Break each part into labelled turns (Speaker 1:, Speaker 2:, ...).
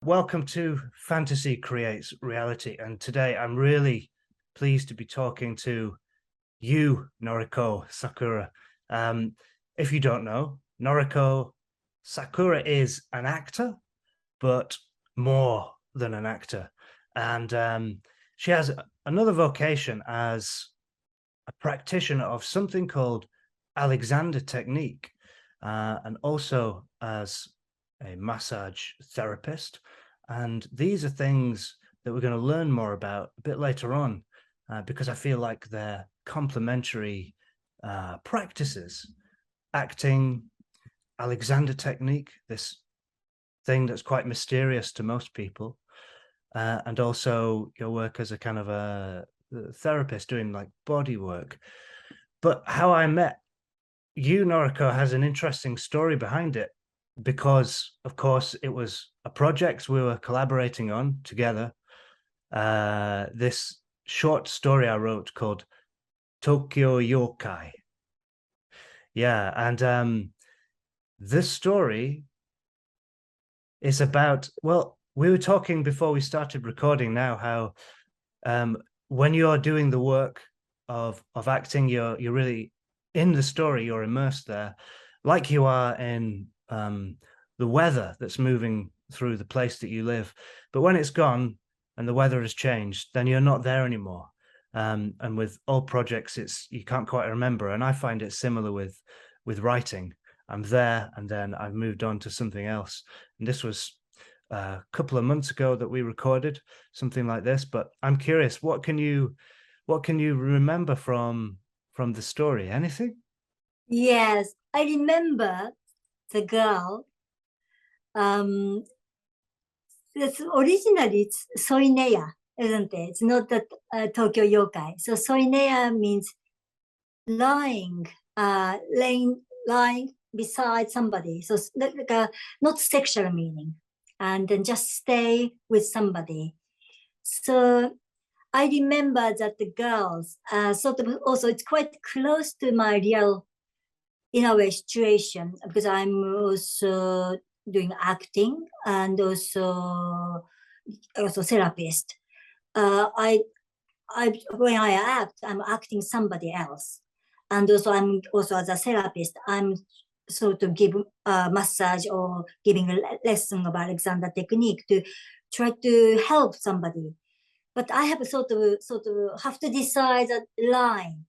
Speaker 1: Welcome to Fantasy Creates Reality, and today I'm really pleased to be talking to you, Noriko Sakura. If you don't know, Noriko Sakura is an actor, but more than an actor. And she has another vocation as a practitioner of something called Alexander technique, and also as a massage therapist. And these are things that we're going to learn more about a bit later on, because I feel like they're complementary practices. Acting, Alexander technique, this thing that's quite mysterious to most people, and also your work as a kind of a therapist doing like body work. But how I met you, Noriko, has an interesting story behind it, because of course it was a project we were collaborating on together. This short story I wrote called Tokyo Yōkai. Yeah, and this story is about, well, we were talking before we started recording now how when you're doing the work of acting, you're really in the story, you're immersed there, like you are in the weather that's moving through the place that you live. But when it's gone and the weather has changed, then you're not there anymore. And with all projects, you can't quite remember. And I find it similar with writing. I'm there, and then I've moved on to something else. And this was a couple of months ago that we recorded something like this. But I'm curious, what can you remember from the story? Anything?
Speaker 2: Yes, I remember the girl. It's originally it's Soineya, isn't it? It's not that Tokyo Yokai. So Soineya means lying, lying beside somebody. So not sexual meaning, and then just stay with somebody. So I remember that the girls sort of also it's quite close to my real, in a way, situation, because I'm also doing acting and also therapist. I when I act, I'm acting somebody else, and also I'm also as a therapist. I'm sort of give massage or giving a lesson about Alexander technique to try to help somebody. But I have sort of have to decide a line,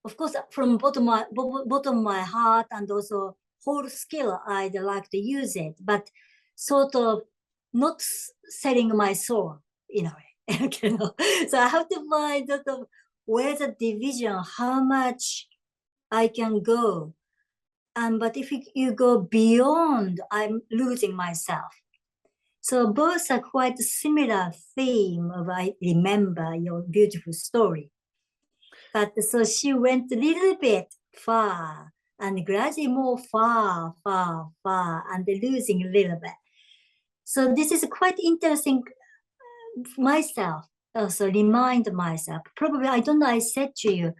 Speaker 2: of course, from bottom of my heart, and also whole skill, I'd like to use it, but sort of not selling my soul in a way. You know? So I have to find sort of where the division, how much I can go. But if you go beyond, I'm losing myself. So both are quite similar theme of I remember your beautiful story. But so she went a little bit far and gradually more far, and losing a little bit. So this is quite interesting myself, also remind myself. Probably, I don't know, I said to you,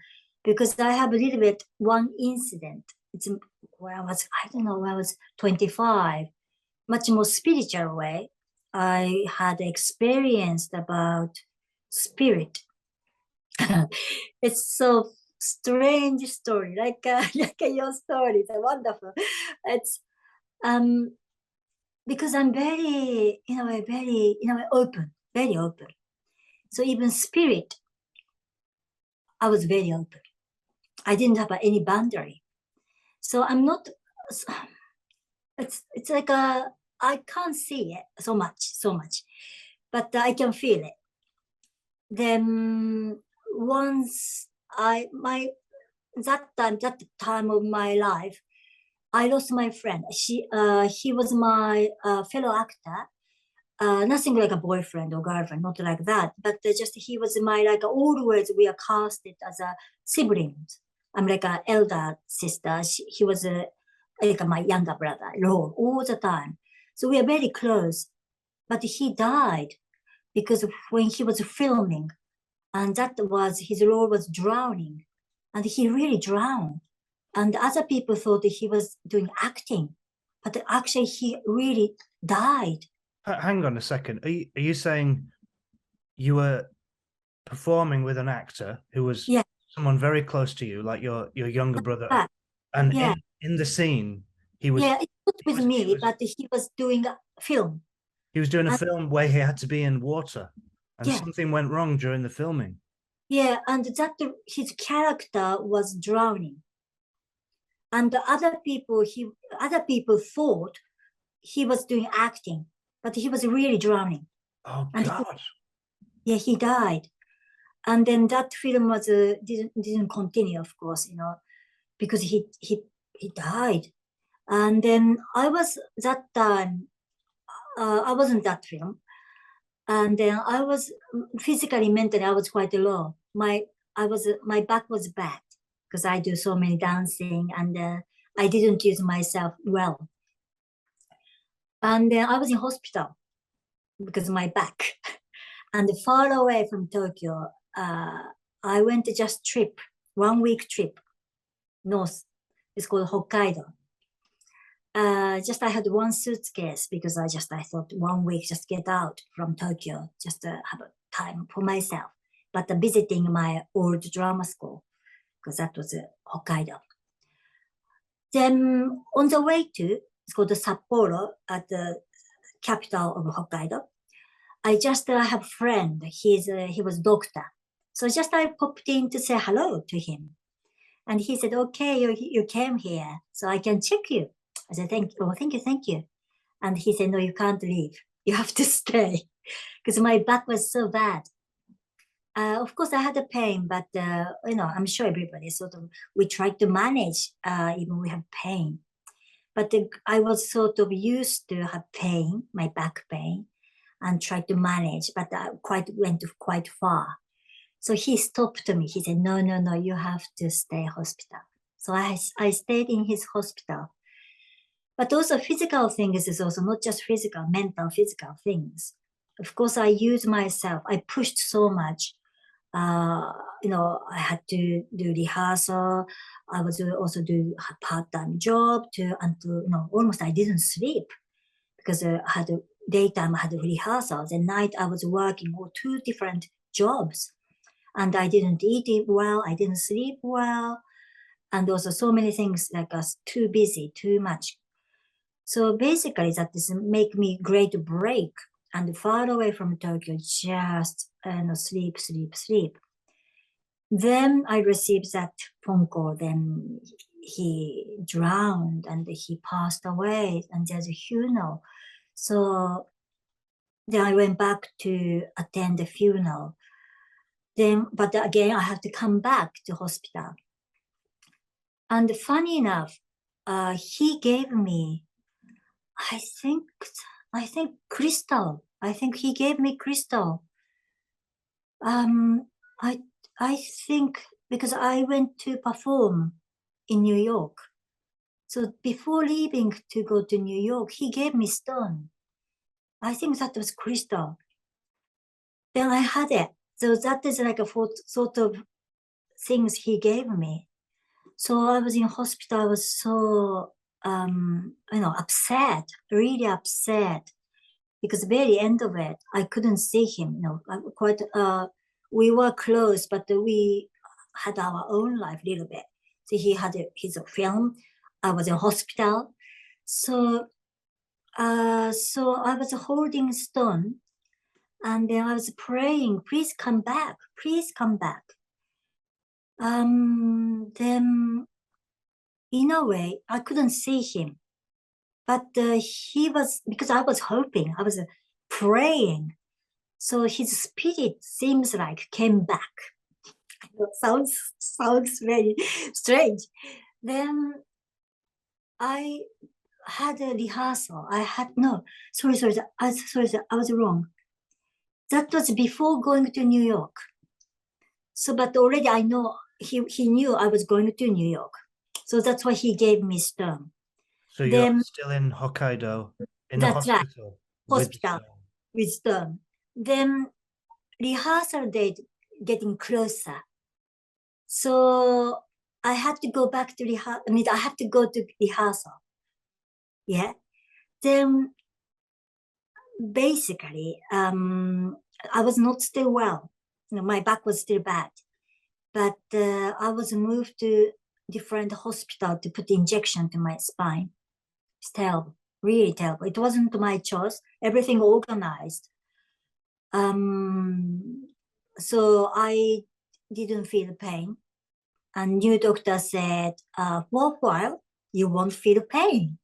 Speaker 2: because I have a little bit one incident. It's where I was, I don't know, when I was 25, much more spiritual way. I had experienced about spirit. It's so strange story, like like your story. It's wonderful. It's because I'm very, very, open, very open. So even spirit, I was very open. I didn't have any boundary. So I'm not. It's like I can't see it so much, but I can feel it. Then once that time of my life, I lost my friend. He was my fellow actor. Nothing like a boyfriend or girlfriend, not like that. But just he was my, like, always we are casted as a siblings. I'm like an elder sister. He was like my younger brother, role all the time. So we are very close. But he died because when he was filming, and that was his role was drowning, and he really drowned. And other people thought that he was doing acting, but actually he really died.
Speaker 1: Hang on a second. Are you saying you were performing with an actor who was
Speaker 2: Yeah,
Speaker 1: someone very close to you, like your younger brother,
Speaker 2: but
Speaker 1: and
Speaker 2: yeah,
Speaker 1: in the scene he was
Speaker 2: yeah, it's not
Speaker 1: he
Speaker 2: with
Speaker 1: was he
Speaker 2: me,
Speaker 1: was
Speaker 2: but he was doing a film.
Speaker 1: he was doing a
Speaker 2: And
Speaker 1: film where he had to be in water, and
Speaker 2: yeah,
Speaker 1: something went wrong during the filming.
Speaker 2: yeah, and that his character was drowning. And the other people thought he was doing acting, but he was really drowning.
Speaker 1: Oh
Speaker 2: And
Speaker 1: God.
Speaker 2: yeah, he died. And then that film was didn't continue, of course, because he died. And then I was that time, I wasn't that film. And then I was physically, mentally, I was quite low. My back was bad because I do so many dancing, and I didn't use myself well. And then I was in hospital because of my back. And far away from Tokyo, I went to just trip, 1 week trip north. It's called Hokkaido. Just I had one suitcase because I thought 1 week just get out from Tokyo, just have a time for myself. But visiting my old drama school because that was Hokkaido. Then on the way to, it's called Sapporo at the capital of Hokkaido. I just have a friend. He was doctor, so just I popped in to say hello to him, and he said, "Okay, you came here, so I can check you." I said, thank you." And he said, "No, you can't leave. You have to stay," because my back was so bad. Of course, I had a pain, but I'm sure everybody sort of we tried to manage even we have pain. But I was sort of used to have pain, my back pain, and tried to manage, but I went quite far. So he stopped me. He said, "No, no, no, you have to stay hospital." So I stayed in his hospital. But also physical things is also not just physical, mental, physical things. Of course, I use myself. I pushed so much. Uh, I had to do rehearsal. I was also do a part-time job until almost I didn't sleep because I had daytime I had rehearsals. At night I was working all two different jobs, and I didn't eat it well. I didn't sleep well, and also so many things like us too busy, too much. So basically, that is make me great break and far away from Tokyo, just sleep, sleep, sleep. Then I received that phone call. Then he drowned and he passed away, and there's a funeral. So then I went back to attend the funeral. Then, but again, I have to come back to hospital. And funny enough, he gave me, I think, I think crystal. I think he gave me crystal. Um, I I think because I went to perform in New York. So before leaving to go to New York, he gave me stone. I think that was crystal. Then I had it. So that is like a sort of things he gave me. So I was in hospital. I was so upset, really upset, because very end of it, I couldn't see him. Quite. We were close, but we had our own life a little bit. So he had his film. I was in hospital, so so I was holding stone, and then I was praying, "Please come back, please come back." Then in a way, I couldn't see him, but he was because I was hoping, I was praying. So his spirit seems like came back. Sounds very strange. Then I had a rehearsal. I had no, sorry, I was wrong. That was before going to New York. So, but already I know he knew I was going to New York. So that's why he gave me stone.
Speaker 1: So you're
Speaker 2: Then
Speaker 1: still in Hokkaido in the
Speaker 2: that's right,
Speaker 1: hospital with the
Speaker 2: hospital
Speaker 1: stone.
Speaker 2: with stone. Then rehearsal date getting closer. So I had to go back to rehearsal. I mean, I have to go to rehearsal. Yeah. Then basically, I was not still well. My back was still bad, but I was moved to different hospital to put injection to my spine. It's terrible, really terrible. It wasn't my choice. Everything organized. So I didn't feel pain. And new doctor said, for a while, you won't feel pain.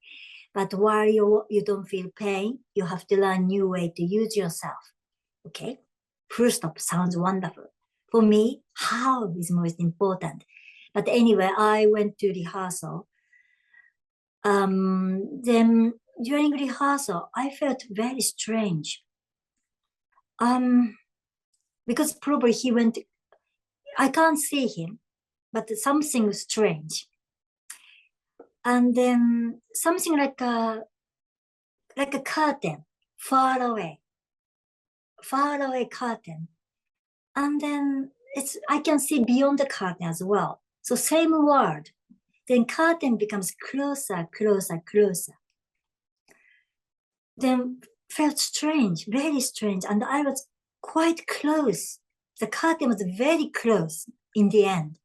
Speaker 2: But while you don't feel pain, you have to learn new way to use yourself. Okay? Full stop sounds wonderful. For me, how is most important. But anyway, I went to rehearsal. Then during rehearsal, I felt very strange. Because probably he went, I can't see him, but something strange. And then something like a curtain, far away curtain. And then I can see beyond the curtain as well. So same word. Then curtain becomes closer, closer, closer. Then felt strange, very strange. And I was quite close. The curtain was very close in the end.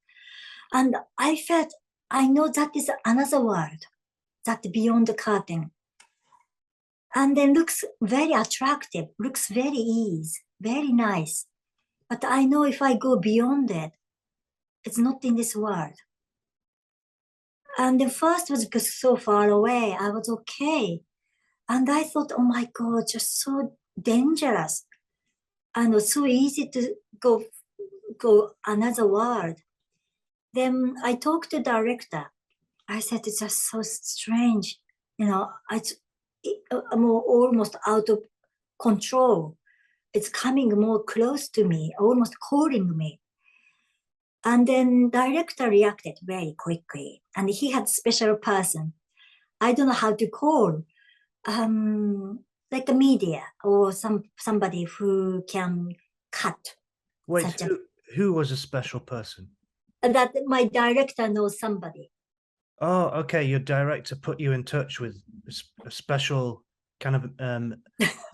Speaker 2: And I felt, I know that is another world, that beyond the curtain. And then looks very attractive, looks very easy, very nice. But I know if I go beyond it, it's not in this world. And the first was because so far away, I was okay. And I thought, oh my God, just so dangerous. And it was so easy to go another world. Then I talked to the director. I said, it's just so strange. I'm almost out of control. It's coming more close to me, almost calling me. And then director reacted very quickly. And he had special person. I don't know how to call, like a media or somebody who can cut.
Speaker 1: Wait, who was a special person?
Speaker 2: That my director knows somebody.
Speaker 1: Oh, okay. Your director put you in touch with a special kind of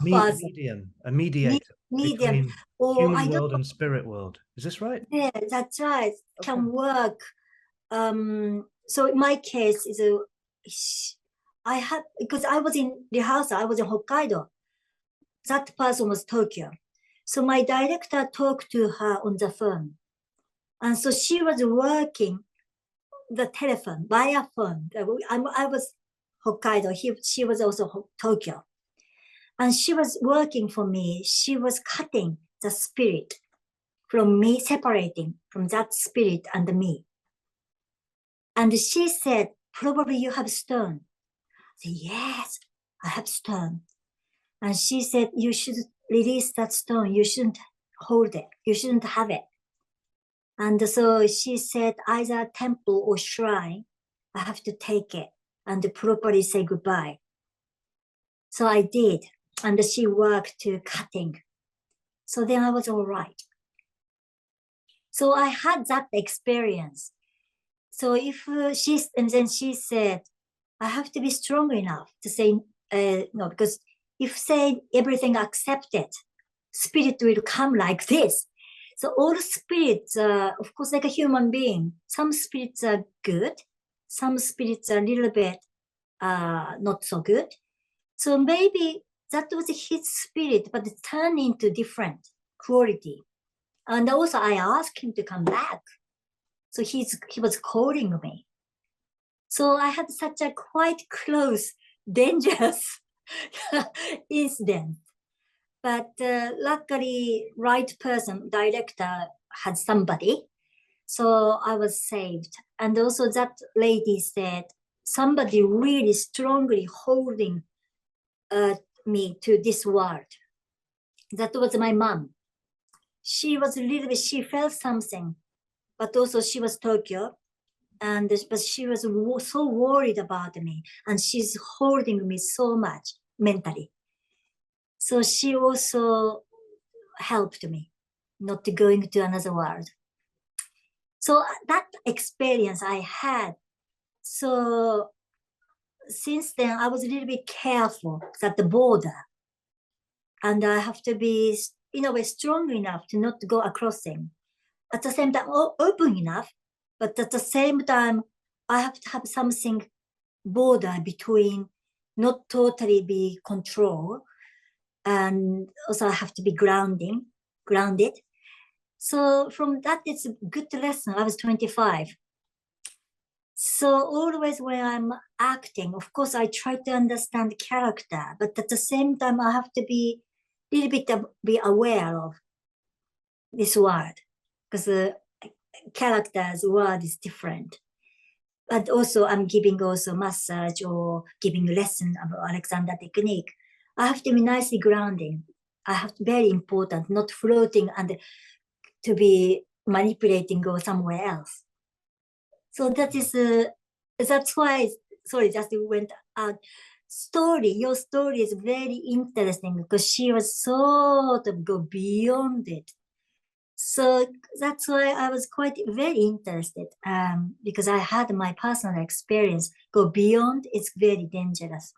Speaker 1: medium, a mediator
Speaker 2: Medium.
Speaker 1: between
Speaker 2: Or
Speaker 1: human
Speaker 2: I don't
Speaker 1: world
Speaker 2: know.
Speaker 1: and spirit world. Is this right?
Speaker 2: Yeah, that's right.
Speaker 1: Okay.
Speaker 2: Can work. So in my case is I had, because I was in rehearsal, I was in Hokkaido. That person was Tokyo. So my director talked to her on the phone. And so she was working the telephone via phone. I was Hokkaido. She was also Tokyo. And she was working for me. She was cutting the spirit from me, separating from that spirit and me. And she said, probably you have stone. I said, yes, I have stone. And she said, you should release that stone. You shouldn't hold it. You shouldn't have it. And so she said, either a temple or shrine, I have to take it and properly say goodbye. So I did. And she worked to cutting. So then I was all right. So I had that experience. So if and then she said, I have to be strong enough to say no, because if say everything accepted, spirit will come like this. So all spirits, of course, like a human being, some spirits are good, some spirits are a little bit not so good. So maybe that was his spirit, but it turned into different quality. And also I asked him to come back. So he was calling me. So I had such a quite close, dangerous incident. But luckily, right person, director had somebody. So I was saved. And also that lady said, somebody really strongly holding me to this world. That was my mom. She was a little bit, she felt something, but also she was Tokyo. But she was so worried about me, and she's holding me so much mentally. So she also helped me not to go into another world. So that experience I had. So since then, I was a little bit careful at the border. and I have to be, in a way, strong enough to not go across him. At the same time, open enough, but at the same time, I have to have something border between not totally be control, and also I have to be grounded. So from that, it's a good lesson. I was 25. So always when I'm acting, of course, I try to understand character, but at the same time, I have to be a little bit be aware of this word, because the character's word is different. But also I'm giving also massage or giving lesson about Alexander technique. I have to be nicely grounding. I have to very important, not floating and to be manipulating or somewhere else. So that's why, sorry, just went out. Your story is very interesting because she was sort of go beyond it. So that's why I was quite very interested, because I had my personal experience go beyond. It's very dangerous.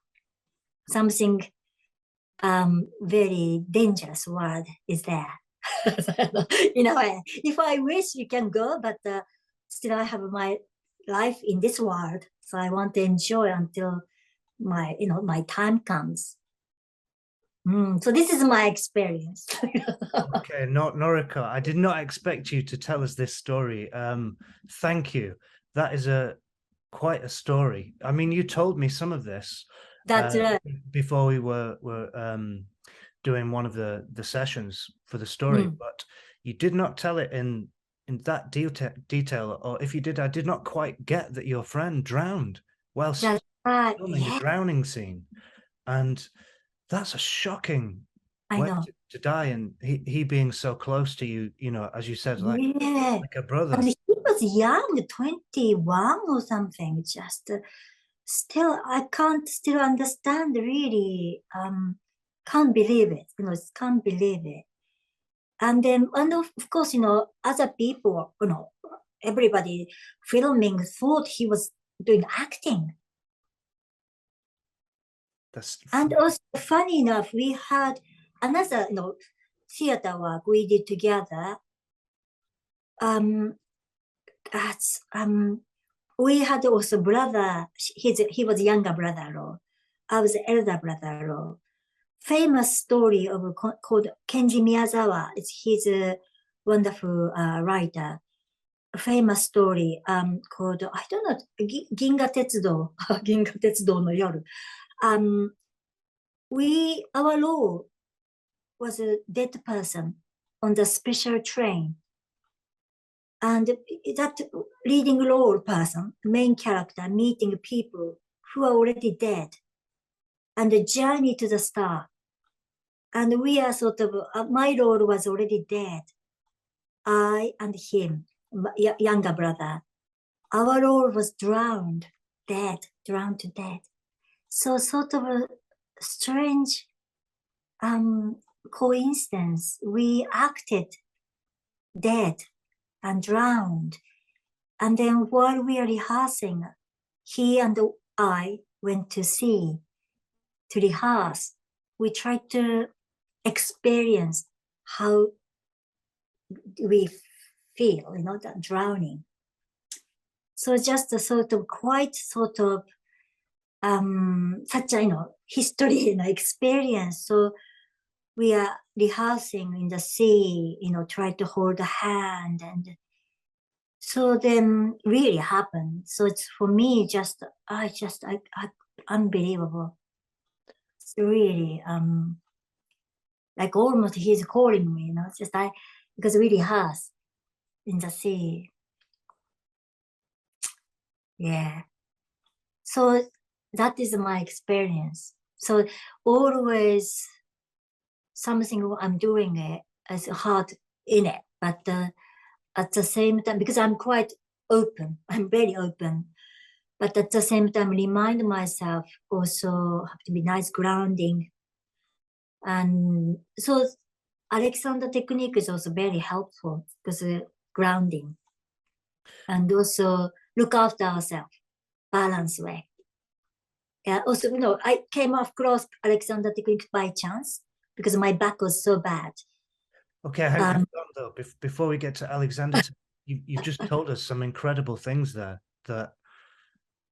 Speaker 2: Something very dangerous word is there. In a way, if I wish you can go, but still I have my life in this world, so I want to enjoy until my time comes. So this is my experience.
Speaker 1: Okay, Noriko, I did not expect you to tell us this story. Thank you. That is quite a story. I mean, you told me some of this
Speaker 2: That's right.
Speaker 1: before we were doing one of the sessions for the story, but you did not tell it in that detail, or if you did, I did not quite get that your friend drowned whilst filming a drowning scene, and that's a shocking
Speaker 2: I
Speaker 1: way
Speaker 2: know.
Speaker 1: to die, and he being so close to you, as you said, like a brother.
Speaker 2: And he was young, 21 or something. Just still, I can't still understand really. Can't believe it. Can't believe it. And then, and of course, other people, everybody filming thought he was doing acting. And also, funny enough, we had another, theater work we did together. We had also brother. He was younger brother. I was elder brother. Famous story of called Kenji Miyazawa. It's his wonderful writer. A famous story called, I don't know, Ginga Tetsudo, Ginga Tetsudo no Yoru. Our role was a dead person on the special train. And that leading role person, main character, meeting people who are already dead, and the journey to the star. And we are sort of, my role was already dead. I and him, younger brother, our role was drowned to death. So sort of a strange coincidence. We acted dead and drowned. And then while we are rehearsing, he and I went to sea to rehearse. We tried to experience how we feel, that drowning. So just a sort of such a, history, experience. So we are rehearsing in the sea, try to hold a hand, and so then really happened. So it's for me I unbelievable. It's really like almost he's calling me, because we rehearse in the sea. Yeah. So that is my experience. So always something I'm doing it as hard in it, but at the same time, because I'm quite open, I'm very open, but at the same time remind myself also have to be nice grounding. And so Alexander technique is also very helpful because grounding, and also look after ourselves, balance way. Yeah, also, I came across Alexander technique by chance because my back was so bad.
Speaker 1: Okay, hang on though. Before we get to Alexander, you've just told us some incredible things there that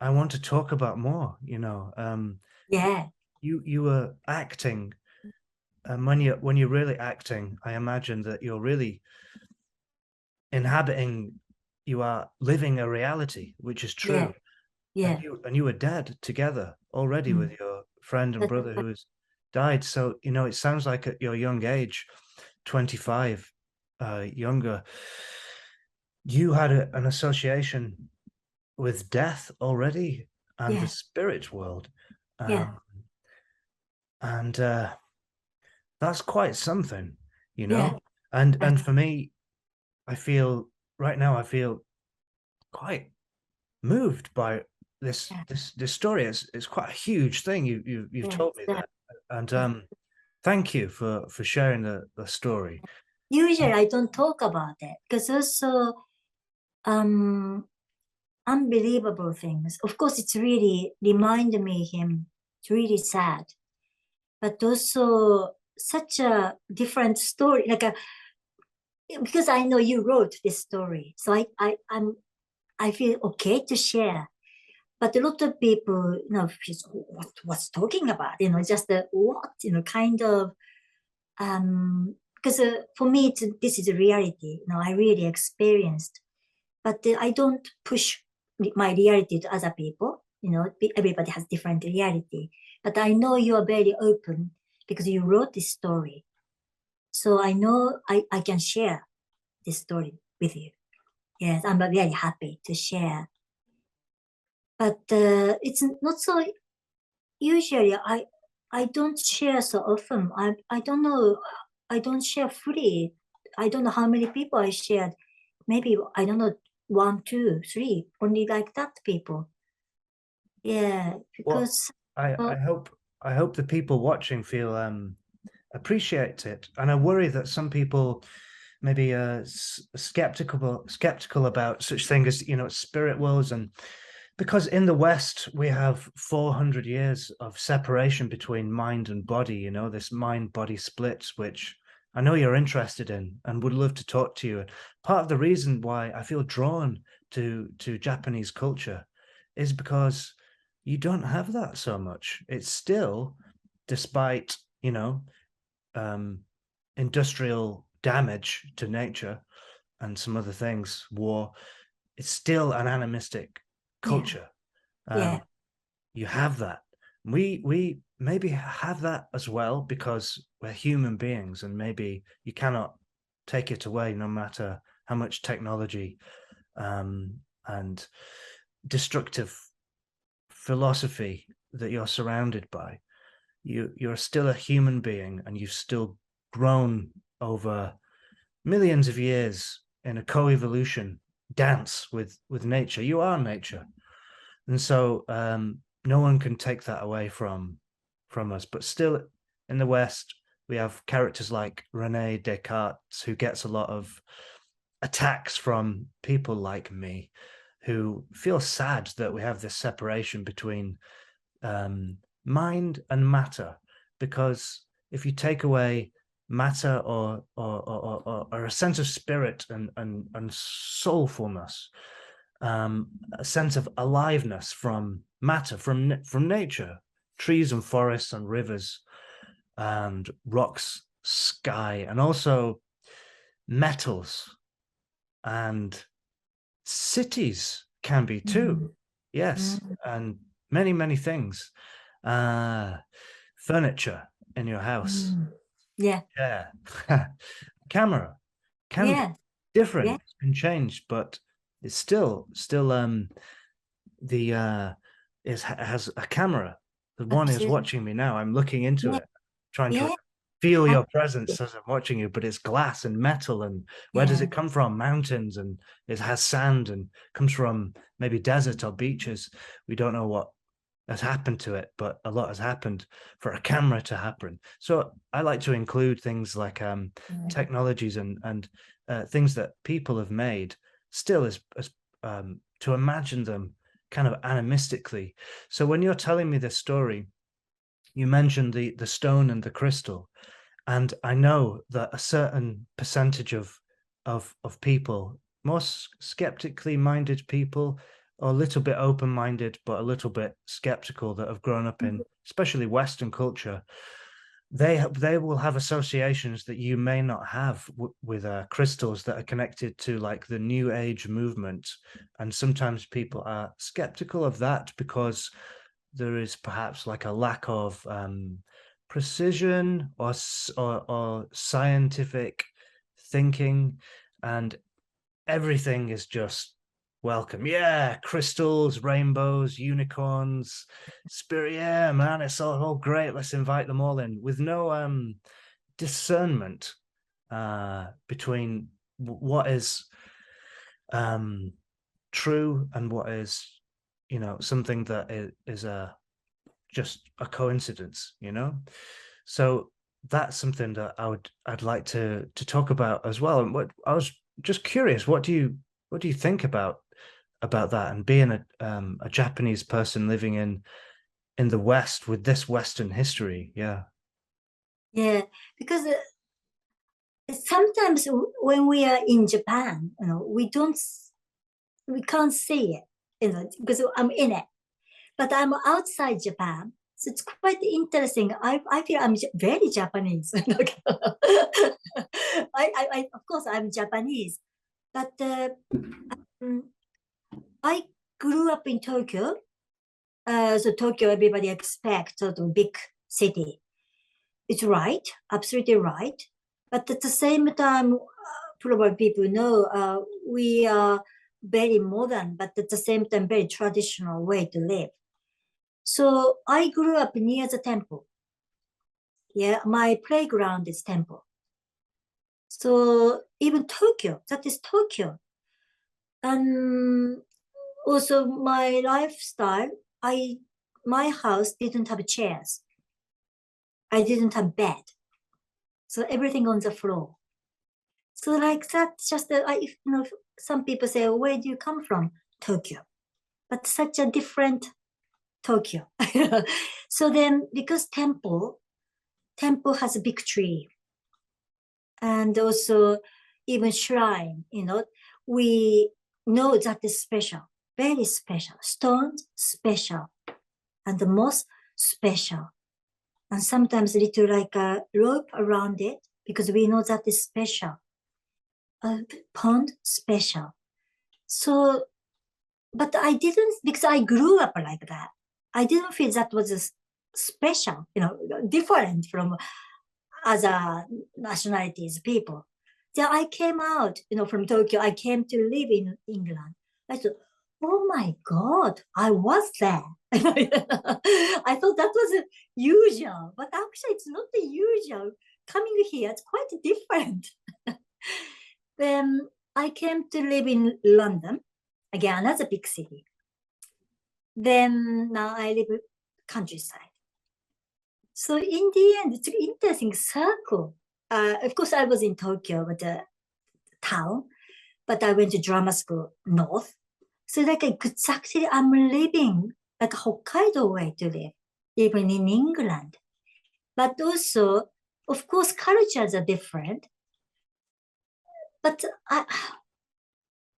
Speaker 1: I want to talk about more.
Speaker 2: Yeah,
Speaker 1: You were acting, and when you're really acting, I imagine that you're really inhabiting, you are living a reality, which is true.
Speaker 2: yeah,
Speaker 1: And you were dead together already with your friend and brother who has died. So, it sounds like at your young age, 25, younger, you had an association with death already and the
Speaker 2: yeah,
Speaker 1: spirit world.
Speaker 2: yeah,
Speaker 1: And that's quite something, you
Speaker 2: yeah,
Speaker 1: know? And for me, right now, I feel quite moved by
Speaker 2: yeah,
Speaker 1: this story. It's quite a huge thing you've
Speaker 2: yeah,
Speaker 1: told me
Speaker 2: yeah.
Speaker 1: there. And thank you for sharing the story.
Speaker 2: Usually I don't talk about it because also um unbelievable things. Of course, it's really remind me him. It's really sad, but also such a different story. Because I know you wrote this story, so I feel okay to share. But a lot of people, what's talking about? Just the what, kind of because for me, this is a reality. I really experienced, but I don't push my reality to other people. Everybody has different reality. But I know you are very open because you wrote this story. So I know I can share this story with you. Yes, I'm very happy to share. But it's not so usually I don't share so often. I don't know. I don't share fully. I don't know how many people I shared. Maybe I don't know, one, two, three, only like that people. Yeah,
Speaker 1: Well,
Speaker 2: because
Speaker 1: I, I hope I hope the people watching feel appreciate it, and I worry that some people maybe skeptical about such thing as spirit worlds, and because in the West we have 400 years of separation between mind and body, this mind body split, which I know you're interested in and would love to talk to you. Part of the reason why I feel drawn to Japanese culture is because you don't have that so much. It's still, despite um, industrial damage to nature and some other things, war, it's still an animistic
Speaker 2: yeah,
Speaker 1: culture.
Speaker 2: yeah,
Speaker 1: You have that. We maybe have that as well because we're human beings, and maybe you cannot take it away no matter how much technology and destructive philosophy that you're surrounded by. You're still a human being, and you've still grown over millions of years in a co-evolution dance with nature. You are nature, and so no one can take that away from us. But still, in the West, we have characters like Rene Descartes, who gets a lot of attacks from people like me, who feel sad that we have this separation between mind and matter, because if you take away matter or a sense of spirit and soulfulness, a sense of aliveness from matter, from nature, trees and forests and rivers and rocks, sky, and also metals and cities can be too.
Speaker 2: mm,
Speaker 1: Yes,
Speaker 2: mm,
Speaker 1: and many things. Uh, Furniture in your house.
Speaker 2: mm. Yeah,
Speaker 1: Yeah. Camera can be
Speaker 2: yeah, yeah,
Speaker 1: different and changed, but it's still the has a camera. The one is
Speaker 2: absolutely.
Speaker 1: watching me now. I'm looking into
Speaker 2: Yeah,
Speaker 1: it, trying to
Speaker 2: yeah,
Speaker 1: feel your
Speaker 2: absolutely.
Speaker 1: presence as I'm watching you, but it's glass and metal. And where does
Speaker 2: Yeah,
Speaker 1: it come from? Mountains, and it has sand and comes from maybe desert or beaches. We don't know what has happened to it, but a lot has happened for a camera to happen. So I like to include things like
Speaker 2: yeah,
Speaker 1: technologies and things that people have made still as to imagine them kind of animistically. So when you're telling me this story, you mentioned the stone and the crystal, And I know that a certain percentage of people, more skeptically minded people, or a little bit open-minded, but a little bit skeptical, that have grown up in especially Western culture, they will have associations that you may not have with crystals that are connected to like the New Age movement. And sometimes people are skeptical of that because there is perhaps like a lack of precision or scientific thinking, and everything is just welcome. Yeah, crystals, rainbows, unicorns, spirit. Yeah, man, it's all great. Let's invite them all in, with no discernment between what is true and what is, something that is just a coincidence, So that's something that I'd like to talk about as well. And what I was just curious, what do you think about that, and being a Japanese person living in the West with this Western history? Yeah.
Speaker 2: Yeah, because sometimes when we are in Japan, we can't see it, because I'm in it. But I'm outside Japan, so it's quite interesting. I feel I'm very Japanese. Of course, I'm Japanese, but I grew up in Tokyo. So Tokyo, everybody expects sort of big city. It's right, absolutely right. But at the same time, probably people know we are very modern, but at the same time, very traditional way to live. So I grew up near the temple. Yeah, my playground is temple. So even Tokyo, that is Tokyo. And also my lifestyle, my house didn't have chairs. I didn't have bed. So everything on the floor. So like that, just some people say, where do you come from? Tokyo. But such a different Tokyo. So then, because temple has a big tree, and also even shrine, we know that is special, very special. Stones special, and the moss special, and sometimes little like a rope around it because we know that is special. A pond special. So, but I didn't, because I grew up like that. I didn't feel that was a special, different from other nationalities, people. Then I came out, from Tokyo. I came to live in England. I thought, oh my God, I was there. I thought that was usual, but actually it's not the usual. Coming here, it's quite different. Then I came to live in London, again, another big city. Then now I live countryside. So in the end, it's an interesting circle. Of course, I was in Tokyo with the town, but I went to drama school north. So like exactly, I'm living like a Hokkaido way to live, even in England. But also, of course, cultures are different. But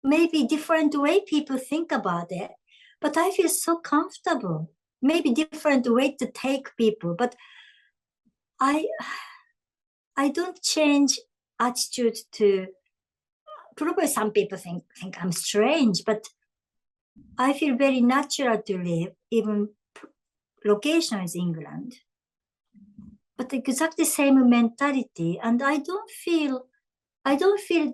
Speaker 2: maybe different way people think about it. But I feel so comfortable. Maybe different way to take people, but I don't change attitude to. Probably some people think I'm strange, but I feel very natural to live. Even location is England, but exactly same mentality, and I don't feel. I don't feel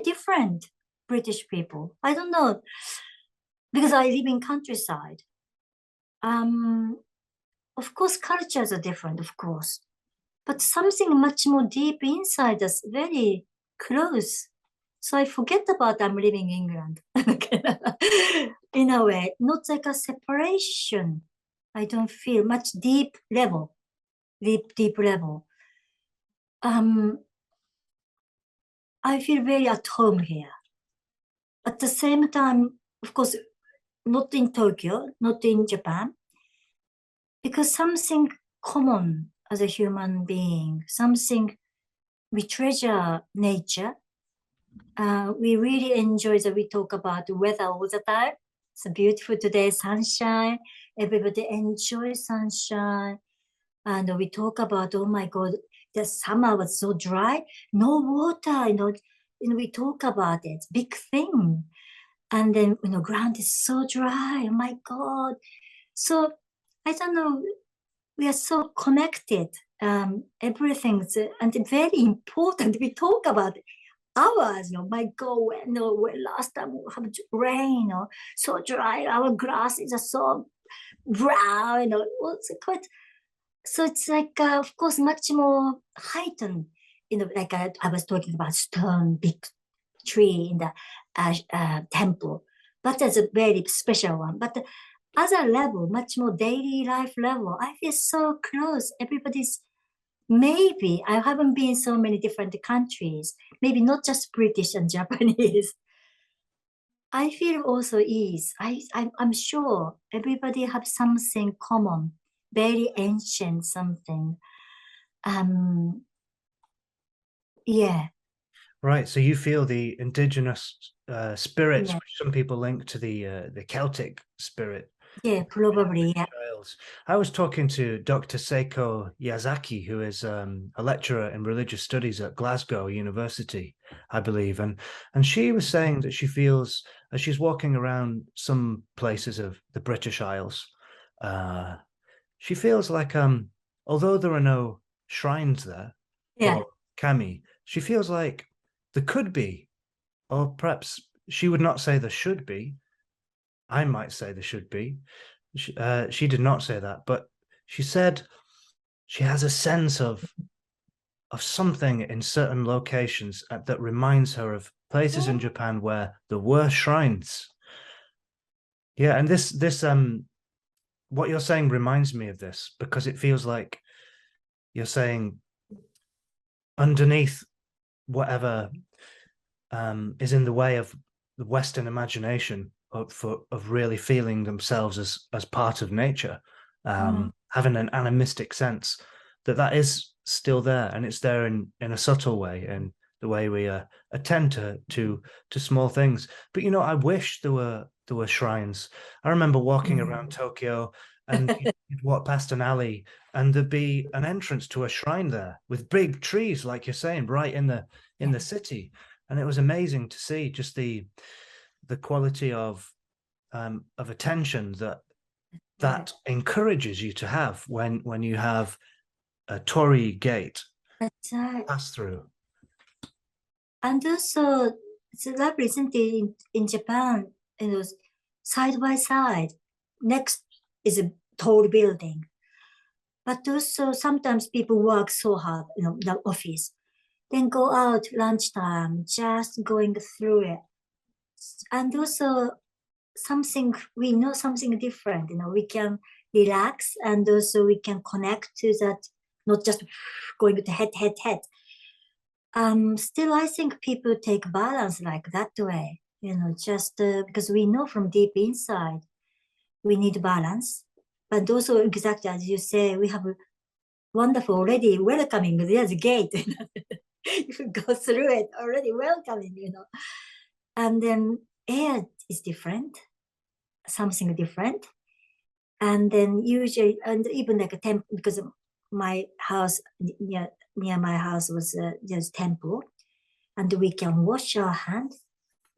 Speaker 2: different British people. I don't know, because I live in countryside. Of course, cultures are different, of course, but something much more deep inside us, very close. So I forget about I'm living in England. In a way, not like a separation. I don't feel much deep level. I feel very at home here. At the same time, of course, not in Tokyo, not in Japan, because something common as a human being, something we treasure nature. We really enjoy that we talk about the weather all the time. It's beautiful today, sunshine. Everybody enjoys sunshine. And we talk about, oh my God, the summer was so dry, no water, we talk about it, big thing. And then, ground is so dry, oh my God. So, I don't know, we are so connected. Everything's, and very important, we talk about hours, my God, when last time we have rain, so dry, our grass is so brown, it's quite, so it's like, of course, much more heightened, like I was talking about stone, big tree in the temple, but that's a very special one. But the other level, much more daily life level, I feel so close. Everybody's, maybe, I haven't been so many different countries, maybe not just British and Japanese. I feel also ease. I'm sure everybody have something common, very ancient something. Yeah,
Speaker 1: Right. So you feel the indigenous spirits,
Speaker 2: yeah,
Speaker 1: which some people link to the Celtic spirit.
Speaker 2: yeah, probably, yeah,
Speaker 1: Child. I was talking to Dr. Seiko Yazaki, who is a lecturer in religious studies at Glasgow University, I believe, and she was saying that she feels as she's walking around some places of the British Isles, she feels like although there are no shrines there
Speaker 2: yeah,
Speaker 1: or kami, she feels like there could be, or perhaps she would not say there should be. I might say there should be. She did not say that, but she said she has a sense of something in certain locations that reminds her of places in Japan where there were shrines. Yeah, and this what you're saying reminds me of this because it feels like you're saying underneath whatever is in the way of the Western imagination of really feeling themselves as part of nature, having an animistic sense that is still there, and it's there in a subtle way, in the way we attend to small things. But I wish there were shrines. I remember walking around Tokyo, and you'd walk past an alley, and there'd be an entrance to a shrine there with big trees, like you're saying, right in the city. And it was amazing to see just the quality of attention that encourages you to have when you have a torii gate
Speaker 2: that's right.
Speaker 1: pass through.
Speaker 2: And also, it's lovely, isn't it, in Japan, side by side, next is a tall building. But also, sometimes people work so hard, the office, then go out lunchtime, just going through it. And also, we know something different, we can relax, and also we can connect to that, not just going to head. Still, I think people take balance like that way, just because we know from deep inside we need balance. But also, exactly as you say, we have a wonderful already welcoming. There's a gate. You go through it already welcoming. And then air is different, something different. And then usually, and even like a temple, because my house near my house was just temple, and we can wash our hands,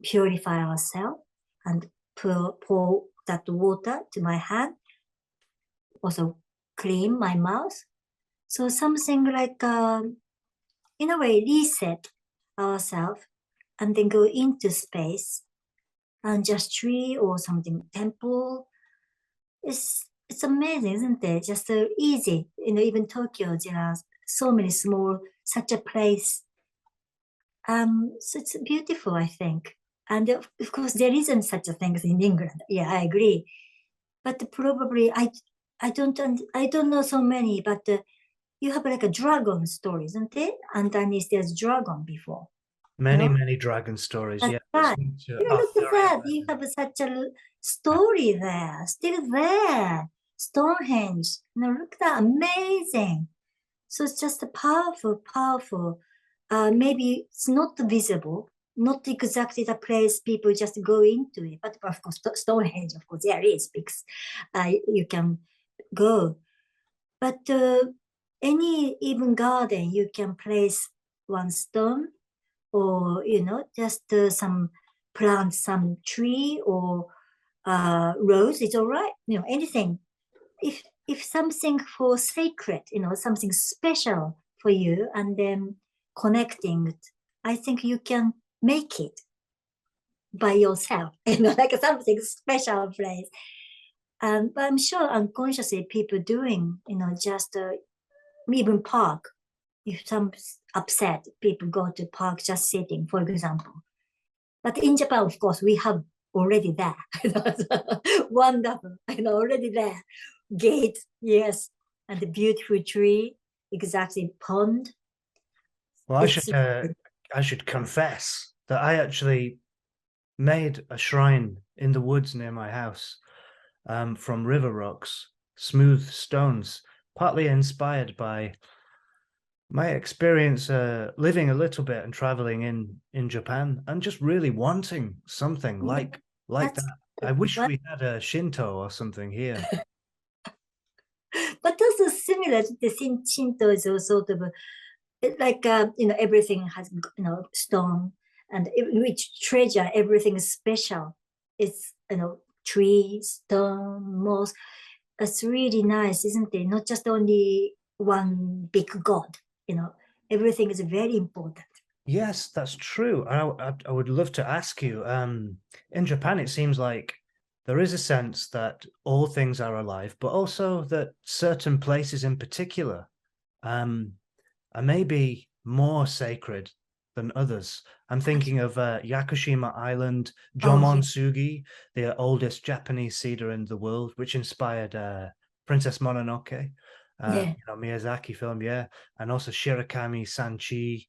Speaker 2: purify ourselves, and pour that water to my hand, also clean my mouth. So something like, in a way, reset ourselves, and then go into space, and just tree or something, temple. It's amazing, isn't it? Just so easy. Even Tokyo, there are so many small, such a place. So it's beautiful, I think. And of course, there isn't such a thing as in England. Yeah, I agree. But probably I don't know so many. But you have like a dragon story, isn't it? Underneath there's dragon before.
Speaker 1: Many dragon stories.
Speaker 2: That's
Speaker 1: Yeah,
Speaker 2: right.
Speaker 1: listening to
Speaker 2: Yeah, look at
Speaker 1: Arthurian
Speaker 2: that. You
Speaker 1: legend.
Speaker 2: have such a story there, still there. Stonehenge. Look at that, amazing. So it's just a powerful, powerful. Maybe it's not visible, not exactly the place people just go into it, but of course, Stonehenge, of course, there is because you can go. But any even garden, you can place one stone, or just some plant, some tree or rose. It's all right. Anything. If something for sacred, something special for you, and then connecting it, I think you can make it by yourself, like something special place. But I'm sure unconsciously people doing, just even park. If some upset, people go to park just sitting, for example. But in Japan, of course, we have already there. Wonderful, already there. Gate, yes, and the beautiful tree, exactly pond.
Speaker 1: Well,
Speaker 2: It's
Speaker 1: I should confess that I actually made a shrine in the woods near my house from river rocks, smooth stones, partly inspired by my experience living a little bit and traveling in Japan, and just really wanting something like
Speaker 2: that's
Speaker 1: that. I wish
Speaker 2: what,
Speaker 1: we had a Shinto or something here.
Speaker 2: but also similar to the Shinto is also sort of like everything has stone, and which treasure everything is special. It's tree, stone, moss. It's really nice, isn't it? Not just only one big god. Everything is very important.
Speaker 1: Yes, that's true. I would love to ask you, in Japan, it seems like there is a sense that all things are alive, but also that certain places in particular are maybe more sacred than others. I'm thinking of Yakushima Island,
Speaker 2: Oh yeah,
Speaker 1: Jomonsugi, the oldest Japanese cedar in the world, which inspired Princess Mononoke,
Speaker 2: yeah.
Speaker 1: Miyazaki film, yeah, and also Shirakami Sanchi,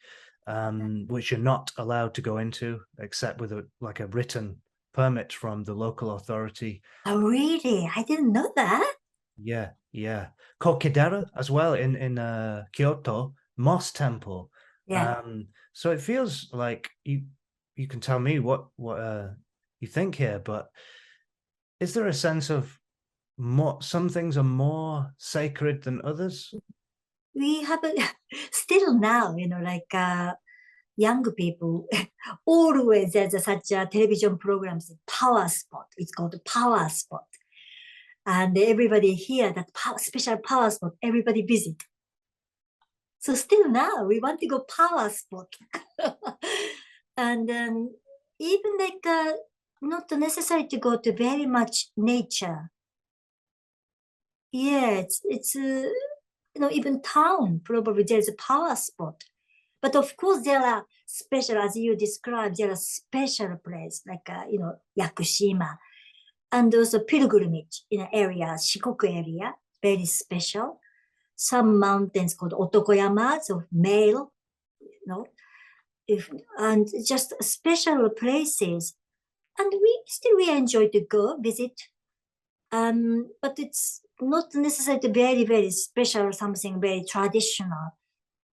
Speaker 1: which you're not allowed to go into except with a written permit from the local authority.
Speaker 2: Oh really? I didn't know that.
Speaker 1: Yeah, yeah. Kokedera as well in Kyoto, Moss Temple.
Speaker 2: Yeah.
Speaker 1: So it feels like you can tell me what you think here, but is there a sense of some things are more sacred than others?
Speaker 2: We have still now, like young people, always there's such a television programs, Power Spot. It's called Power Spot. And everybody here, that special Power Spot, everybody visit. So still now, we want to go Power Spot. And even like not necessary to go to very much nature. Yeah, it's even town, probably there's a power spot. But of course, there are special, as you described, there are special place like, Yakushima, and also pilgrimage in an area, Shikoku area, very special. Some mountains called Otokoyama, so male, if, and just special places. And we enjoy to go visit. But it's not necessarily very, very special or something very traditional.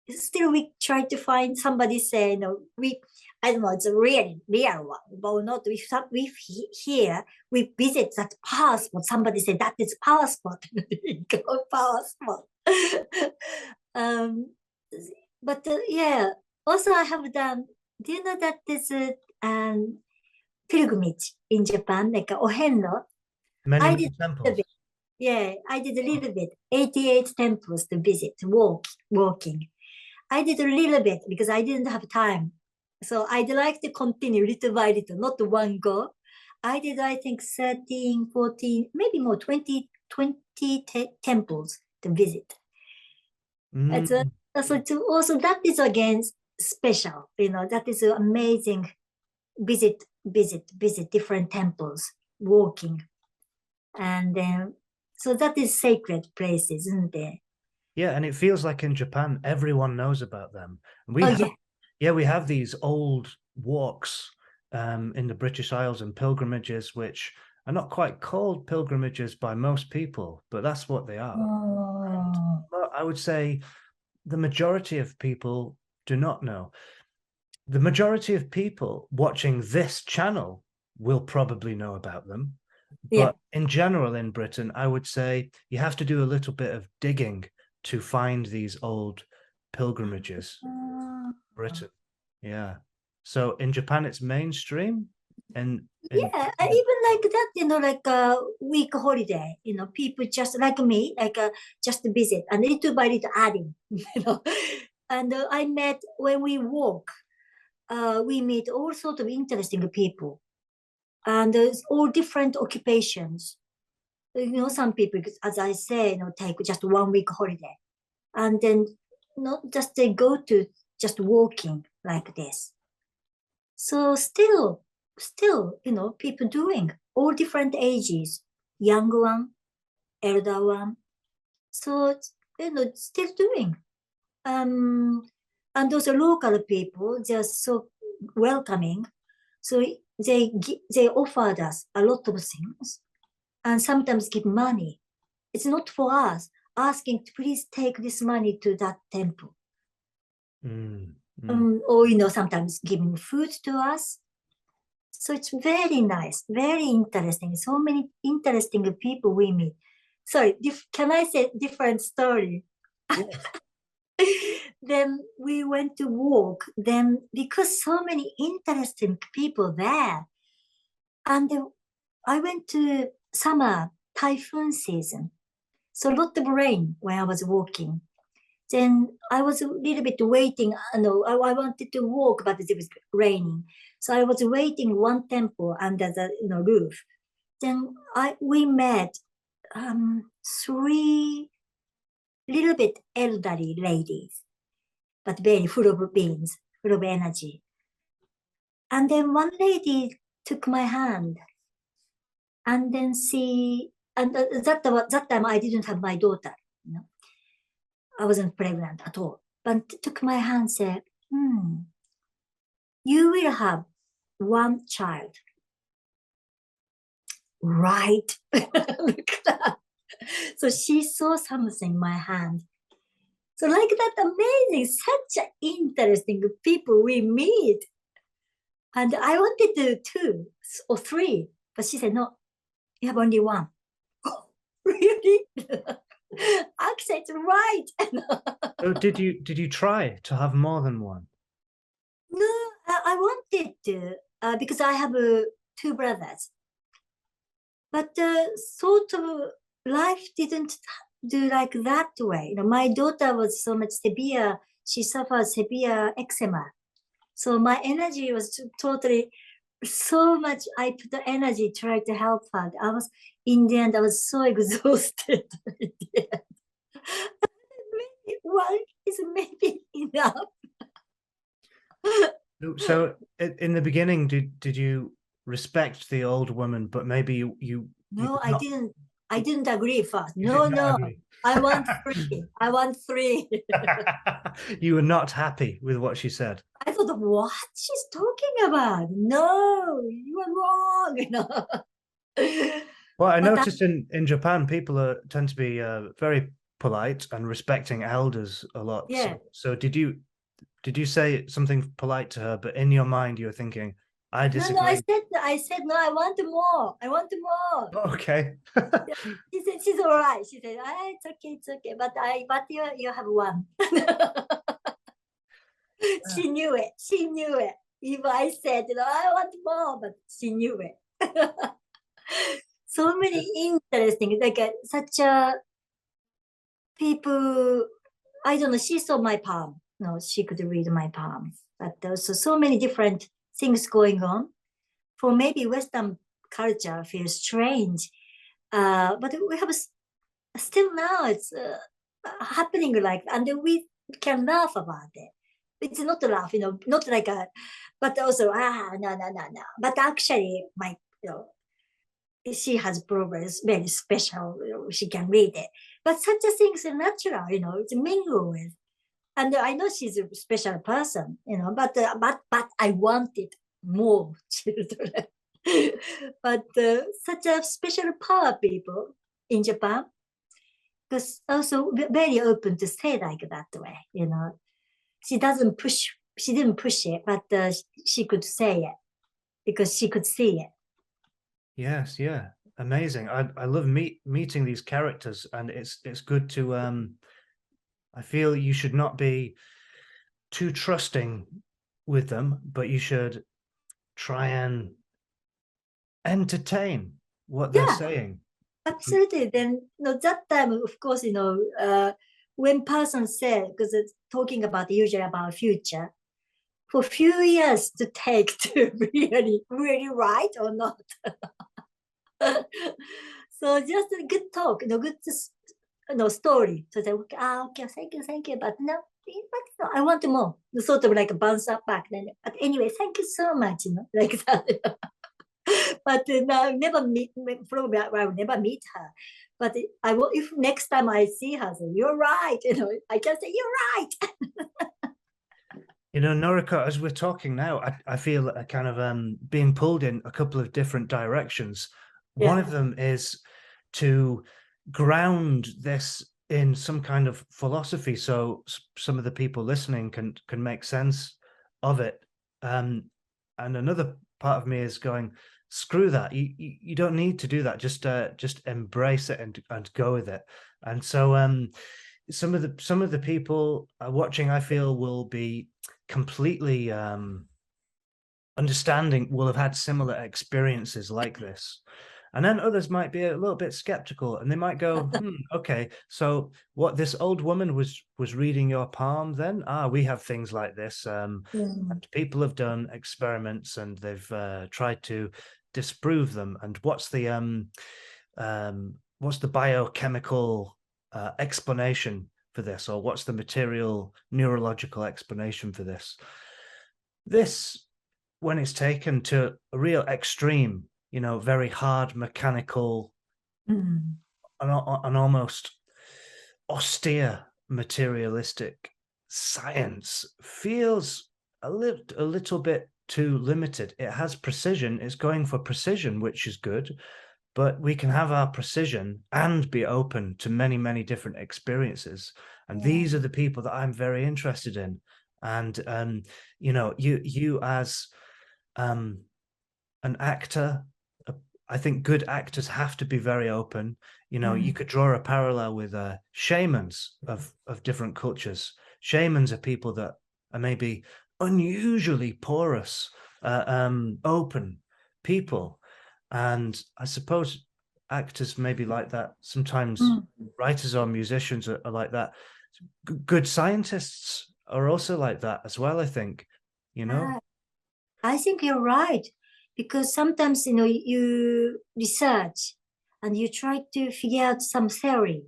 Speaker 2: Still we try to find somebody say, I don't know, it's a really real one, but not we here, we visit that power spot. Somebody say that is power spot. Go power spot. um, but yeah, also I have done, do you know that there's a pilgrimage in Japan, like Ohenno?
Speaker 1: Many,
Speaker 2: I
Speaker 1: many
Speaker 2: did a
Speaker 1: temples.
Speaker 2: bit. Yeah, I did a little bit. 88 temples to visit, walking. I did a little bit because I didn't have time. So I'd like to continue little by little, not one go. I did, I think, 13, 14, maybe more, 20 temples to visit. It's
Speaker 1: Mm.
Speaker 2: also that is again special, that is amazing. Visit different temples, walking. And then, so that is sacred places, isn't it?
Speaker 1: Yeah, and it feels like in Japan, everyone knows about them. And
Speaker 2: Oh, yeah.
Speaker 1: we have these old walks in the British Isles and pilgrimages, which are not quite called pilgrimages by most people, but that's what they are. And well, I would say the majority of people do not know. The majority of people watching this channel will probably know about them.
Speaker 2: Yeah.
Speaker 1: But in general, in Britain, I would say you have to do a little bit of digging to find these old pilgrimages in Britain. Yeah. So in Japan, it's mainstream. And in
Speaker 2: Yeah, even like that, like a week holiday, people just like me, like just visit and little by little adding, And I met when we walk, we meet all sorts of interesting people, and there's all different occupations. Some people, as I say, take just 1 week holiday, and then not just they go to just walking like this. So still, people doing all different ages, young one, elder one. So, still doing. And those local people, they're so welcoming. So they offered us a lot of things and sometimes give money. It's not for us asking to please take this money to that temple. Or, sometimes giving food to us. So it's very nice, very interesting. So many interesting people we meet. Sorry, can I say different story?
Speaker 1: Yes.
Speaker 2: Then we went to walk. Then because so many interesting people there, and I went to summer typhoon season. So a lot of rain when I was walking. Then I was a little bit waiting. I wanted to walk, but it was raining. So I was waiting one temple under the roof. Then we met three little bit elderly ladies, but very full of beans, full of energy. And then one lady took my hand, and then that time I didn't have my daughter. I wasn't pregnant at all. But took my hand and said, you will have one child. Right. So she saw something in my hand. So like that, amazing, such interesting people we meet. And I wanted to 2 or 3, but she said, no, you have only 1. Oh, really? Actually, it's right.
Speaker 1: So did you try to have more than one?
Speaker 2: No, I wanted to because I have 2 brothers. But sort of life didn't do like that way. My daughter was so much severe. She suffered severe eczema. So my energy was totally so much. I put the energy trying to help her. In the end, I was so exhausted. Maybe 1 is maybe enough.
Speaker 1: So in the beginning, did you respect the old woman, but maybe you
Speaker 2: No,
Speaker 1: did not,
Speaker 2: I didn't agree first.
Speaker 1: you
Speaker 2: No,
Speaker 1: did not
Speaker 2: no.
Speaker 1: agree.
Speaker 2: I want 3. I want 3.
Speaker 1: You were not happy with what she said.
Speaker 2: I thought, what she's talking about? No, you are wrong.
Speaker 1: Well, I
Speaker 2: But
Speaker 1: noticed in Japan, people tend to be very polite and respecting elders a lot.
Speaker 2: yeah.
Speaker 1: So did you say something polite to her, but in your mind you're thinking, I
Speaker 2: No,
Speaker 1: disagree.
Speaker 2: I said, no, I want more. I want more.
Speaker 1: Okay.
Speaker 2: She said, she's all right. She said, it's okay. But you have 1. She knew it. She knew it. If I said, I want more, but she knew it. So many interesting, like such a people. I don't know. She saw my palm. No, she could read my palm. But there's so many different things going on. For maybe Western culture feels strange, but we have still now it's happening like, and we can laugh about it. It's not a laugh, not like a, but also no. But actually, she has progress very special. She can read it, but such a thing is natural. It's mingle with. And I know she's a special person, but I wanted more children. But such a special power people in Japan, because also very open to say like that way, you know. She doesn't push, she didn't push it, but she could say it because she could see it.
Speaker 1: Yes, yeah. Amazing. I love meeting these characters, and it's good to I feel you should not be too trusting with them, but you should try and entertain what they're
Speaker 2: Yeah,
Speaker 1: saying.
Speaker 2: absolutely. Then no, that time, of course, when person said, because it's talking about usually about future, for few years to take to really, really right or not. So just a good talk, good story. So they okay, okay, thank you, but no, but no, I want more. Sort of like bounce up back then. But anyway, thank you so much, like that. But I never meet, probably I will never meet her. But I will, if next time I see her, say, you're right, I can say, you're right.
Speaker 1: Noriko, as we're talking now, I feel a kind of being pulled in a couple of different directions. One
Speaker 2: Yeah.
Speaker 1: of them is to ground this in some kind of philosophy, so some of the people listening can make sense of it. And another part of me is going, screw that. You don't need to do that. Just embrace it and go with it. And so some of the people watching, I feel, will be completely understanding, will have had similar experiences like this. And then others might be a little bit skeptical, and they might go, okay, so what, this old woman was reading your palm then? We have things like this. And people have done experiments and they've tried to disprove them. And what's the biochemical explanation for this, or what's the material neurological explanation for this? This, when it's taken to a real extreme, very hard mechanical,
Speaker 2: Mm.
Speaker 1: an almost austere materialistic science, feels a little bit too limited. It has precision, it's going for precision, which is good, but we can have our precision and be open to many, many different experiences. And
Speaker 2: Yeah.
Speaker 1: these are the people that I'm very interested in. And you as an actor, I think good actors have to be very open. You could draw a parallel with shamans of different cultures. Shamans are people that are maybe unusually porous, open people. And I suppose actors may be like that. Sometimes writers or musicians are like that. Good scientists are also like that as well, I think, you know?
Speaker 2: I think you're right, because sometimes you research and you try to figure out some theory,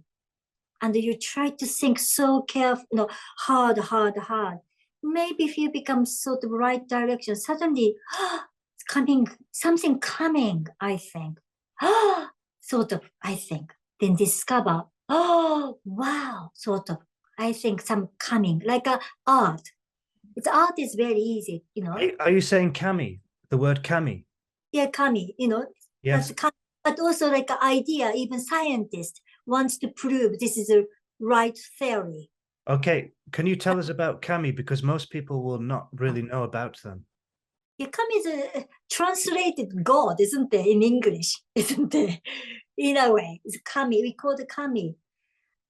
Speaker 2: and you try to think so careful, hard. Maybe if you become sort of right direction, suddenly it's coming, something coming, I think. Sort of, I think. Then discover, oh wow, sort of. I think some coming, like a art. It's art is very easy,
Speaker 1: Are you saying kami? The word kami?
Speaker 2: Yeah, kami, that's
Speaker 1: Yes.
Speaker 2: kami. But also like an idea, even scientist wants to prove this is a right theory.
Speaker 1: Okay. Can you tell us about kami? Because most people will not really know about them.
Speaker 2: Yeah, kami is a translated God, isn't it, in English, isn't it? In a way, it's kami. We call it kami.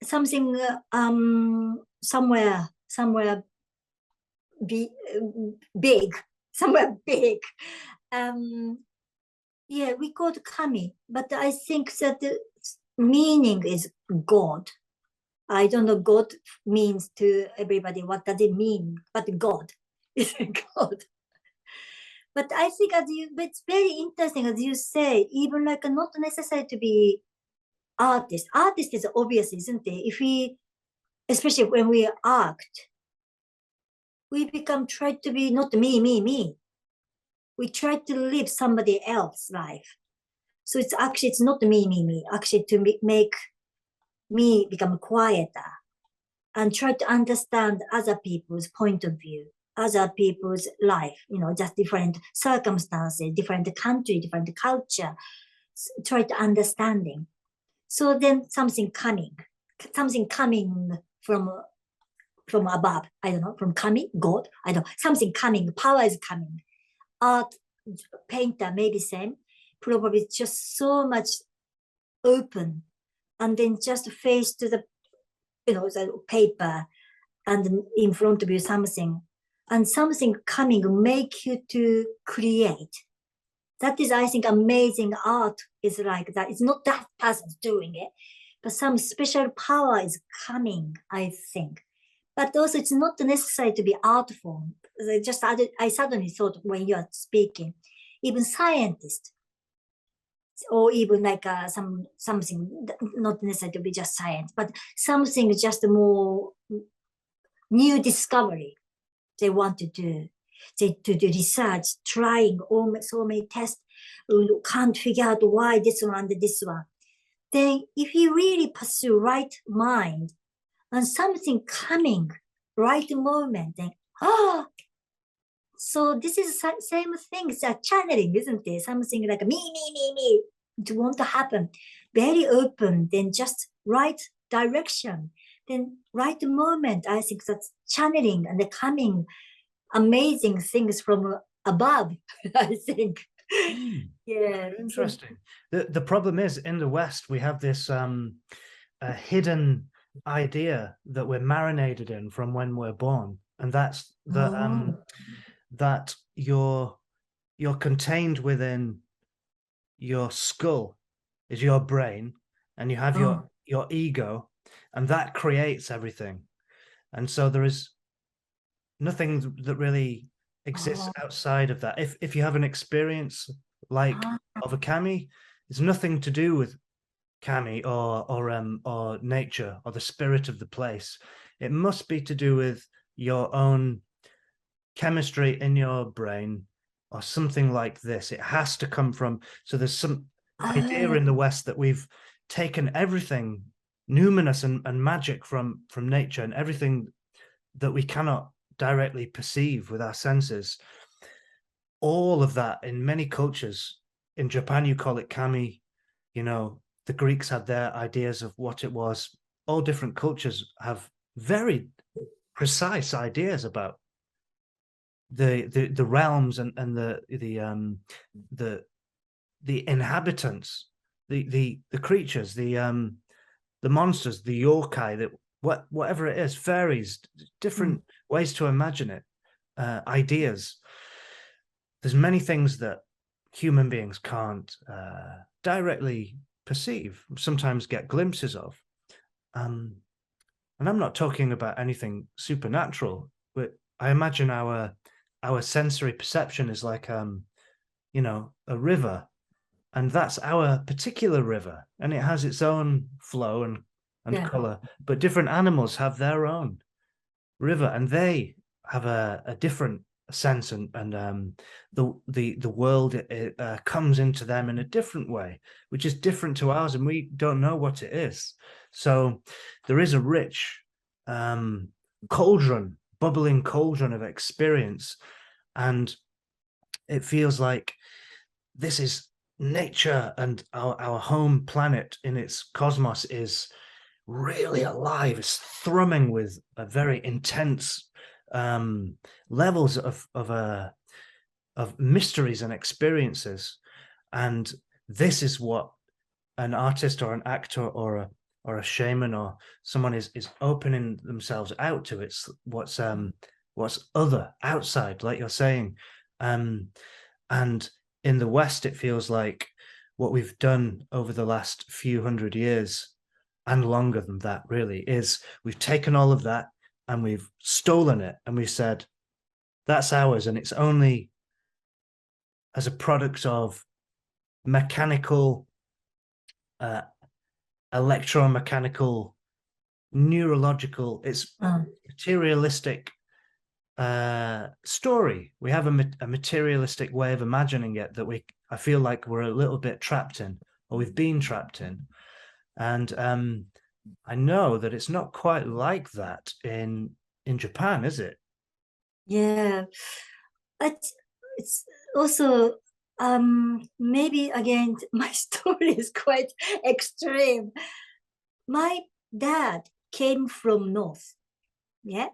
Speaker 2: Something somewhere be, big, somewhere big. Yeah, we call it kami, but I think that the meaning is God. I don't know God means to everybody. What does it mean? But God is God. But I think but it's very interesting as you say, even like not necessary to be artist. Artist is obvious, isn't it? If we, especially when we act, we become try to be not me. We try to live somebody else's life. So it's not me. Actually, to make me become quieter and try to understand other people's point of view other people's life, just different circumstances, different country, different culture, try to understanding. So then something coming from above. I don't know, from coming, God, I don't know, something coming, power is coming. Art, painter, maybe same, probably just so much open, and then just face to the, the paper, and in front of you something, and something coming make you to create. That is, I think, amazing art is like that. It's not that person doing it, but some special power is coming, I think. But also, it's not necessary to be art form. I suddenly thought when you are speaking, even scientists, or even like something not necessary to be just science, but something just more new discovery they want to do. They to do research, trying so many tests, can't figure out why this one and this one. Then if you really pursue right mind and something coming right moment, then so this is the same thing that channeling, isn't it? Something like me, it won't happen. Very open, then just right direction, then right moment. I think that's channeling and the coming amazing things from above. I think. Yeah.
Speaker 1: Interesting. The problem is in the West we have this hidden idea that we're marinated in from when we're born, and that's that you're contained within your skull is your brain, and you have your ego, and that creates everything. And so there is nothing that really exists outside of that. If you have an experience like of a kami, it's nothing to do with kami or nature or the spirit of the place. It must be to do with your own chemistry in your brain or something like this. It has to come from, so there's some idea in the West that we've taken everything numinous and magic from nature, and everything that we cannot directly perceive with our senses. All of that in many cultures. In Japan, you call it kami. The Greeks had their ideas of what it was. All different cultures have very precise ideas about the realms and the inhabitants, the creatures, the monsters, the yokai, that whatever it is, fairies, different ways to imagine it, ideas. There's many things that human beings can't directly perceive, sometimes get glimpses of. And I'm not talking about anything supernatural, but I imagine our sensory perception is like a river, and that's our particular river, and it has its own flow and color. But different animals have their own river, and they have a different sense, and the world comes into them in a different way, which is different to ours, and we don't know what it is. So there is a rich bubbling cauldron of experience, and it feels like this is nature, and our home planet in its cosmos is really alive. It's thrumming with a very intense levels of mysteries and experiences. And this is what an artist or an actor or a shaman or someone is opening themselves out to. It's what's other, outside, like you're saying. And in the West, it feels like what we've done over the last few hundred years, and longer than that really, is we've taken all of that and we've stolen it, and we've said that's ours, and it's only as a product of mechanical, electromechanical, neurological, it's materialistic story. We have a materialistic way of imagining it that I feel like we're a little bit trapped in, or we've been trapped in. And I know that it's not quite like that in Japan, is it?
Speaker 2: Yeah. It's also maybe again my story is quite extreme. My dad came from north, yeah,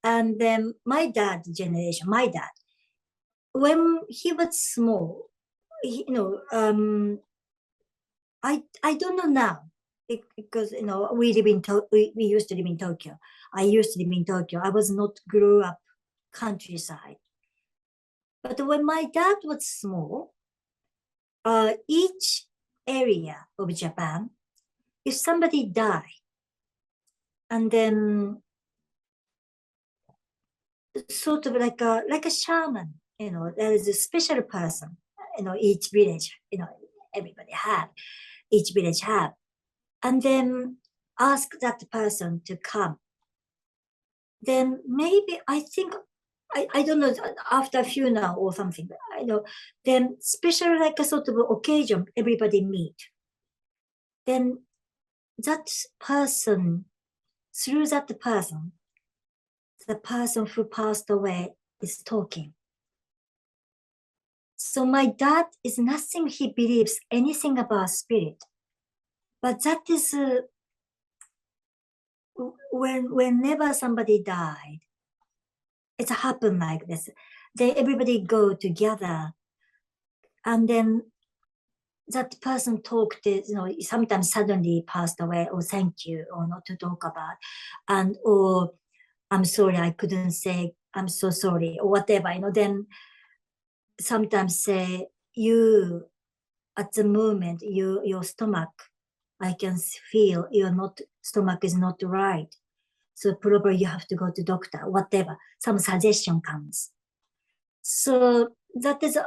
Speaker 2: and then my dad generation, my dad, when he was small, I don't know now because we live in we used to live in Tokyo. I used to live in Tokyo. I was not grew up countryside. But when my dad was small, each area of Japan, if somebody died, and then sort of like a shaman, there is a special person, each village, everybody have, each village have, and then ask that person to come. Then maybe I think I don't know after funeral or something. I know then special like a sort of occasion everybody meet. Then that person through that person, the person who passed away is talking. So my dad is nothing he believes anything about spirit, but that is whenever somebody died, it happened like this. They everybody go together, and then that person talked, sometimes suddenly passed away, or thank you, or not to talk about, and or I'm sorry, I couldn't say, I'm so sorry, or whatever, then sometimes say, you, at the moment, your stomach, I can feel stomach is not right. So probably you have to go to doctor, whatever, some suggestion comes. So that is,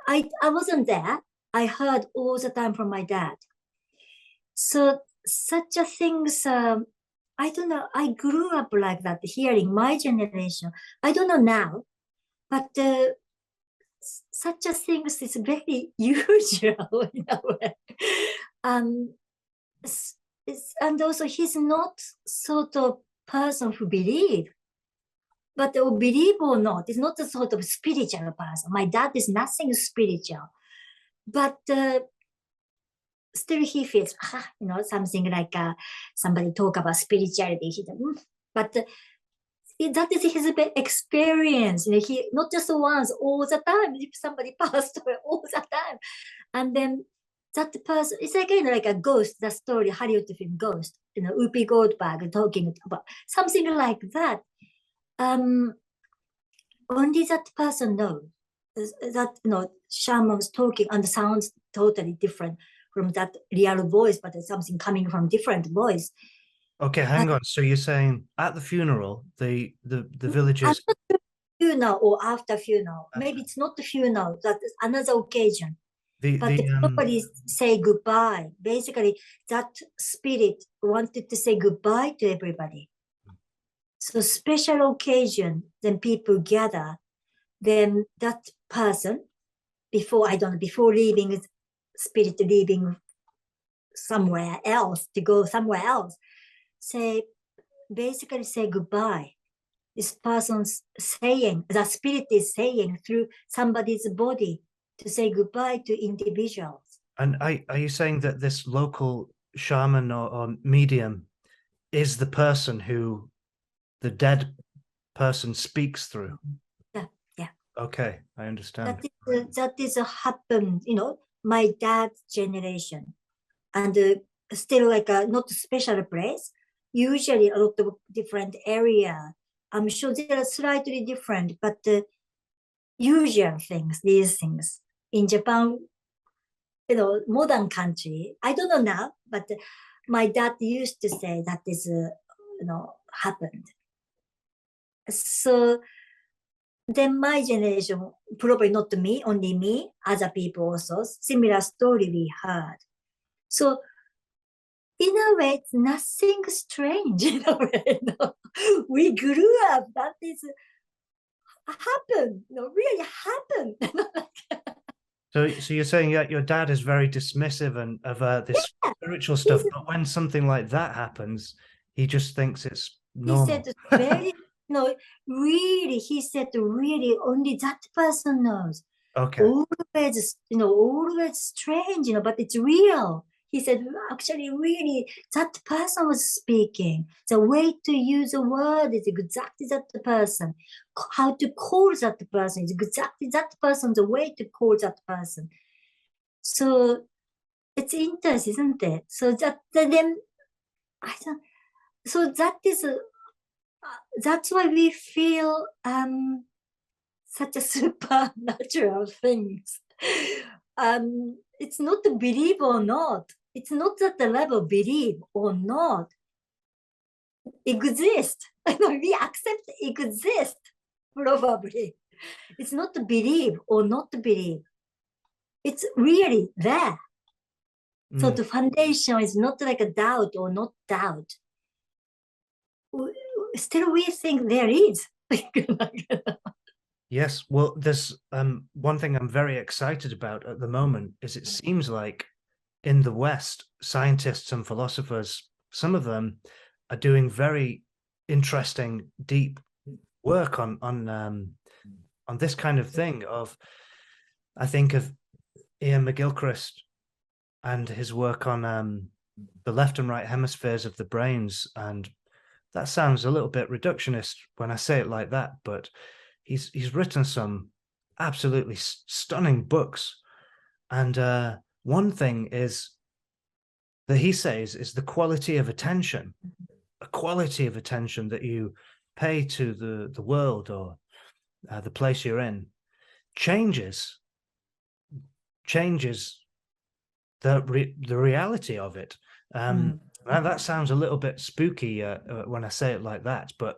Speaker 2: I wasn't there. I heard all the time from my dad. So such a things, I don't know, I grew up like that, hearing my generation. I don't know now, but such a things is very usual in a way. Um, and also he's not sort of person who believe, but believe or not, it's not a sort of spiritual person. My dad is nothing spiritual, but still he feels, something like somebody talk about spirituality. But that is his experience. He not just once, all the time. If somebody passed away, all the time, and then that person, it's again like a ghost. The story Hollywood film Ghost. Whoopi Goldberg talking about something like that. Only that person knows that shamans talking and sounds totally different from that real voice, but it's something coming from different voice.
Speaker 1: Okay, hang on. So you're saying at the funeral, the villagers
Speaker 2: funeral or after funeral. Maybe it's not the funeral, that is another occasion. But nobody say goodbye. Basically, that spirit wanted to say goodbye to everybody. So special occasion, then people gather, then that person, before leaving, spirit leaving somewhere else, to go somewhere else, basically say goodbye. This person's saying, the spirit is saying through somebody's body to say goodbye to individuals.
Speaker 1: And are you saying that this local shaman or medium is the person who the dead person speaks through?
Speaker 2: Yeah.
Speaker 1: Okay, I understand.
Speaker 2: That is happened, my dad's generation. And still like a not special place, usually a lot of different area. I'm sure they are slightly different, but usual things, these things in Japan, modern country. I don't know now, but my dad used to say that is, happened. So then my generation, probably not me, only me, other people also, similar story we heard. So in a way, it's nothing strange in a way. We grew up, that is happened, really happened.
Speaker 1: So you're saying that your dad is very dismissive and of this spiritual stuff, but when something like that happens, he just thinks it's normal.
Speaker 2: He said very No, really, he said really only that person knows.
Speaker 1: Okay.
Speaker 2: Always, always strange, but it's real. He said, actually, really, that person was speaking. The way to use a word is exactly that person. How to call that person is exactly that person, the way to call that person. So it's interesting, isn't it? So then, I don't, so that's why we feel such a supernatural things. It's not to believe or not. It's not that the level believe or not exist. We accept exist, probably. It's not to believe or not to believe. It's really there. So the foundation is not like a doubt or not doubt. Still, we think there is.
Speaker 1: Yes, well, there's one thing I'm very excited about at the moment is it seems like in the West, scientists and philosophers, some of them are doing very interesting, deep work on this kind of thing. I think of Ian McGilchrist and his work on the left and right hemispheres of the brains, and that sounds a little bit reductionist when I say it like that, but he's written some absolutely stunning books. And one thing is that he says is the quality of attention, a quality of attention that you pay to the world or the place you're in changes the reality of it. And that sounds a little bit spooky when I say it like that, but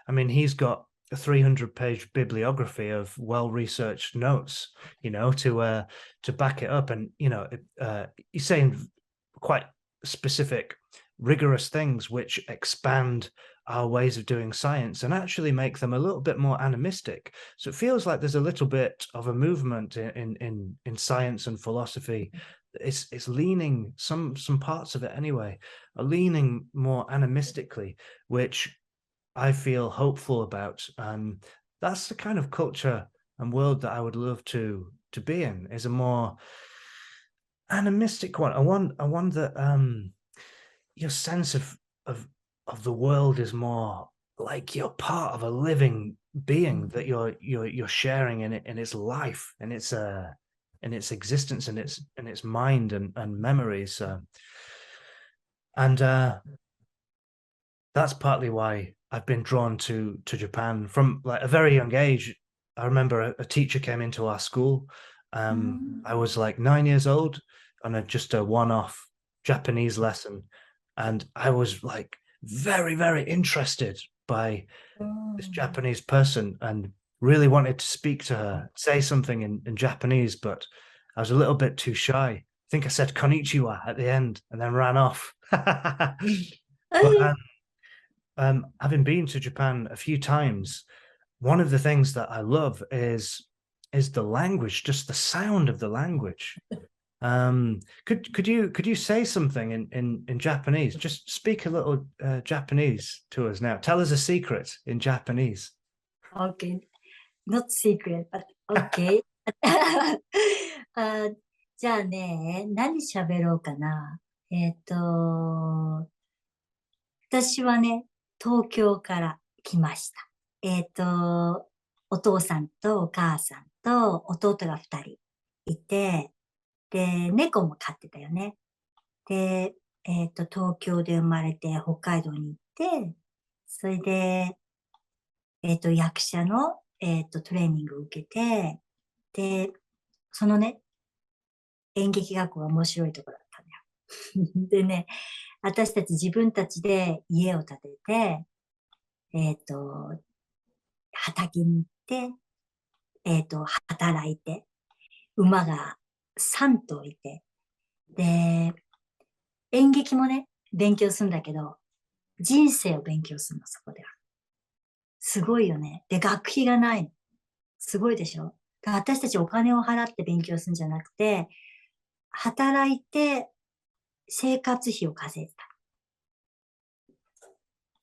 Speaker 1: I mean, he's got a 300-page bibliography of well-researched notes, to back it up. And, he's saying quite specific, rigorous things which expand our ways of doing science and actually make them a little bit more animistic. So it feels like there's a little bit of a movement in science and philosophy. It's leaning, some parts of it anyway, are leaning more animistically, which I feel hopeful about. That's the kind of culture and world that I would love to be in, is a more animistic one. I want that your sense of the world is more like you're part of a living being, that you're sharing in its life and in its existence and its mind and memories. And that's partly why I've been drawn to Japan from like a very young age. I remember a teacher came into our school. I was like 9 years old on just a one-off Japanese lesson, and I was like very, very interested by this Japanese person and really wanted to speak to her, say something in Japanese, but I was a little bit too shy. I think I said konnichiwa at the end and then ran off. But having been to Japan a few times, one of the things that I love is the language, just the sound of the language. Could you say something in Japanese? Just speak a little Japanese to us now. Tell us a secret in Japanese.
Speaker 2: Okay, not secret, but okay. じゃあね、何喋ろうかな。私はね、東京から来ました。お父さんとお母さんと弟が2人いて、で、猫も飼ってたよね。で、東京で生まれて北海道に行って、それで、役者の、トレーニングを受けて、で、そのね、演劇学校が面白いところだったんだよ。でね、私たち自分たちで家を建てて、畑に行って、働いて、馬が3頭いて、で、演劇もね、勉強するんだけど、人生を勉強するの、そこでは。すごいよね。で、学費がないの。すごいでしょ。だから私たちお金を払って勉強するんじゃなくて、働いて生活費を稼いでた。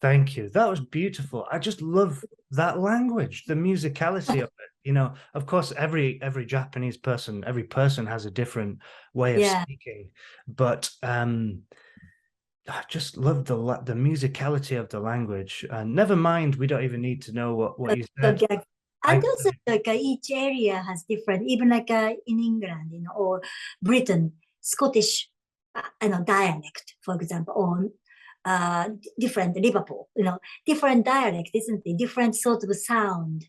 Speaker 1: Thank you. That was beautiful. I just love that language, the musicality of it. You know, of course, every Japanese person, every person has a different way of
Speaker 2: Yeah.
Speaker 1: speaking, but I just love the musicality of the language. And never mind, we don't even need to know what you said.
Speaker 2: Okay.
Speaker 1: I
Speaker 2: And also, like each area has different, even like in England, or Britain, Scottish, dialect, for example, or different Liverpool, different dialect, isn't it? Different sort of sound.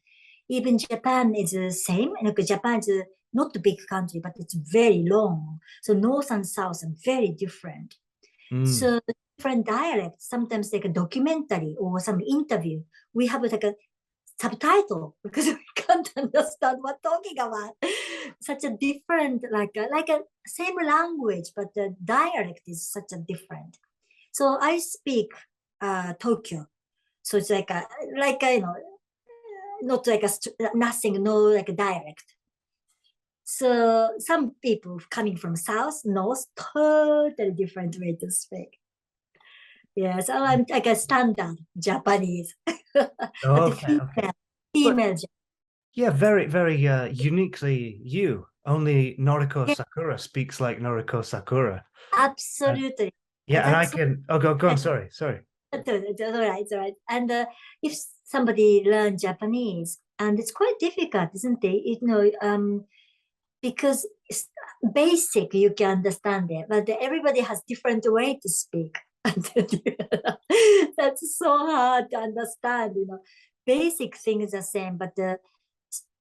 Speaker 2: Even Japan is the same. Like Japan is not a big country, but it's very long. So north and south are very different.
Speaker 1: mm,
Speaker 2: So different dialects, sometimes like a documentary or some interview, we have like a subtitle because we can't understand what talking about. Such a different, like a same language, but the dialect is such a different. So I speak Tokyo. So it's like a not like nothing, no like a dialect. So some people coming from south, north, totally different way to speak. Yeah, so I'm like a standard Japanese, but the
Speaker 1: okay, okay.
Speaker 2: female,
Speaker 1: But
Speaker 2: female.
Speaker 1: yeah, very, very uniquely you. Only Noriko
Speaker 2: Yeah,
Speaker 1: Sakura speaks like Noriko Sakura. Uh,
Speaker 2: absolutely.
Speaker 1: yeah, and I
Speaker 2: That's
Speaker 1: can. Oh, go on. Sorry, sorry.
Speaker 2: it's all right, it's all right. And if somebody learn Japanese, and it's quite difficult, isn't it? Because it's basic, you can understand it, but everybody has different way to speak. That's so hard to understand. Basic thing is the same, but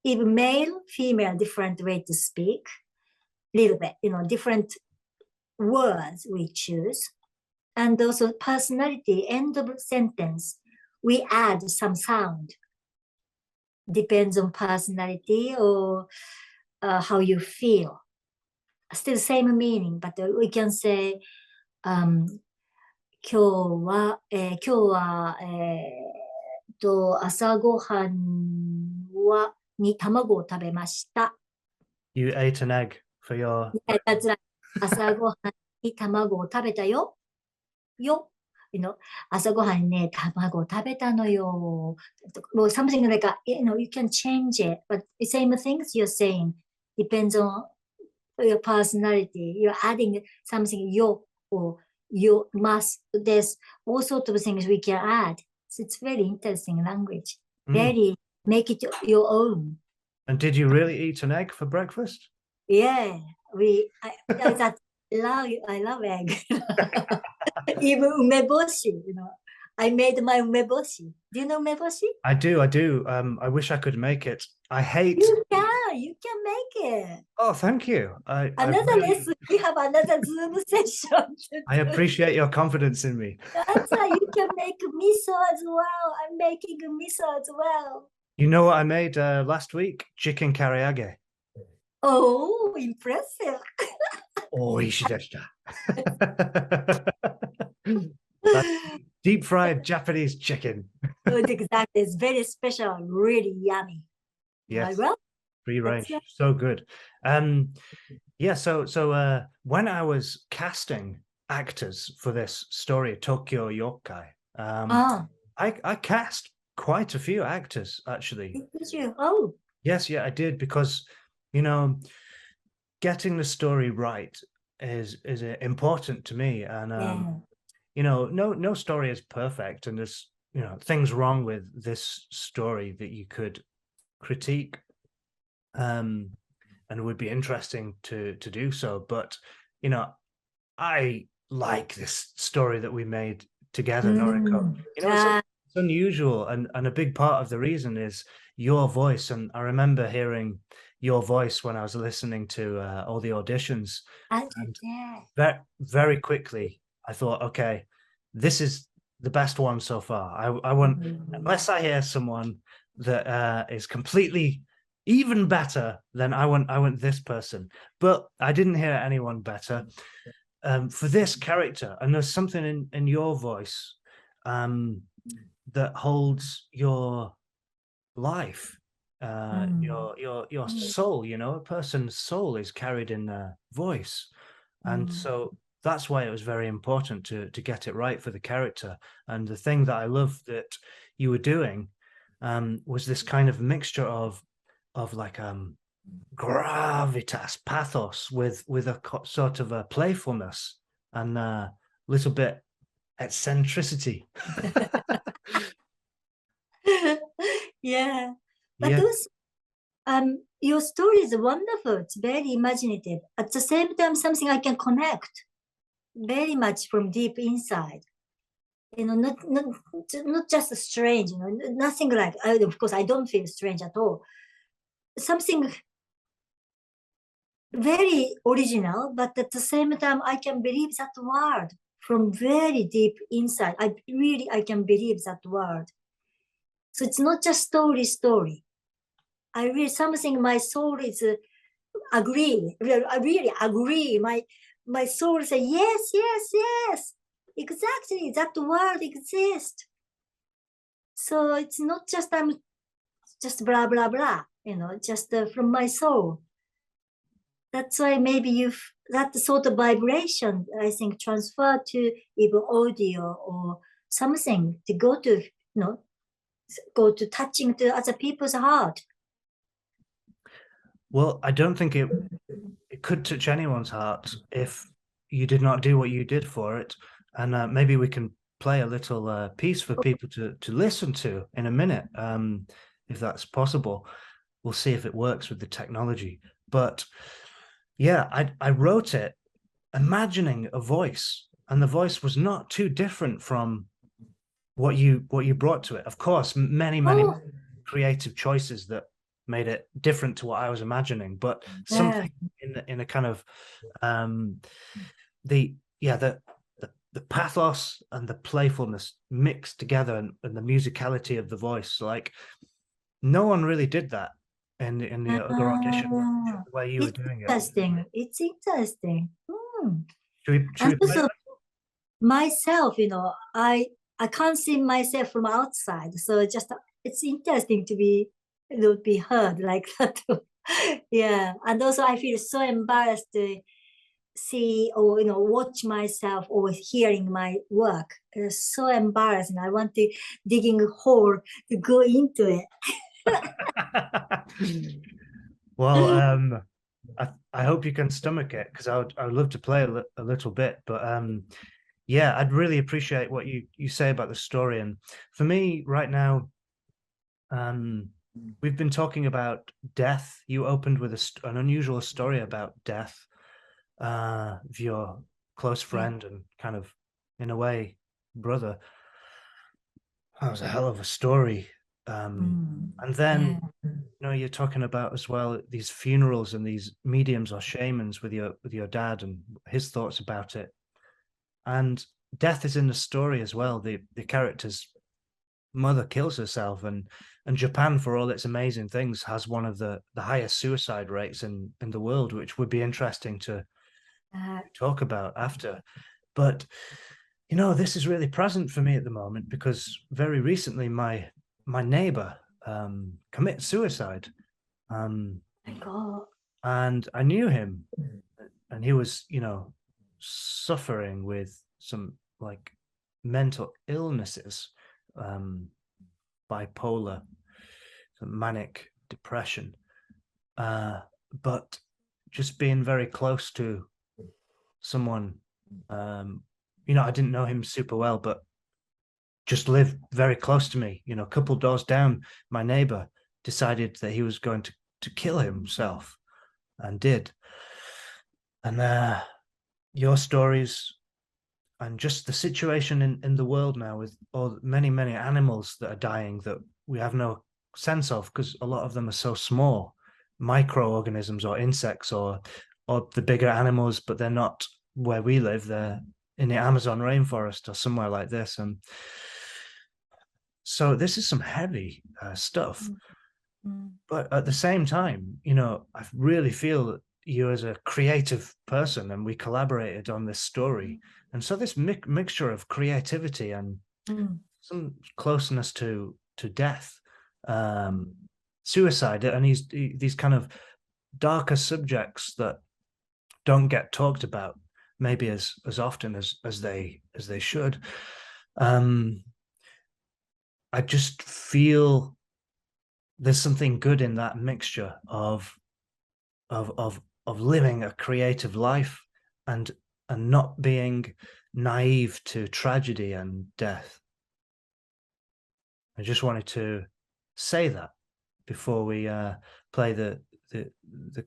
Speaker 2: even male, female, different way to speak. Little bit, different words we choose, and also personality. End of sentence, we add some sound. Depends on personality or how you feel. Still same meaning, but we can say,今日は、朝ごはんに卵を食べました。
Speaker 1: You ate an egg for your.
Speaker 2: That's right. 朝ごはんに卵を食べたよ。よ。朝ごはんにね、卵を食べたのよ。Well, something like you can change it, but the same things you're saying depends on your personality. You're adding something yo or you must. There's all sorts of things we can add. So it's very interesting language. Very make it your own.
Speaker 1: And did you really eat an egg for breakfast?
Speaker 2: Yeah, I love egg. Even umeboshi, I made my umeboshi. Do you know umeboshi?
Speaker 1: I do. I wish I could make it. I hate.
Speaker 2: You can make it.
Speaker 1: Oh, thank you. I
Speaker 2: Another
Speaker 1: really,
Speaker 2: lesson, we have another Zoom session.
Speaker 1: I appreciate your confidence in me.
Speaker 2: That's why you can make miso as well. I'm making miso as well.
Speaker 1: You know what I made last week? Chicken karaage.
Speaker 2: Oh, impressive.
Speaker 1: Oh, ishideshita. That's deep fried Japanese chicken.
Speaker 2: Exactly. It's very special, really yummy.
Speaker 1: Yes,
Speaker 2: Well,
Speaker 1: free range,
Speaker 2: that's
Speaker 1: so good. Yeah. So when I was casting actors for this story, Tokyo Yōkai, I cast quite a few actors actually.
Speaker 2: did you? Oh,
Speaker 1: Yes, yeah, I did because getting the story right is important to me, and
Speaker 2: yeah.
Speaker 1: no story is perfect, and there's things wrong with this story that you could critique, and it would be interesting to do so. But I like this story that we made together, Noriko. It's unusual, and a big part of the reason is your voice. And I remember hearing your voice when I was listening to all the auditions, and very, very quickly I thought, okay, this is the best one so far. I want, unless I hear someone that is completely even better, then I want this person. But I didn't hear anyone better. For this character, and there's something in your voice that holds your life, your soul. A person's soul is carried in their voice, and so that's why it was very important to get it right for the character. And the thing that I love that you were doing was this kind of mixture of like gravitas, pathos with a sort of a playfulness and a little bit eccentricity.
Speaker 2: Yeah, but
Speaker 1: Yeah.
Speaker 2: those your story is wonderful. It's very imaginative. At the same time, something I can connect very much from deep inside. Not just strange. Nothing like. Of course, I don't feel strange at all. Something very original, but at the same time, I can believe that word from very deep inside. I can believe that word. So it's not just story. I really something my soul is agree. I really agree. My soul say yes. Exactly, that word exists. So it's not just I'm just blah blah blah. Just from my soul. That's why maybe that sort of vibration, I think, transfer to even audio or something to go to touching to other people's heart.
Speaker 1: Well, I don't think it could touch anyone's heart if you did not do what you did for it. And maybe we can play a little piece for people to listen to in a minute, if that's possible. We'll see if it works with the technology. But yeah, I wrote it imagining a voice, and the voice was not too different from what you brought to it. Of course, many
Speaker 2: Oh,
Speaker 1: creative choices that made it different to what I was imagining, but
Speaker 2: yeah.
Speaker 1: something in a kind of the pathos and the playfulness mixed together, and the musicality of the voice. Like no one really did that in the other audition
Speaker 2: Ah,
Speaker 1: the way you were
Speaker 2: it's
Speaker 1: doing it.
Speaker 2: interesting. It's interesting. Hmm.
Speaker 1: Should
Speaker 2: And
Speaker 1: we play
Speaker 2: also
Speaker 1: it?
Speaker 2: myself, I can't see myself from outside. So just it's interesting to be heard like that. Yeah. And also I feel so embarrassed to see or watch myself or hearing my work. It's so embarrassing. I want to digging a hole to go into it.
Speaker 1: Well, I hope you can stomach it, because I would love to play a little bit, but yeah, I'd really appreciate what you say about the story. And for me right now, we've been talking about death. You opened with an unusual story about death of your close friend and kind of, in a way, brother. That was a hell of a story. And then, you're talking about as well these funerals and these mediums or shamans with your dad and his thoughts about it. And death is in the story as well. The character's mother kills herself, and Japan, for all its amazing things, has one of the highest suicide rates in the world, which would be interesting to talk about after. But this is really present for me at the moment, because very recently my neighbor commit suicide,
Speaker 2: My God.
Speaker 1: and I knew him, and he was suffering with some like mental illnesses, bipolar, some manic depression, but just being very close to someone, I didn't know him super well, but just lived very close to me, a couple doors down. My neighbor decided that he was going to kill himself, and did. And your stories and just the situation in the world now, with all many animals that are dying that we have no sense of, because a lot of them are so small, microorganisms or insects, or the bigger animals, but they're not where we live. They're in the Amazon rainforest or somewhere like this. And so this is some heavy stuff. But at the same time, I really feel you as a creative person, and we collaborated on this story. And so this mixture of creativity and some closeness to death, suicide, and these kind of darker subjects that don't get talked about, maybe as often as they should. I just feel there's something good in that mixture of living a creative life and not being naive to tragedy and death. I just wanted to say that before we play the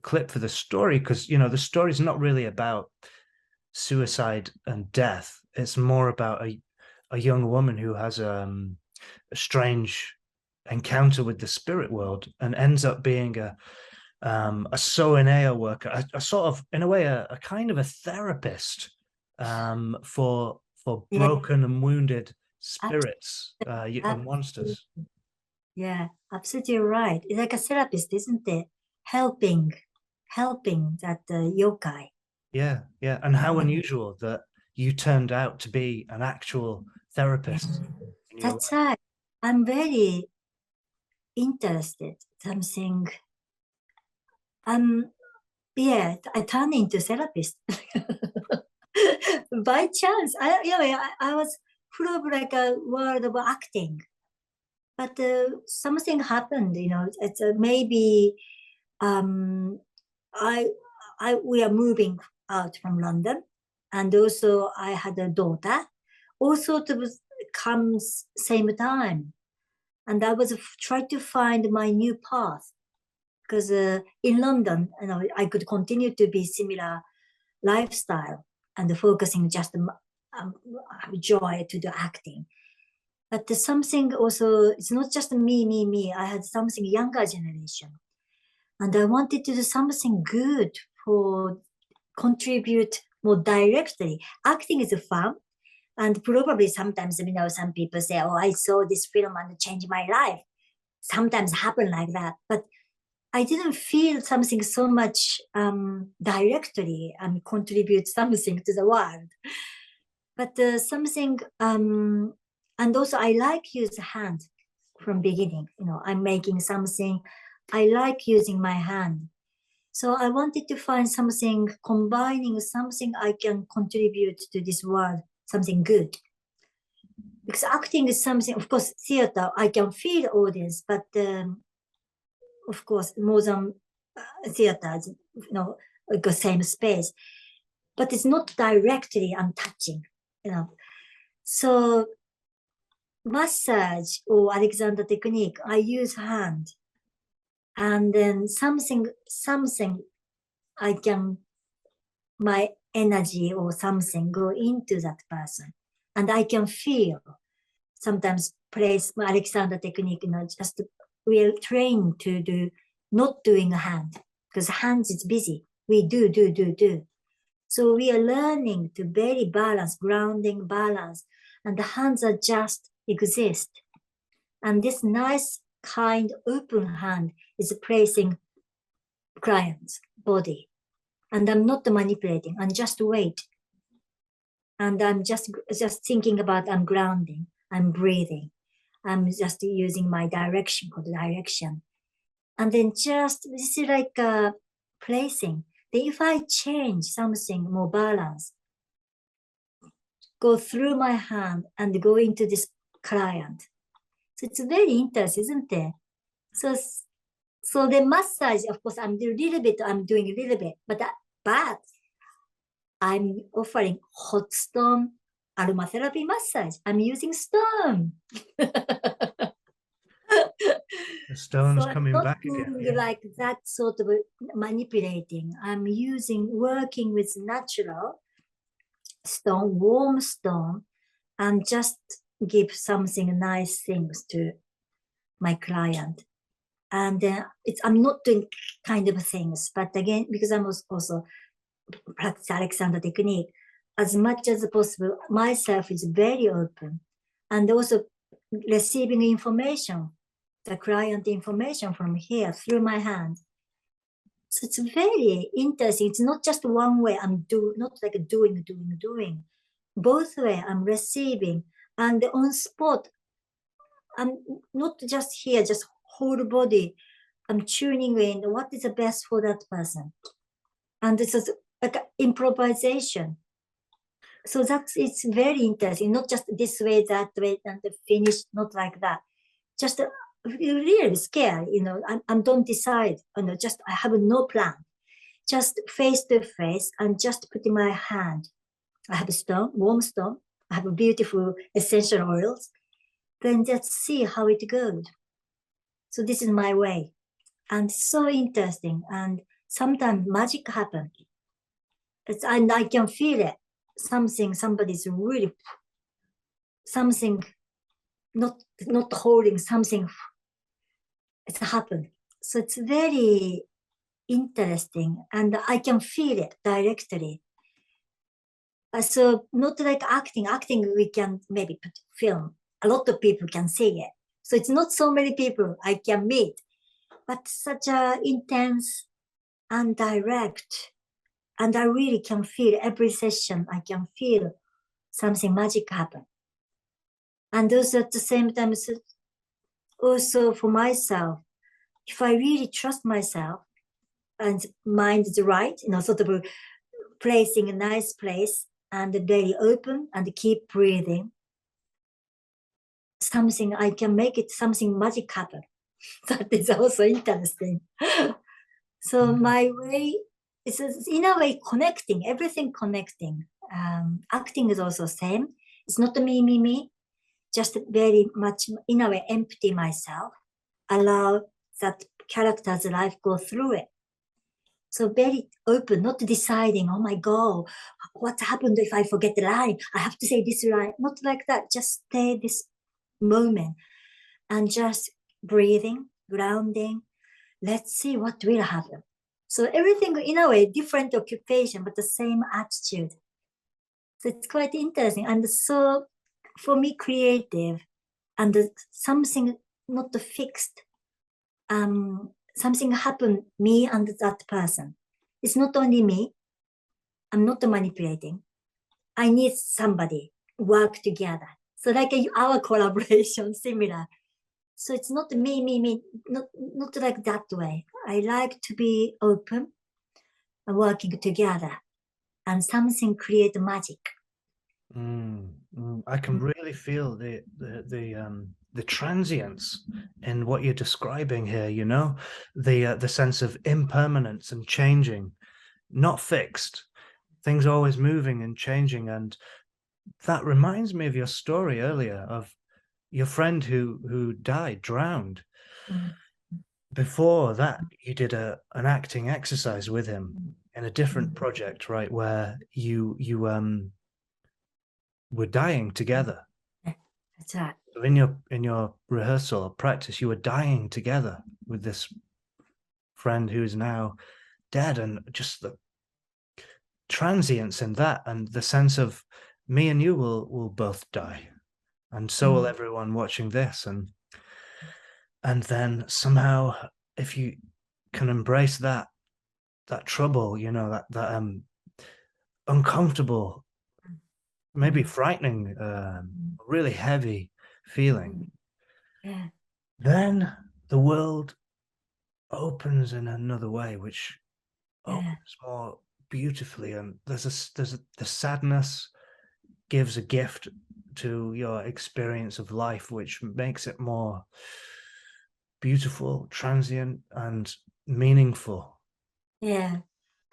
Speaker 1: clip for the story, because you know the story is not really about suicide and death. It's more about a young woman who has a strange encounter with the spirit world and ends up being a Soeneo worker, a sort of, in a way, a kind of a therapist for
Speaker 2: Yeah,
Speaker 1: broken and wounded
Speaker 2: abs-
Speaker 1: spirits and
Speaker 2: absolutely.
Speaker 1: monsters.
Speaker 2: Yeah, absolutely right. It's like a therapist, isn't it? Helping that yokai.
Speaker 1: Yeah, yeah. And how unusual that you turned out to be an actual
Speaker 2: Yeah,
Speaker 1: therapist in your
Speaker 2: that's
Speaker 1: life.
Speaker 2: right. I'm very interested. Something. Yeah, I turned into therapist by chance. I was full of like a world of acting, but something happened. You know, it's maybe um, I we are moving out from London, and also I had a daughter. All sort of comes same time, and I was trying to find my new path because in London, you know, I could continue to be similar lifestyle and focusing just um, joy to the acting. But there's something also, it's not just me. I had something younger generation. And I wanted to do something good for contribute more directly. Acting is fun. And probably sometimes, you know, some people say, oh, I saw this film and it changed my life. Sometimes happen like that. But I didn't feel something so much directly and contribute something to the world. But something, and also I like use hand from beginning. You know, I'm making something. I like using my hand. So I wanted to find something combining something I can contribute to this world, something good. Because acting is something, of course, theater, I can feel audience, but of course, more than theaters, you know, the same space, but it's not directly I'm touching, you know. So massage or Alexander technique, I use hand, and then something I can my energy or something go into that person, and I can feel sometimes place Alexander technique, you know, just we're trained to do not doing a hand because hands is busy. We do. So we are learning to very balance, grounding balance, and the hands are just exist. And this nice, kind, open hand is placing client's body. And I'm not manipulating, I'm just wait. And I'm just thinking about I'm grounding, I'm breathing. I'm just using my direction for the direction. And then just, this is like placing. Then if I change something more balance, go through my hand and go into this client. So it's very interesting, isn't it? So, so the massage, of course, I'm doing a little bit, but I'm offering hot stone aromatherapy massage. I'm using stone.
Speaker 1: The
Speaker 2: So
Speaker 1: stone's
Speaker 2: I'm
Speaker 1: coming
Speaker 2: not
Speaker 1: back again.
Speaker 2: doing
Speaker 1: Yeah.
Speaker 2: like that sort of manipulating. I'm working with natural stone, warm stone, and just give something nice things to my client. And I'm not doing kind of things, but again, because I'm also practice Alexander technique, as much as possible, myself is very open, and also receiving information, the client information from here through my hand. So it's very interesting. It's not just one way. Not like doing. Both way I'm receiving, and on spot, I'm not just here, just whole body. I'm tuning in what is the best for that person. And this is like improvisation. So that's, it's very interesting, not just this way, that way, and the finish, not like that. Just really scared, I don't decide, just I have no plan. Just face to face and just put in my hand. I have a stone, warm stone. I have beautiful essential oils. Then just see how it goes. So this is my way. And so interesting. And sometimes magic happens. And I can feel it. Somebody's really, something, not holding something. It's happened. So it's very interesting. And I can feel it directly. So not like acting. Acting, we can maybe put film. A lot of people can see it. So it's not so many people I can meet, but such a intense and direct. And I really can feel every session, I can feel something magic happen. And also at the same time, also for myself, if I really trust myself and mind is right, sort of placing a nice place and very open and keep breathing, something I can make it, something magic happen. That is also interesting. So my way is in a way connecting, everything connecting. Acting is also same. It's not me, just very much in a way empty myself, allow that character's life go through it. So very open, not deciding, oh my God, what happened if I forget the line? I have to say this line. Not like that, just stay this moment and just breathing, grounding. Let's see what will happen. So everything in a way, different occupation, but the same attitude. So it's quite interesting. And so for me, creative and something not fixed, something happened me and that person. It's not only me. I'm not manipulating. I need somebody work together. So like our collaboration, similar. So it's not me, not like that way. I like to be open and working together and something create magic.
Speaker 1: I can really feel the transience in what you're describing here, the sense of impermanence and changing, not fixed, things always moving and changing. And that reminds me of your story earlier of your friend who died, drowned.
Speaker 2: Mm.
Speaker 1: Before that, you did an acting exercise with him in a different project, right, where you were dying together.
Speaker 2: That's right.
Speaker 1: So in your rehearsal or practice, you were dying together with this friend who is now dead, and just the transience in that, and the sense of me and you will both die, and so will everyone watching this, and then somehow, if you can embrace that trouble, that uncomfortable, maybe frightening, really heavy feeling,
Speaker 2: Yeah.
Speaker 1: then the world opens in another way, which
Speaker 2: Yeah.
Speaker 1: opens more beautifully. And the sadness gives a gift to your experience of life, which makes it more beautiful, transient, and meaningful.
Speaker 2: Yeah.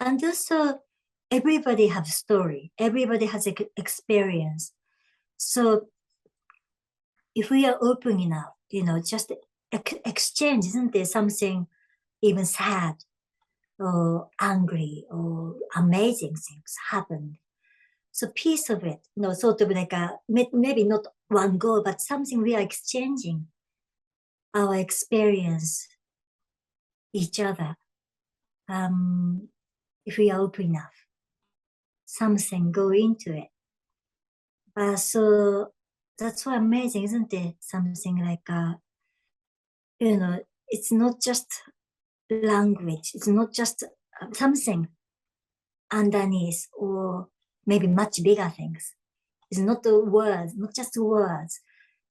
Speaker 2: And also everybody has story. Everybody has experience. So if we are open enough, just exchange, isn't there something even sad or angry or amazing things happen. So piece of it, sort of like maybe not one go, but something we are exchanging our experience, each other. If we are open enough, something go into it. So that's why amazing, isn't it? Something like, it's not just language. It's not just something underneath or maybe much bigger things. It's not the words, not just words.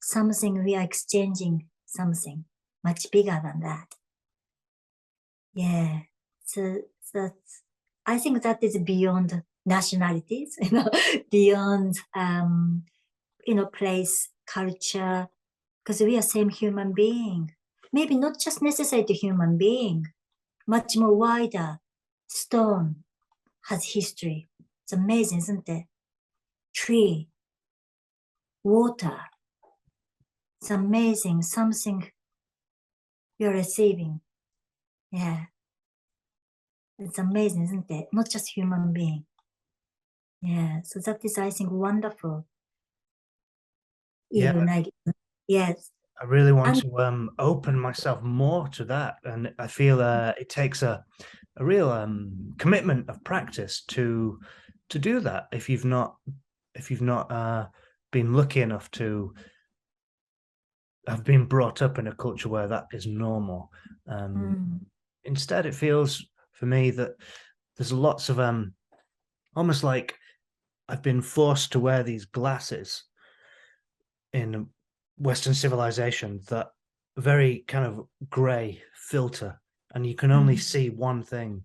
Speaker 2: Something we are exchanging, something much bigger than that. Yeah. So that's, I think that is beyond nationalities, beyond, place, culture, because we are same human being. Maybe not just necessary to human being, much more wider. Stone has history. It's amazing, isn't it? Tree, water. It's amazing. Something you're receiving. Yeah. It's amazing, isn't it? Not just human being. Yeah. So that is, I think, wonderful.
Speaker 1: Yeah,
Speaker 2: Even like, yes.
Speaker 1: I really want
Speaker 2: And
Speaker 1: to open myself more to that, and I feel it takes a real commitment of practice to do that. If you've not been lucky enough to have been brought up in a culture where that is normal, instead it feels for me that there's lots of almost like I've been forced to wear these glasses in Western civilization that very kind of grey filter, and you can only see one thing.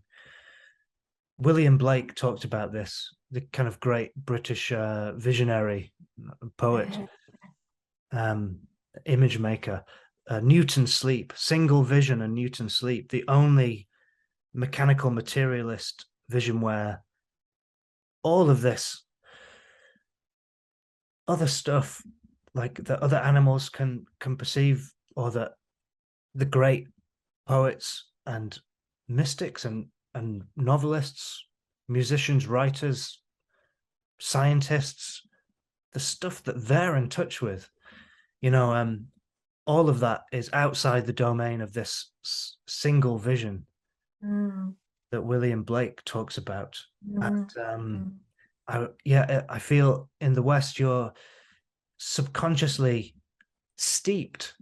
Speaker 1: William Blake talked about this, the kind of great British visionary poet, image maker. Newton's sleep, single vision and Newton's sleep, the only mechanical materialist vision where all of this other stuff, like that other animals can perceive, or that the great poets and mystics and novelists, musicians, writers, scientists, the stuff that they're in touch with, all of that is outside the domain of this single vision that William Blake talks about. And I feel in the West you're subconsciously steeped,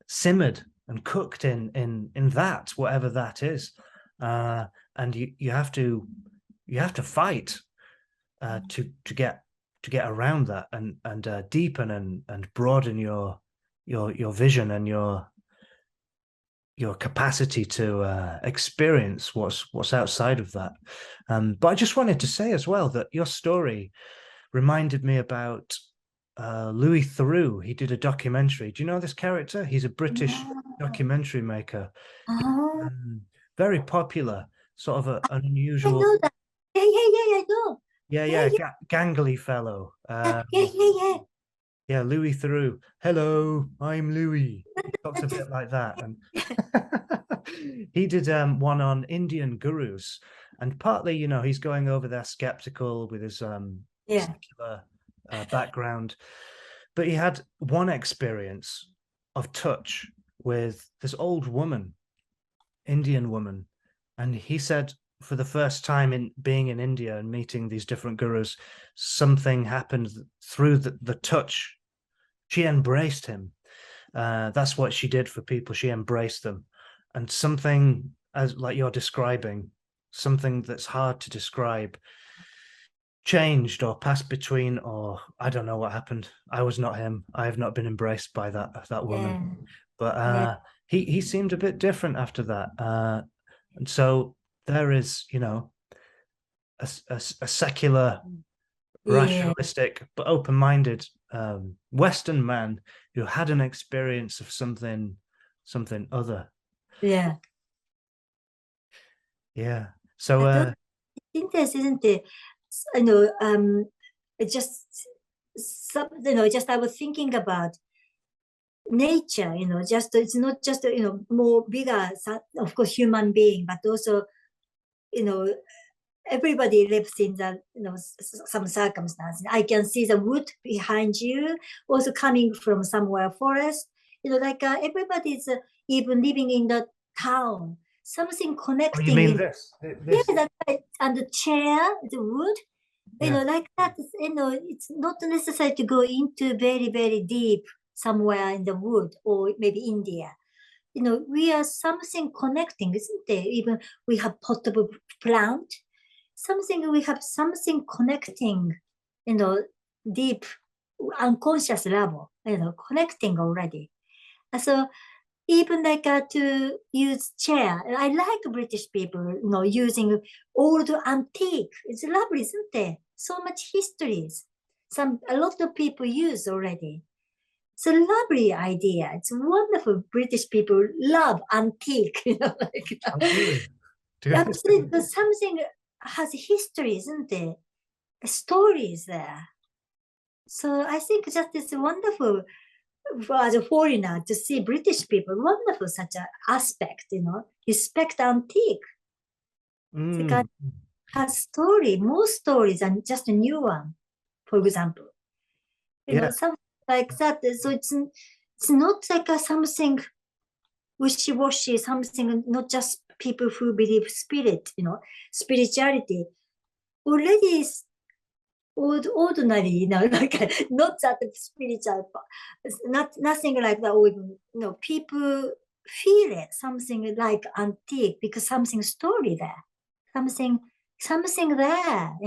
Speaker 1: simmered, and cooked in that, whatever that is, and you have to fight to get around that, and deepen and broaden your vision and your capacity to experience what's outside of that. But I just wanted to say as well that your story reminded me about Louis Theroux. He did a documentary. Do you know this character? He's a British documentary maker. Very popular, sort of an
Speaker 2: I
Speaker 1: unusual.
Speaker 2: know that. Yeah, I know.
Speaker 1: Yeah, gangly fellow. Yeah, Louis Theroux. Hello, I'm Louis. He talks a bit like that, and he did one on Indian gurus, and partly, he's going over there skeptical with his secular background, but he had one experience of touch with this old woman, Indian woman, and he said for the first time in being in India and meeting these different gurus, something happened through the touch. She embraced him. That's what she did for people. She embraced them. And something, as like you're describing, something that's hard to describe, changed or passed between, or I don't know what happened. I was not him. I have not been embraced by that woman. But he seemed a bit different after that. And so there is, a secular, rationalistic, but open-minded Western man who had an experience of something other.
Speaker 2: Yeah.
Speaker 1: So
Speaker 2: Interesting, isn't it? It just just I was thinking about nature. Just it's not just more bigger, of course, human being, but also you know everybody lives in the some circumstance. I can see the wood behind you, also coming from somewhere forest. Everybody's even living in the town. Something
Speaker 1: oh,
Speaker 2: connecting.
Speaker 1: you mean
Speaker 2: in,
Speaker 1: this?
Speaker 2: yeah, that's right. And the chair, the wood,
Speaker 1: Yeah.
Speaker 2: like that. It's not necessary to go into very very deep somewhere in the wood or maybe India. We are something connecting, isn't there? Even we have potable plant, we have something connecting, deep unconscious level, connecting already. So even like to use chair. I like British people, using old antique. It's lovely, isn't it? So much histories. A lot of people use already. It's a lovely idea. It's wonderful. British people love antique, like
Speaker 1: Oh, really?
Speaker 2: absolutely. But something has history, isn't it? Stories there. So I think that is wonderful as a foreigner to see British people. Wonderful such an aspect, respect antique. It has story, more stories than just a new one, for example.
Speaker 1: Yeah.
Speaker 2: Something like that. So it's not like something wishy-washy, something not just people who believe spirit, spirituality. Already ordinary, like not that spiritual, nothing like that. People feel it, something like antique because something story there, something there,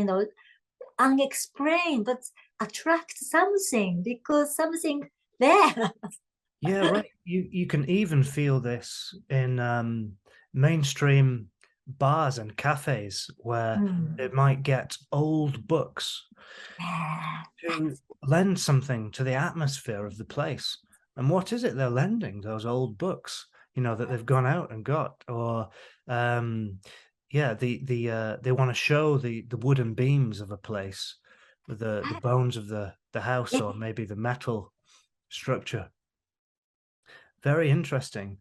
Speaker 2: unexplained, but attract something because something there.
Speaker 1: Yeah, right. You can even feel this in mainstream bars and cafes where they might get old books to lend something to the atmosphere of the place. And what is it they're lending? Those old books, that they've gone out and got, or yeah, they want to show the wooden beams of a place, the bones of the house, or maybe the metal structure. Very interesting.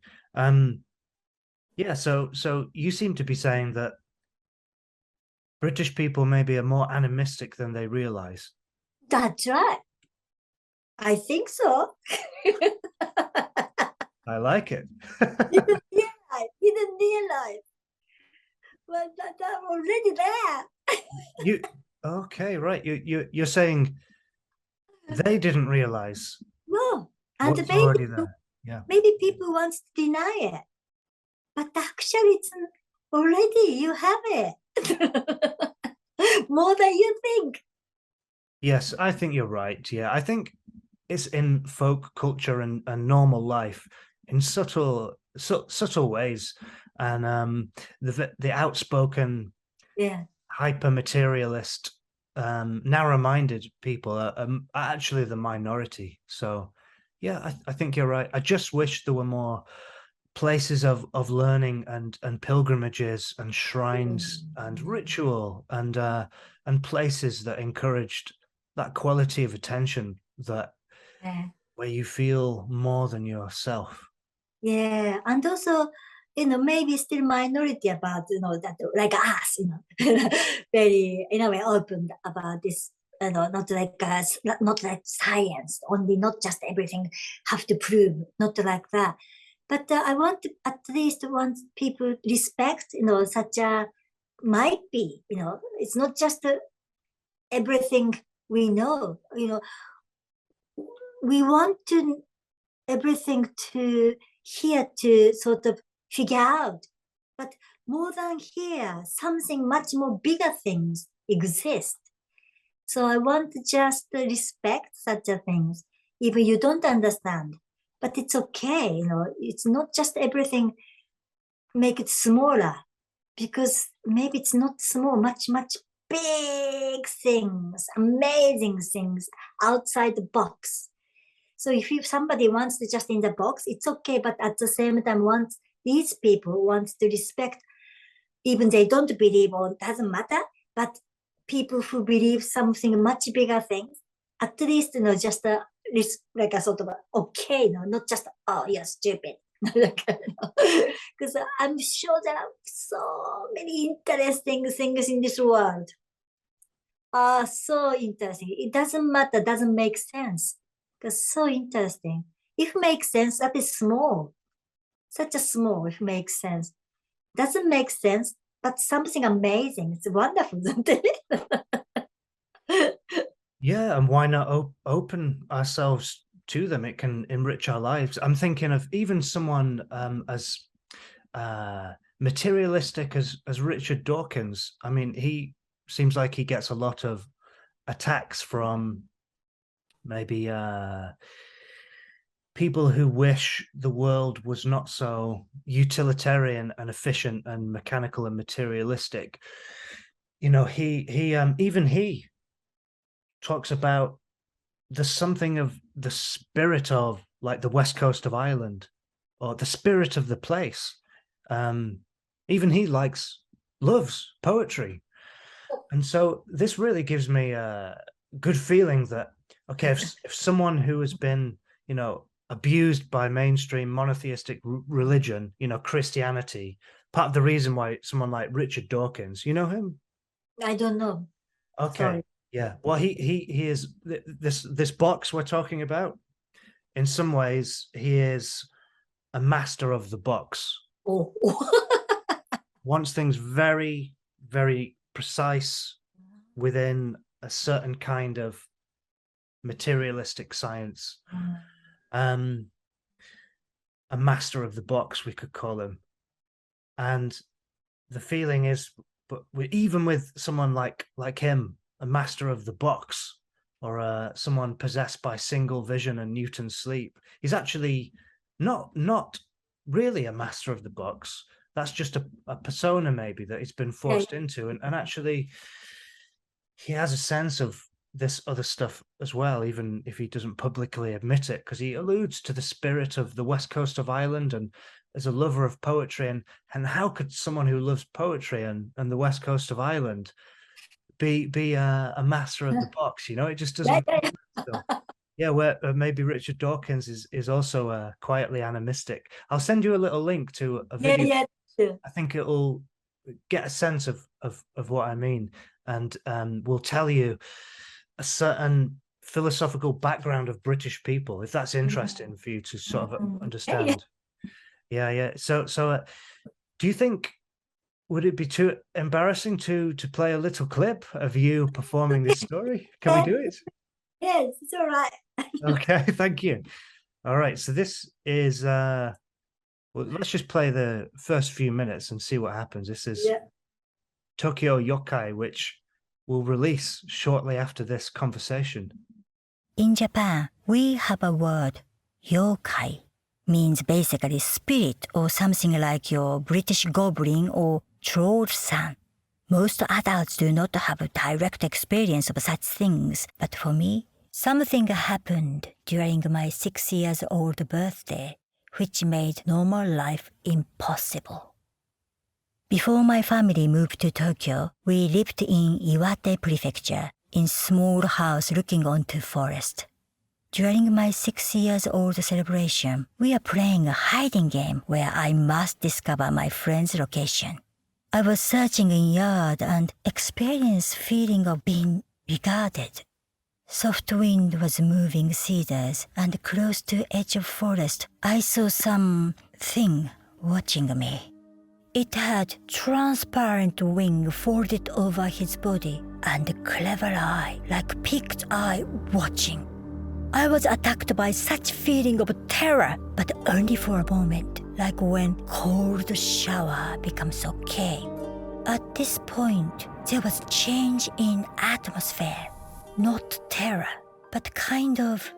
Speaker 1: Yeah, so you seem to be saying that British people maybe are more animistic than they realize.
Speaker 2: That's right. I think so.
Speaker 1: I like it.
Speaker 2: Didn't realize. Well, that already there.
Speaker 1: Okay, right. You're saying they didn't realize
Speaker 2: No, and
Speaker 1: what's already there. Yeah.
Speaker 2: maybe people want to deny it, but actually it's already you have it more than you think.
Speaker 1: Yes, I think you're right. Yeah, I think it's in folk culture and normal life in subtle ways, and the outspoken, hyper materialist, narrow-minded people are actually the minority. So yeah, I think you're right. I just wish there were more places of learning and pilgrimages and shrines and ritual and places that encouraged that quality of attention that where you feel more than yourself.
Speaker 2: Yeah, and also, maybe still minority about, that like us, very, in a way, open about this, not like us, not like science, only not just everything have to prove, not like that. But I want to at least want people respect, such a might be, it's not just everything we know, we want to everything to here to sort of figure out. But more than here, something much more bigger things exist. So I want to just respect such a things, even you don't understand. But it's okay, it's not just everything make it smaller, because maybe it's not small, much, much big things, amazing things outside the box. So if somebody wants to just in the box, it's okay. But at the same time, once these people want to respect, even they don't believe or doesn't matter, but people who believe something much bigger things, at least, just like a sort of okay, not just, oh, you're stupid. Because I'm sure there are so many interesting things in this world. So interesting. It doesn't matter, doesn't make sense. Because so interesting. If it makes sense, that is small. Such a small, if it makes sense. Doesn't make sense, but something amazing. It's wonderful, isn't it?
Speaker 1: Yeah, and why not open ourselves to them? It can enrich our lives. I'm thinking of even someone as materialistic as Richard Dawkins. I mean, he seems like he gets a lot of attacks from maybe people who wish the world was not so utilitarian and efficient and mechanical and materialistic. You know, even he talks about there's something of the spirit of like the west coast of Ireland or the spirit of the place. Even he loves poetry. And so this really gives me a good feeling that, okay, if someone who has been, you know, abused by mainstream monotheistic religion, you know, Christianity, part of the reason why someone like Richard Dawkins, you know him?
Speaker 2: I don't know.
Speaker 1: Okay.
Speaker 2: Sorry.
Speaker 1: Yeah. Well, he is this box we're talking about. In some ways, he is a master of the box.
Speaker 2: Oh.
Speaker 1: Wants things very, very precise within a certain kind of materialistic science. A master of the box, we could call him. And the feeling is, but even with someone like him, a master of the box, or someone possessed by single vision and Newton's sleep, he's actually not really a master of the box. That's just a persona maybe that he's been forced into, and actually he has a sense of this other stuff as well, even if he doesn't publicly admit it, because he alludes to the spirit of the west coast of Ireland and as a lover of poetry. And how could someone who loves poetry and the west coast of Ireland be a master of the box? You know, it just doesn't. So, yeah, where maybe Richard Dawkins is also quietly animistic. I'll send you a little link to a video.
Speaker 2: Yeah.
Speaker 1: I think it'll get a sense of what I mean, and will tell you a certain philosophical background of British people, if that's interesting for you to sort of understand. Yeah. So do you think, would it be too embarrassing to play a little clip of you performing this story? Can we do it?
Speaker 2: Yes, it's all right.
Speaker 1: Okay, thank you. All right, so this is well, let's just play the first few minutes and see what happens. This is Tokyo Yōkai, which will release shortly after this conversation.
Speaker 3: In Japan, we have a word, yokai, means basically spirit or something like your British goblin or troll-san. Most adults do not have a direct experience of such things, but for me, something happened during my 6-year-old birthday, which made normal life impossible. Before my family moved to Tokyo, we lived in Iwate Prefecture, in small house looking onto forest. During my 6-year-old celebration, we are playing a hiding game where I must discover my friend's location. I was searching in yard and experienced feeling of being regarded. Soft wind was moving cedars, and close to edge of forest, I saw something watching me. It had transparent wing folded over his body and a clever eye, like peaked eye watching. I was attacked by such feeling of terror, but only for a moment, like when cold shower becomes okay. At this point, there was change in atmosphere. Not terror, but kind of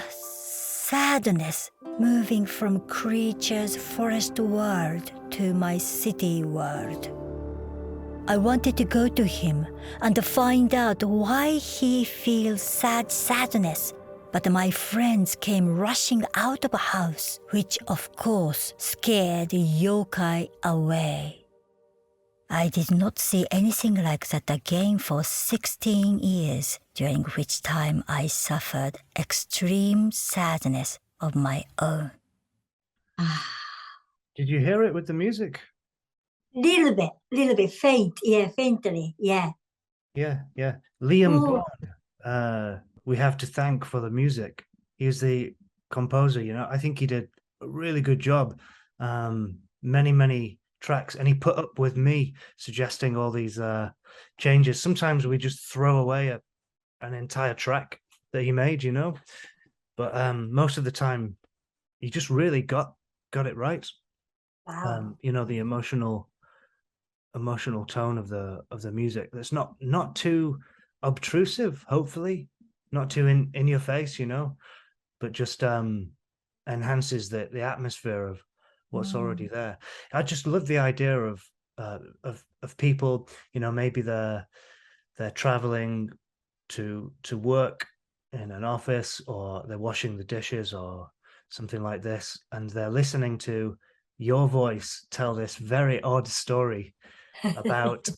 Speaker 3: sadness moving from creature's forest world to my city world. I wanted to go to him and find out why he feels sadness, but my friends came rushing out of a house, which of course scared yokai away. I did not see anything like that again for 16 years, during which time I suffered extreme sadness of my own.
Speaker 1: Did you hear it with the music?
Speaker 2: Little bit, faint, faintly,
Speaker 1: Yeah. Liam Bond, we have to thank for the music. He's the composer, you know. I think he did a really good job. Many tracks, and he put up with me suggesting all these changes. Sometimes we just throw away an entire track that he made, you know, but most of the time he just really got it right.
Speaker 2: Wow.
Speaker 1: You know, the emotional tone of the music that's not too obtrusive, hopefully not too in your face, you know, but just enhances the atmosphere of what's already there. I just love the idea of people, you know, maybe they're traveling to work in an office, or they're washing the dishes or something like this, and they're listening to your voice tell this very odd story about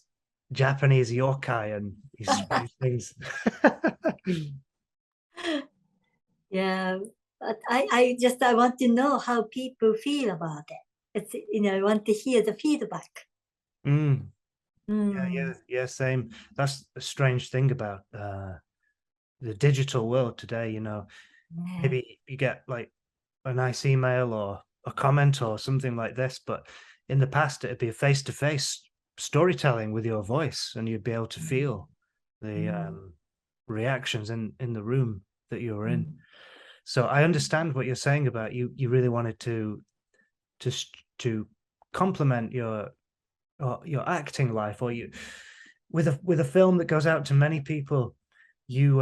Speaker 1: Japanese yokai and these strange things.
Speaker 2: Yeah, but I want to know how people feel about it. It's, you know, I want to hear the feedback.
Speaker 1: Yeah, same. That's a strange thing about the digital world today, you know. Maybe you get like a nice email or a comment or something like this, but in the past it'd be a face-to-face storytelling with your voice, and you'd be able to feel the reactions in the room that you were in. So I understand what you're saying about you really wanted to complement your acting life, or you with a film that goes out to many people. You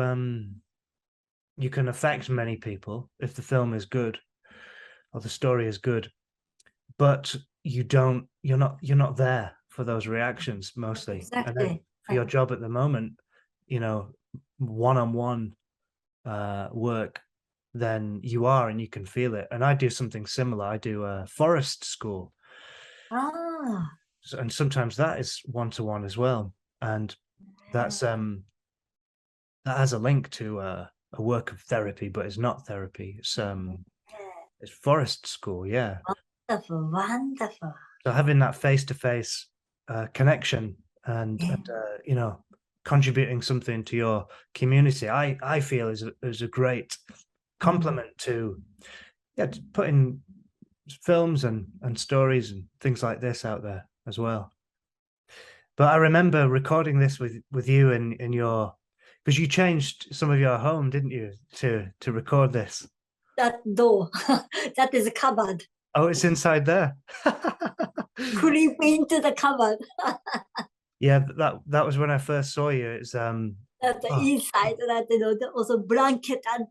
Speaker 1: can affect many people if the film is good or the story is good, but you're not there for those reactions mostly.
Speaker 2: Exactly.
Speaker 1: And then for your job at the moment, you know, one-on-one work, then you are, and you can feel it. And I do something similar. I do a forest school. And sometimes that is one-to-one as well. And that's that has a link to a work of therapy, but it's not therapy. It's forest school, yeah.
Speaker 2: Wonderful.
Speaker 1: So having that face-to-face connection and you know, contributing something to your community, I feel is a great complement to putting films and stories and things like this out there as well. But I remember recording this with you in your, because you changed some of your home, didn't you, to record this?
Speaker 2: That door, that is covered.
Speaker 1: Oh, it's inside there.
Speaker 2: Creep into the cupboard.
Speaker 1: Yeah, that was when I first saw you. It's
Speaker 2: That inside, that, you know, also blanket and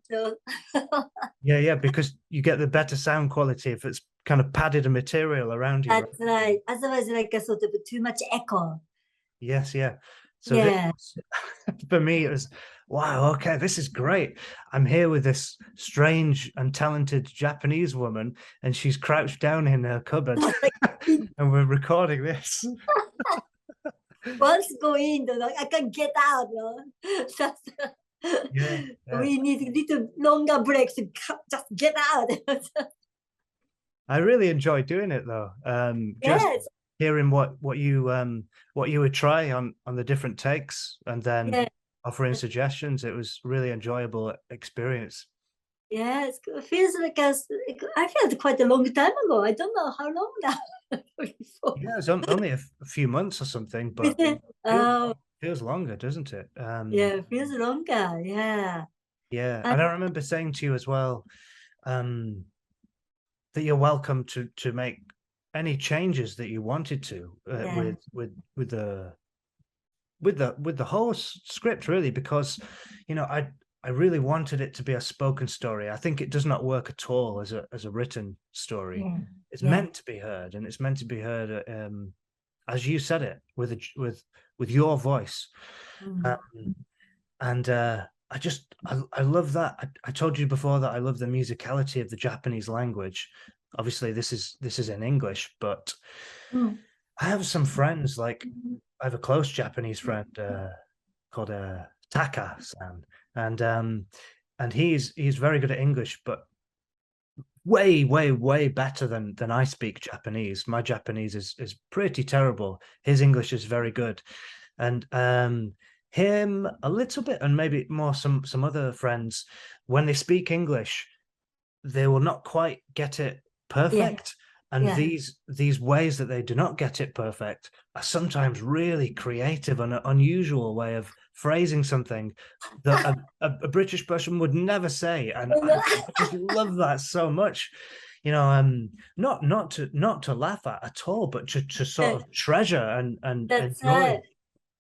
Speaker 1: yeah, because you get the better sound quality if it's kind of padded and material around you.
Speaker 2: That's right. Otherwise, like a sort of too much echo.
Speaker 1: Yes, yeah. So this, for me, it was, wow, okay, this is great. I'm here with this strange and talented Japanese woman, and she's crouched down in her cupboard, and we're recording this.
Speaker 2: Once go in, I can get out. No?
Speaker 1: Yeah.
Speaker 2: We need a little longer breaks to just get out.
Speaker 1: I really enjoy doing it though. Just hearing what you would try on the different takes, and then offering suggestions. It was really enjoyable experience.
Speaker 2: Yes, it feels like I felt quite a long time ago. I don't know how long now.
Speaker 1: Yeah, it's only a few months or something, but feels longer, doesn't it?
Speaker 2: Yeah, it feels longer. Yeah.
Speaker 1: Yeah, and I remember saying to you as well, that you're welcome to make any changes that you wanted to with the whole script, really, because you know I really wanted it to be a spoken story. I think it does not work at all as a written story. It's meant to be heard, and it's meant to be heard as you said it, with your voice. And I love that. I told you before that I love the musicality of the Japanese language. Obviously this is in English, but I have some friends, like I have a close Japanese friend called Taka-san, and he's very good at English, but way better than I speak Japanese. My Japanese is pretty terrible. His English is very good. And him a little bit, and maybe more some other friends, when they speak English, they will not quite get it perfect. And these ways that they do not get it perfect are sometimes really creative and an unusual way of phrasing something that a British person would never say. And I just love that so much. You know, not to laugh at all, but to sort of treasure and
Speaker 2: That's
Speaker 1: enjoy.
Speaker 2: right.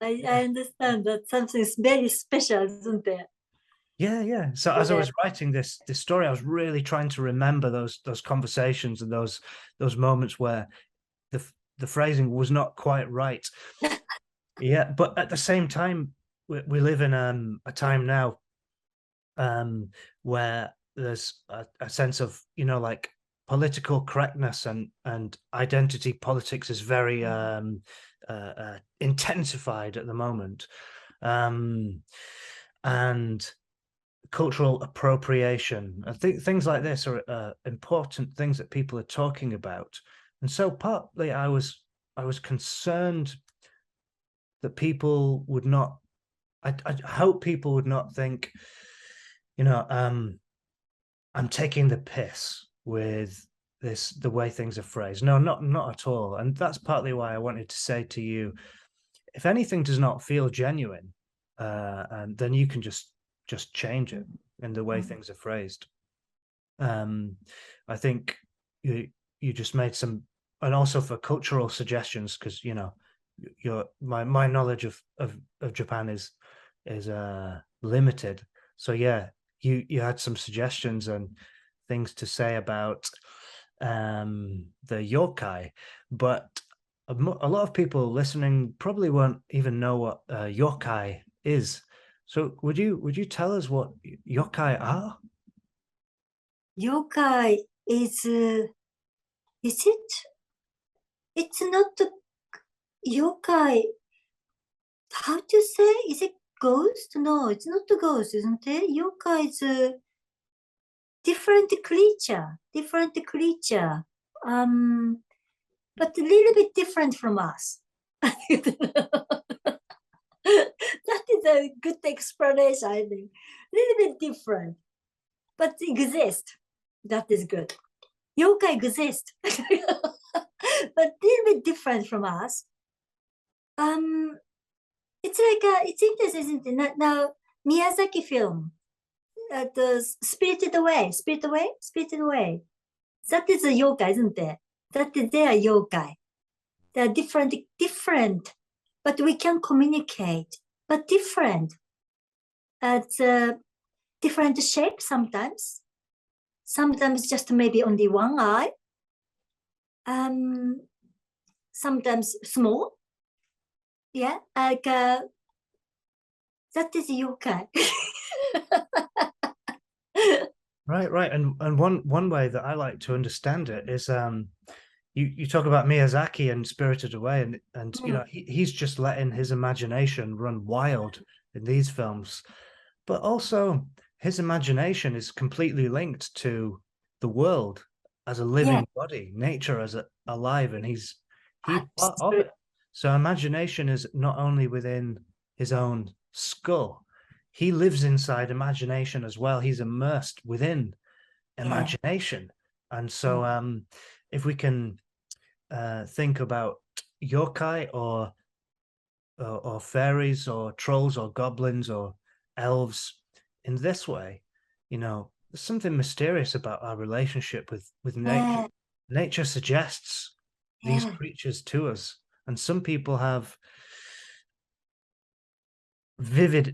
Speaker 2: I understand that something is very special, isn't it?
Speaker 1: Yeah. So as I was writing this story, I was really trying to remember those conversations and those moments where the phrasing was not quite right. Yeah, but at the same time, we live in a time now where there's a sense of, you know, like political correctness and identity politics is very intensified at the moment, and cultural appropriation. I think things like this are important things that people are talking about, and so partly I was concerned that people would not. I hope people would not think, you know, I'm taking the piss with the way things are phrased. No, not at all. And that's partly why I wanted to say to you, if anything does not feel genuine, and then you can just change it in the way things are phrased. I think you just made some, and also for cultural suggestions, because you know, my knowledge of Japan is limited. So yeah, you had some suggestions and things to say about the yokai, but a lot of people listening probably won't even know what yokai is. So would you tell us what yokai are?
Speaker 2: Yokai is it? It's not yokai. How to say? Is it ghost? No, it's not a ghost, isn't it? Yokai is a different creature. But a little bit different from us. That is a good explanation, I think. A little bit different, but exist. That is good. Yokai exist, but a little bit different from us. It's like it's interesting, isn't it? Now Miyazaki film, the Spirited Away. That is a yokai, isn't it? That is their yokai. They're different, but we can communicate. But different. It's different shape sometimes. Sometimes just maybe only one eye. Sometimes small. Yeah, like that is yokai.
Speaker 1: Right. And one way that I like to understand it is you talk about Miyazaki and Spirited Away, and you know, he's just letting his imagination run wild in these films, but also his imagination is completely linked to the world as a living body, nature as alive, and he's part of it. So imagination is not only within his own skull, he lives inside imagination as well. He's immersed within imagination. And so if we can think about yokai or fairies or trolls or goblins or elves in this way, you know, there's something mysterious about our relationship with nature. Nature suggests these creatures to us, and some people have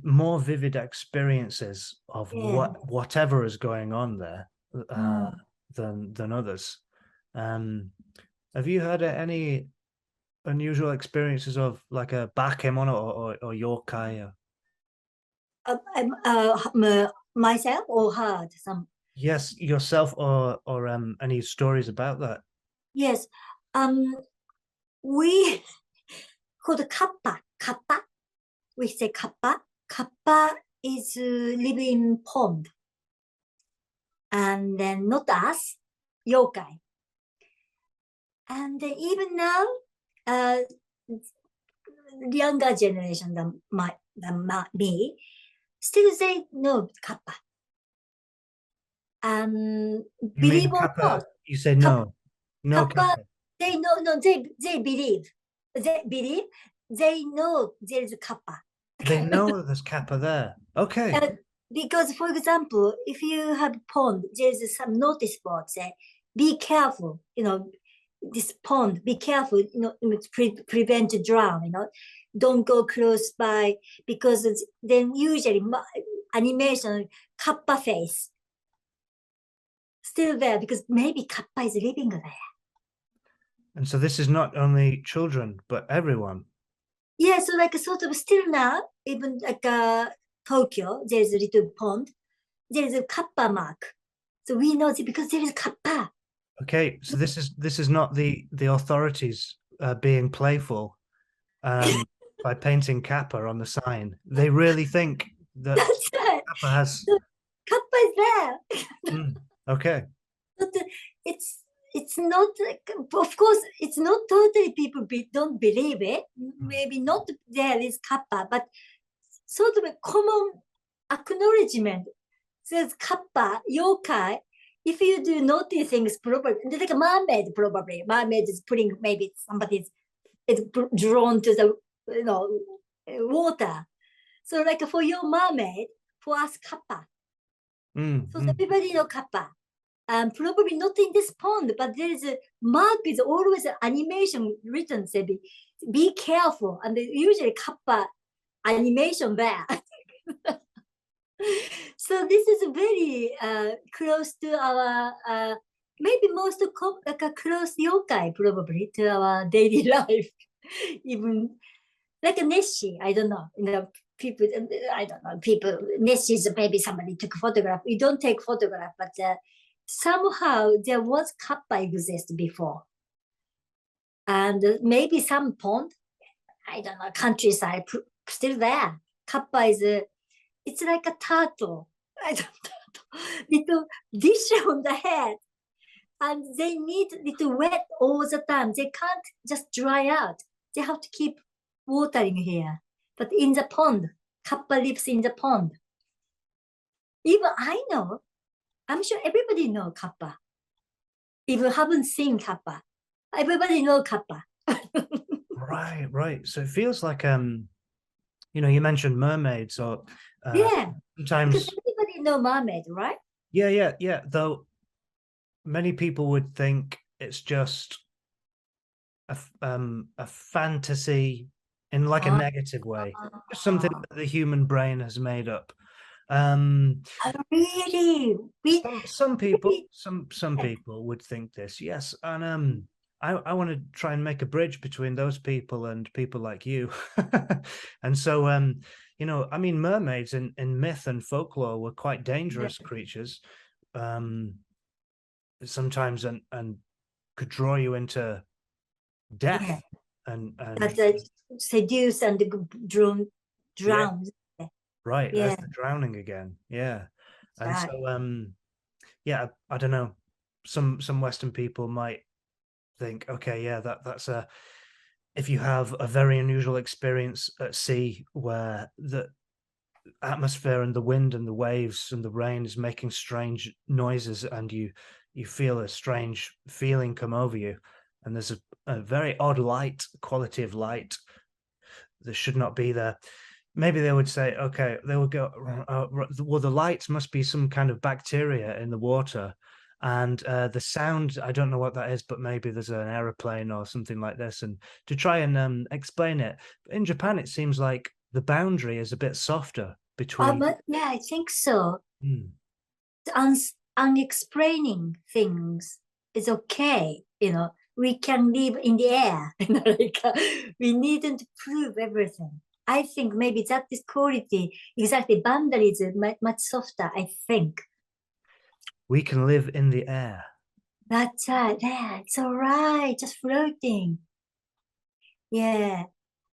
Speaker 1: more vivid experiences of whatever is going on there than others. Have you had any unusual experiences of like a bakemono or yokai?
Speaker 2: Myself or heard some?
Speaker 1: Yes, yourself or any stories about that?
Speaker 2: Yes. We called kappa. We say kappa. Kappa is living in pond. And then not us, yokai. And even now, younger generation than me, still they know kappa. Believe or not,
Speaker 1: you say no
Speaker 2: kappa,
Speaker 1: kappa.
Speaker 2: They know, they believe. They know there is kappa.
Speaker 1: They know there's kappa there. Okay.
Speaker 2: Because, for example, if you have pond, there's some notice board say, be careful, you know, this pond, be careful, you know, prevent drown, you know, don't go close by, because then usually, animation kappa face. Still there because maybe kappa is living there.
Speaker 1: And so this is not only children, but everyone.
Speaker 2: Yeah, so like sort of still now, even like Tokyo, there's a little pond. There is a kappa mark. So we know it because there is kappa.
Speaker 1: Okay, so this is not the authorities being playful by painting kappa on the sign. They really think that
Speaker 2: That's right.
Speaker 1: kappa has.
Speaker 2: So kappa is there.
Speaker 1: Okay.
Speaker 2: But it's not like, of course, it's not totally people don't believe it. Maybe not there is kappa, but sort of a common acknowledgement says kappa, yokai. If you do naughty things, probably like a mermaid, probably mermaid is putting maybe somebody's is drawn to the water. So like for your mermaid, for us kappa. So everybody know kappa. Probably not in this pond, but there is a mark is always an animation written. Say be careful, and usually kappa animation there. So this is very close to our maybe most like a close yokai probably to our daily life. Even like a Nessie, I don't know. People, I don't know. People Nessie's maybe somebody took a photograph. We don't take photograph, but somehow there was kappa exist before, and maybe some pond. I don't know. Countryside still there. Kappa is it's like a turtle. I don't know. Little dish on the head. And they need little wet all the time. They can't just dry out. They have to keep watering here. But in the pond, kappa lives in the pond. Even I know, I'm sure everybody know kappa. Even haven't seen kappa. Everybody know kappa.
Speaker 1: Right. So it feels like you mentioned mermaids, or
Speaker 2: yeah,
Speaker 1: sometimes
Speaker 2: because everybody know mermaid, right?
Speaker 1: Yeah. Though many people would think it's just a fantasy in like a negative way, just something that the human brain has made up.
Speaker 2: Really?
Speaker 1: Some people would think this, yes, and I want to try and make a bridge between those people and people like you. And so I mean, mermaids in myth and folklore were quite dangerous creatures, sometimes, and could draw you into death and
Speaker 2: seduce and drown.
Speaker 1: Right,
Speaker 2: yeah.
Speaker 1: that's the drowning again. Yeah. And
Speaker 2: right.
Speaker 1: so I don't know, some Western people might think, okay, yeah, that's if you have a very unusual experience at sea where the atmosphere and the wind and the waves and the rain is making strange noises, and you feel a strange feeling come over you, and there's a very odd quality of light that should not be there. Maybe they would say, okay, they would go, well, the light must be some kind of bacteria in the water, and the sound, I don't know what that is, but maybe there's an aeroplane or something like this, and to try and explain it. In Japan, it seems like the boundary is a bit softer between.
Speaker 2: Yeah, I think so. Unexplaining things is okay. We can live in the air. We needn't prove everything. I think maybe that is quality, exactly, boundaries are much softer, I think.
Speaker 1: We can live in the air.
Speaker 2: That's right. Yeah, it's all right. Just floating. Yeah.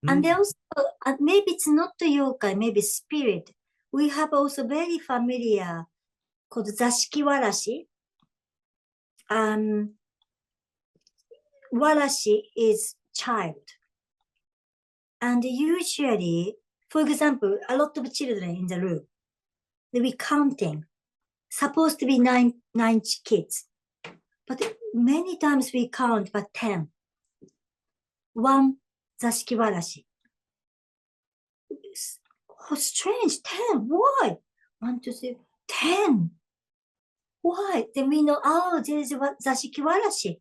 Speaker 2: And also, maybe it's not the yokai, maybe spirit. We have also very familiar called zashikiwarashi. Warashi is child. And usually, for example, a lot of children in the room, we counting, supposed to be nine kids. But many times we count but 10. One zashikiwarashi. Oh, strange, 10. Why? 1, 2, 3, 10. Why? Then we know, oh, there is zashikiwarashi.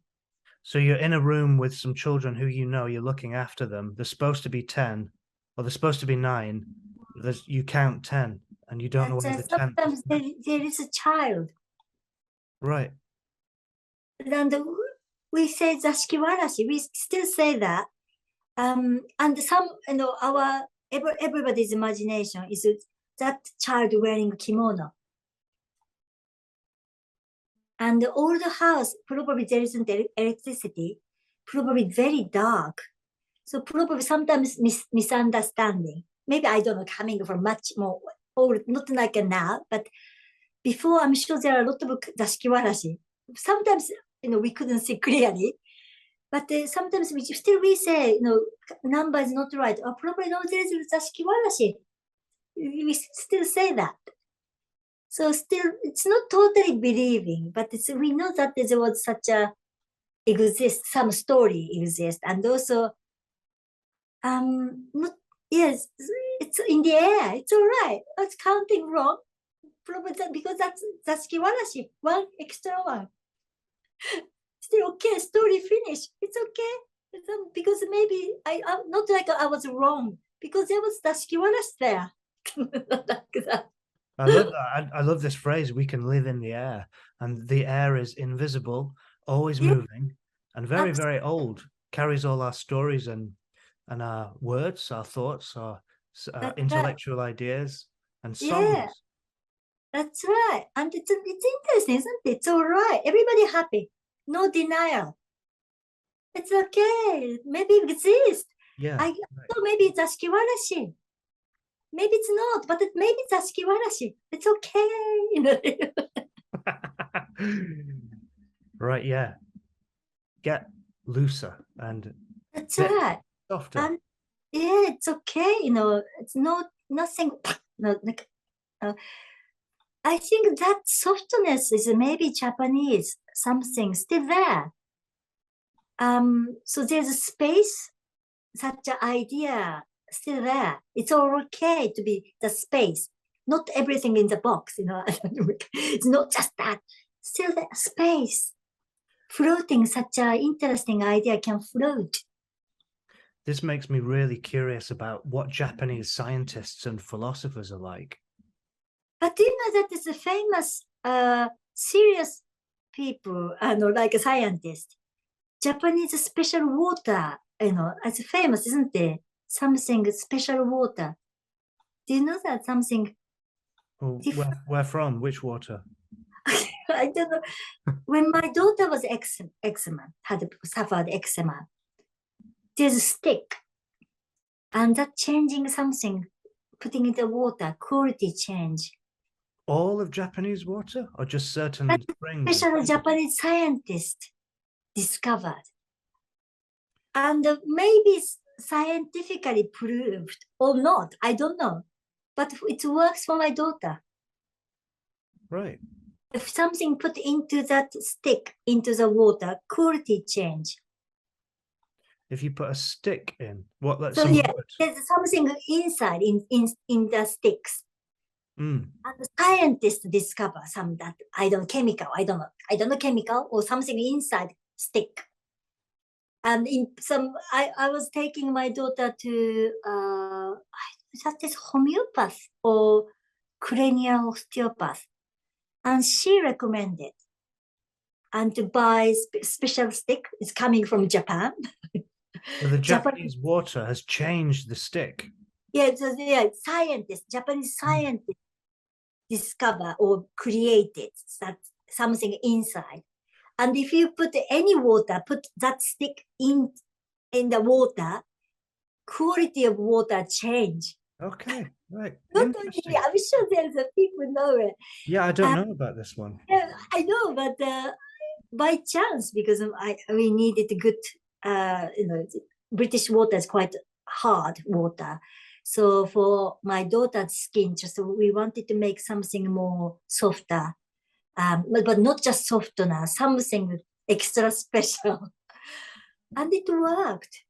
Speaker 1: So you're in a room with some children who you're looking after them. They're supposed to be 10, or they're supposed to be 9. You count 10, and you don't know where the tenth.
Speaker 2: Sometimes there is a child,
Speaker 1: Right.
Speaker 2: and we say zashikiwarashi. We still say that, and some, our everybody's imagination is that child wearing kimono. And the old house, probably there isn't electricity, probably very dark. So probably sometimes misunderstanding. Maybe, I don't know, coming from much more old, not like now, but before, I'm sure there are a lot of zashikiwarashi. Sometimes, we couldn't see clearly, but sometimes we say, number is not right. Or probably no, there is zashikiwarashi. We still say that. So still, it's not totally believing, but we know that there was such a some story exists, and also, yes, it's in the air. It's all right. I was counting wrong, probably because that's kiwarashi, one extra one. Still okay. Story finished. It's okay. Because maybe I'm not like I was wrong, because there was Dashikiwarashi there. Like that.
Speaker 1: I love that. I love this phrase, we can live in the air, and the air is invisible, always moving, and very, very old, carries all our stories and our words, our thoughts, our intellectual ideas and songs.
Speaker 2: Yeah, that's right. And it's interesting, isn't it? It's all right. Everybody happy. No denial. It's okay. Maybe it exists.
Speaker 1: Yeah.
Speaker 2: I thought maybe it's Dashikiwarashi. Maybe it's not, but maybe it's Dashikiwarashi. It's okay.
Speaker 1: Right, yeah. Get looser and
Speaker 2: That's right.
Speaker 1: softer.
Speaker 2: And yeah, it's okay. It's nothing. No, like, I think that softness is maybe Japanese, something still there. So there's a space, such an idea still there. It's all okay to be the space, not everything in the box, It's not just that. Still the space. Floating, such an interesting idea can float.
Speaker 1: This makes me really curious about what Japanese scientists and philosophers are like.
Speaker 2: But do you know that it's a famous, serious people, like a scientist. Japanese special water, it's famous, isn't it? Something special water. Do you know that something?
Speaker 1: Oh, where from? Which water?
Speaker 2: I don't know. When my daughter was eczema, had suffered eczema, there's a stick, and that changing something, putting in the water, quality change.
Speaker 1: All of Japanese water, or just certain springs?
Speaker 2: Special Japanese scientist discovered, and maybe scientifically proved or not, I don't know, but it works for my daughter.
Speaker 1: Right.
Speaker 2: If something put into that stick, into the water, quality change.
Speaker 1: If you put a stick in, what? Let's
Speaker 2: So yeah, there's something inside in the sticks. And the scientists discover some that chemical, I don't know chemical or something inside stick. And in some, I was taking my daughter to that is homeopath or cranial osteopath, and she recommended and to buy special stick. It's coming from Japan.
Speaker 1: So the Japanese water has changed the stick.
Speaker 2: Yeah, Japanese scientists discover or created that something inside. And if you put any water, put that stick in the water, quality of water change.
Speaker 1: Okay, right.
Speaker 2: Not only, I'm sure there's people know it.
Speaker 1: Yeah, I don't know about this one.
Speaker 2: Yeah, I know, but by chance, because we needed good, British water is quite hard water. So for my daughter's skin, just we wanted to make something more softer, but not just softener, something extra special, and it worked.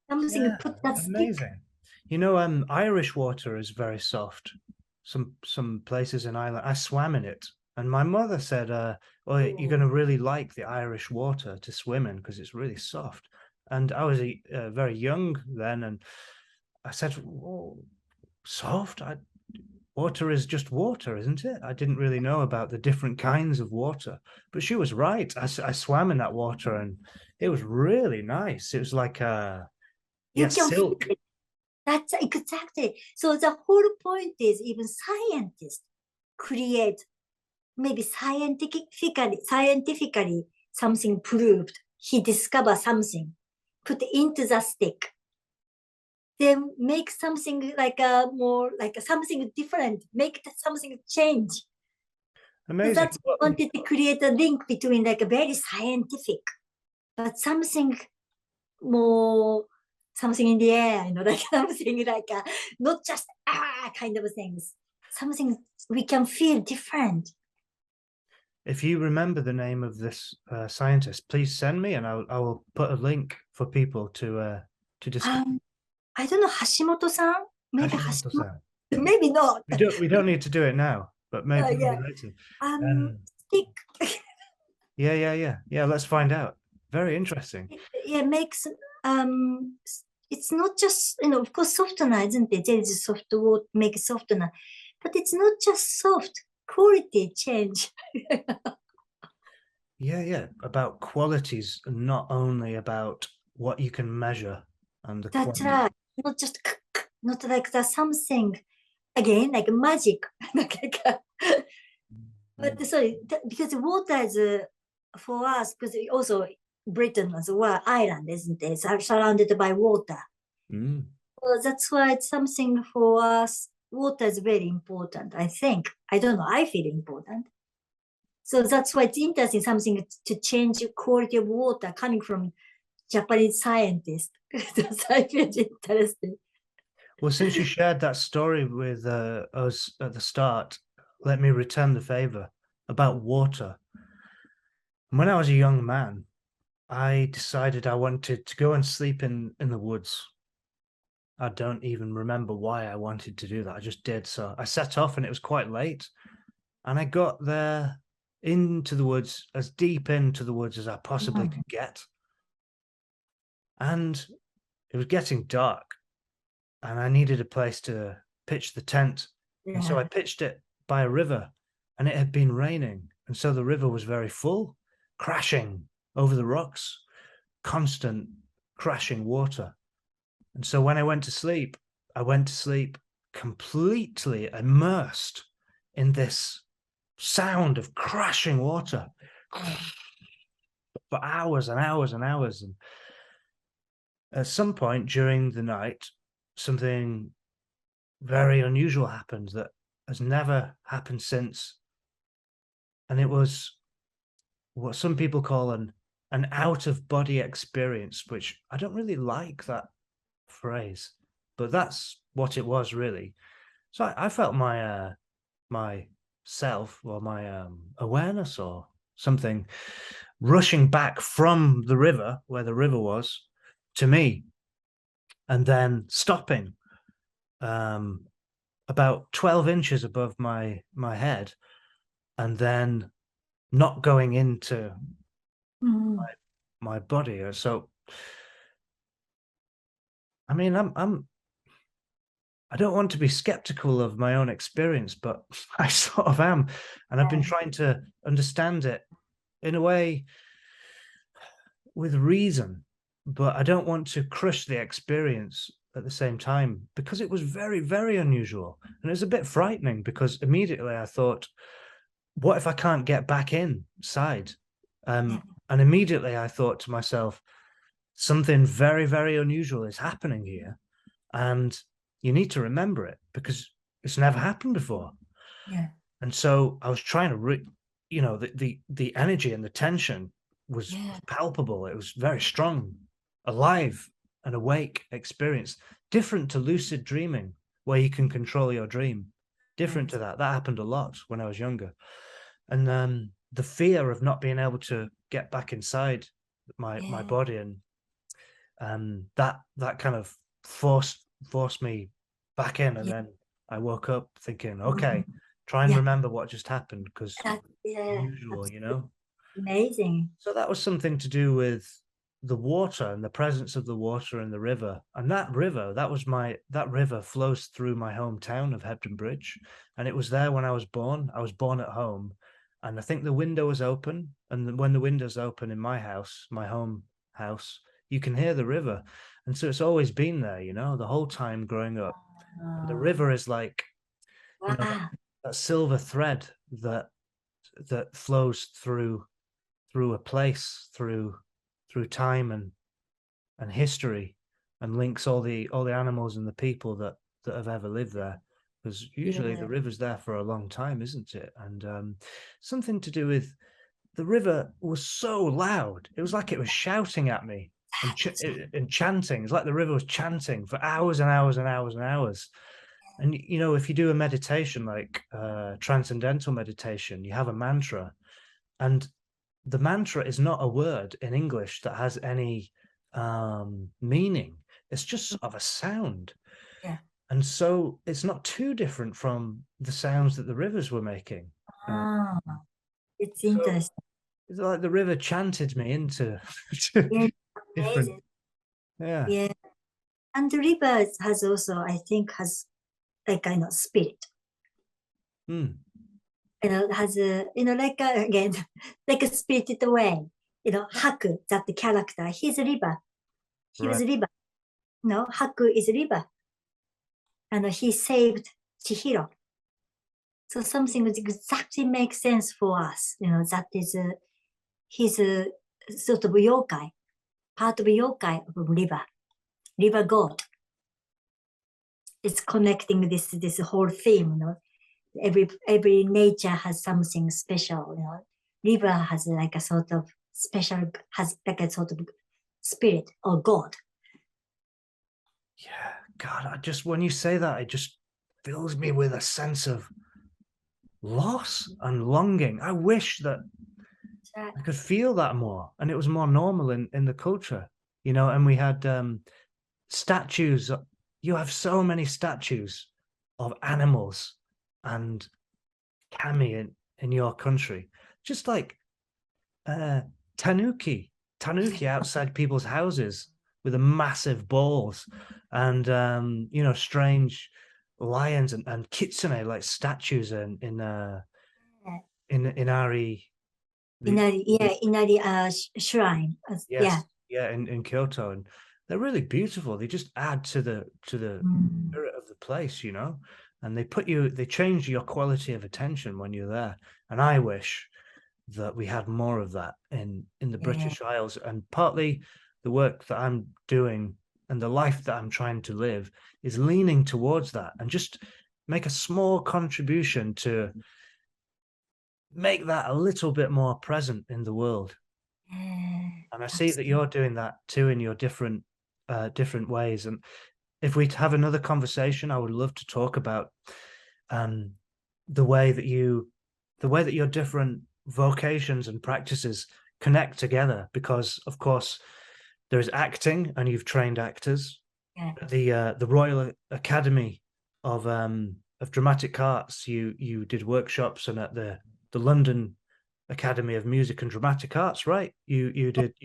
Speaker 2: Something put that
Speaker 1: amazing.
Speaker 2: stick.
Speaker 1: Irish water is very soft. Some places in Ireland, I swam in it, and my mother said, "Oh, you're going to really like the Irish water to swim in because it's really soft." And I was very young then, and I said, "Oh, soft? water is just water, isn't it? I didn't really know about the different kinds of water, but she was right. I swam in that water and it was really nice. It was like
Speaker 2: You can feel
Speaker 1: silk.
Speaker 2: it. That's exactly. So the whole point is even scientists create maybe scientifically something proved. He discovered something, put into the stick. Then make something like a more like something different, make something change. So
Speaker 1: Amazing.
Speaker 2: that's what I wanted to create a link between like a very scientific, but something more, something in the air, like something like not just kind of things. Something we can feel different.
Speaker 1: If you remember the name of this scientist, please send me, and I will put a link for people to discuss.
Speaker 2: I don't know, Hashimoto-san? Maybe
Speaker 1: Hashimoto-san.
Speaker 2: Maybe not.
Speaker 1: We don't need to do it now, but maybe
Speaker 2: Yeah.
Speaker 1: later.
Speaker 2: Stick.
Speaker 1: Yeah. Let's find out. Very interesting.
Speaker 2: Yeah, makes it's not just, of course, softener, isn't it? There is soft water, make softener, but it's not just soft, quality change.
Speaker 1: Yeah. About qualities, not only about what you can measure and the
Speaker 2: That's
Speaker 1: quality.
Speaker 2: right. Not just not like the something again, like magic. But sorry, because water is for us, because also Britain as well, island, isn't it? It's surrounded by water. So that's why it's something for us. Water is very important, I think. I don't know, I feel important. So that's why it's interesting, something to change quality of water coming from Japanese scientists. That's I feel interesting.
Speaker 1: Well, since you shared that story with us at the start, let me return the favor about water. When I was a young man, I decided I wanted to go and sleep in the woods. I don't even remember why I wanted to do that. I just did. So I set off and it was quite late. And I got there into the woods, as deep into the woods as I possibly could get. And it was getting dark. And I needed a place to pitch the tent. And so I pitched it by a river, and it had been raining. And so the river was very full, crashing over the rocks, constant crashing water. And so when I went to sleep completely immersed in this sound of crashing water for hours and hours and hours. And at some point during the night, something very unusual happened that has never happened since. And it was what some people call an out-of-body experience, which I don't really like that phrase, but that's what it was really. So I felt my myself, or my awareness or something, rushing back from the river, where the river was, to me, and then stopping about 12 inches above my head, and then not going into my body. So I mean, I don't want to be skeptical of my own experience, but I sort of am. And I've been trying to understand it in a way with reason, but I don't want to crush the experience at the same time, because it was very, very unusual. And it was a bit frightening, because immediately I thought, what if I can't get back inside? And immediately I thought to myself, something very, very unusual is happening here. And you need to remember it, because it's never happened before. And so I was trying to, the energy and the tension was palpable. It was very strong, alive and awake experience, different to lucid dreaming, where you can control your dream. Different to that. That happened a lot when I was younger. And the fear of not being able to get back inside my body, and that kind of forced me back in. And then I woke up thinking, okay, try and remember what just happened, because unusual,
Speaker 2: Amazing.
Speaker 1: So that was something to do with the water and the presence of the water in the river. And that river, that river flows through my hometown of Hebden Bridge. And it was there when I was born. I was born at home. And I think the window was open. And when the window's open in my house, my home house, you can hear the river. And so it's always been there, you know, the whole time growing up. The river is like, you know, that silver thread that flows through a place, through time and history, and links all the animals and the people that have ever lived there. Because usually the river's there for a long time, isn't it? And something to do with the river was so loud. It was like it was shouting at me and chanting. It's like the river was chanting for hours and hours and hours and hours. And, you know, if you do a meditation, like transcendental meditation, you have a mantra, and the mantra is not a word in English that has any meaning. It's just sort of a sound.
Speaker 2: Yeah.
Speaker 1: And so it's not too different from the sounds that the rivers were making.
Speaker 2: It's interesting.
Speaker 1: So it's like the river chanted me into
Speaker 2: Yeah,
Speaker 1: different.
Speaker 2: amazing.
Speaker 1: Yeah.
Speaker 2: Yeah. And the river has also, I think, has a kind of spirit.
Speaker 1: Mm.
Speaker 2: You know, has a, you know, like again, like a spirited way. You know, Haku, that the character, he's a river. He was a river. No, Haku is a river. And he saved Chihiro. So something which exactly makes sense for us. You know, that is he's a sort of yokai, part of yokai of river god. It's connecting this whole theme, you know. Every nature has something special, you know. River has like a sort of special, has like a sort of spirit or god.
Speaker 1: Yeah, God, when you say that, it just fills me with a sense of loss and longing. I wish that I could feel that more, and it was more normal in the culture, you know. And we had statues. You have so many statues of animals and kami in your country, just like tanuki outside people's houses with the massive balls, and you know, strange lions and kitsune like statues in Inari.
Speaker 2: Inari shrine.
Speaker 1: Yes, yeah, in Kyoto, and they're really beautiful. They just add to the spirit of the place, you know. And they change your quality of attention when you're there. And I wish that we had more of that in the British Isles. And partly the work that I'm doing and the life that I'm trying to live is leaning towards that, and just make a small contribution to make that a little bit more present in the world. And I see that you're doing that too in your different ways. And if we have another conversation, I would love to talk about the way that your different vocations and practices connect together, because of course there is acting, and you've trained actors. The Royal Academy of Dramatic Arts, you did workshops, and at the London Academy of Music and Dramatic Arts, right? You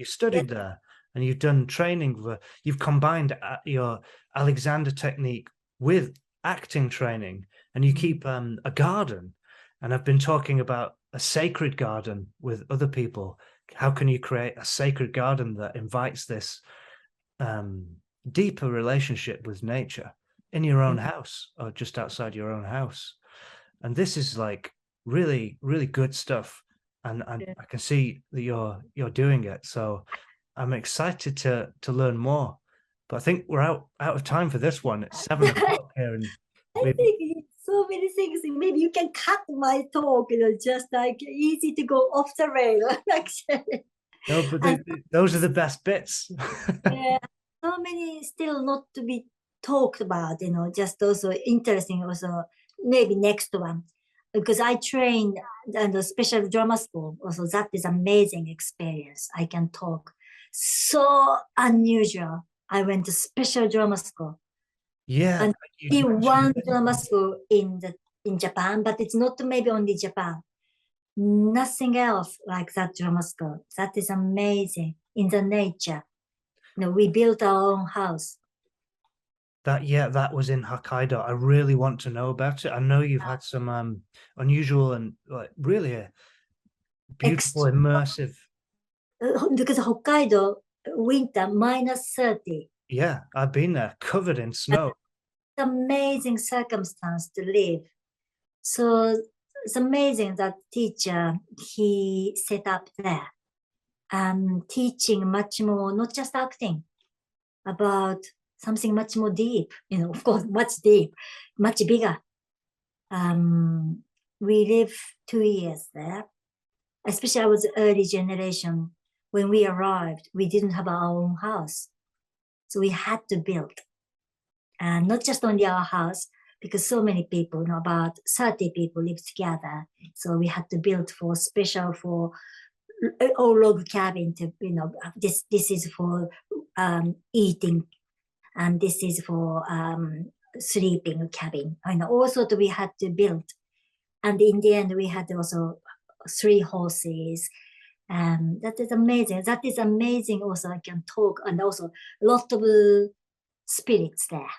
Speaker 1: studied there, and you've done training. You've combined your Alexander technique with acting training, and you keep a garden. And I've been talking about a sacred garden with other people. How can you create a sacred garden that invites this deeper relationship with nature in your own house or just outside your own house? And this is like really, really good stuff. And I can see that you're doing it. So I'm excited to learn more. But I think we're out of time for this one. It's 7 o'clock here, and
Speaker 2: I think it's so many things. Maybe you can cut my talk, you know, just like easy to go off the rail. Actually.
Speaker 1: No, but those are the best bits.
Speaker 2: Yeah, so many still not to be talked about, you know, just also interesting also, maybe next one. Because I trained at the special drama school. Also, that is amazing experience. I can talk. So unusual. I went to special drama school.
Speaker 1: Yeah.
Speaker 2: And one drama school in Japan, but it's not maybe only Japan. Nothing else like that drama school. That is amazing. in the nature. We built our own house.
Speaker 1: That was in Hokkaido. I really want to know about it. I know you've had some unusual and like really beautiful, immersive.
Speaker 2: Because Hokkaido winter -30.
Speaker 1: Yeah, I've been there, covered in snow.
Speaker 2: It's amazing circumstance to live. So it's amazing that teacher he set up there and teaching much more, not just acting, about something much more deep, of course, much deep, much bigger. We lived 2 years there. Especially I was early generation. When we arrived, we didn't have our own house. So we had to build. And not just only our house, because so many people, about 30 people live together. So we had to build for special for all log cabin to, this is for eating, and this is for sleeping cabin. Also we had to build. And in the end, we had also 3 horses. That is amazing. That is amazing. Also, I can talk, and also a lot of spirits there.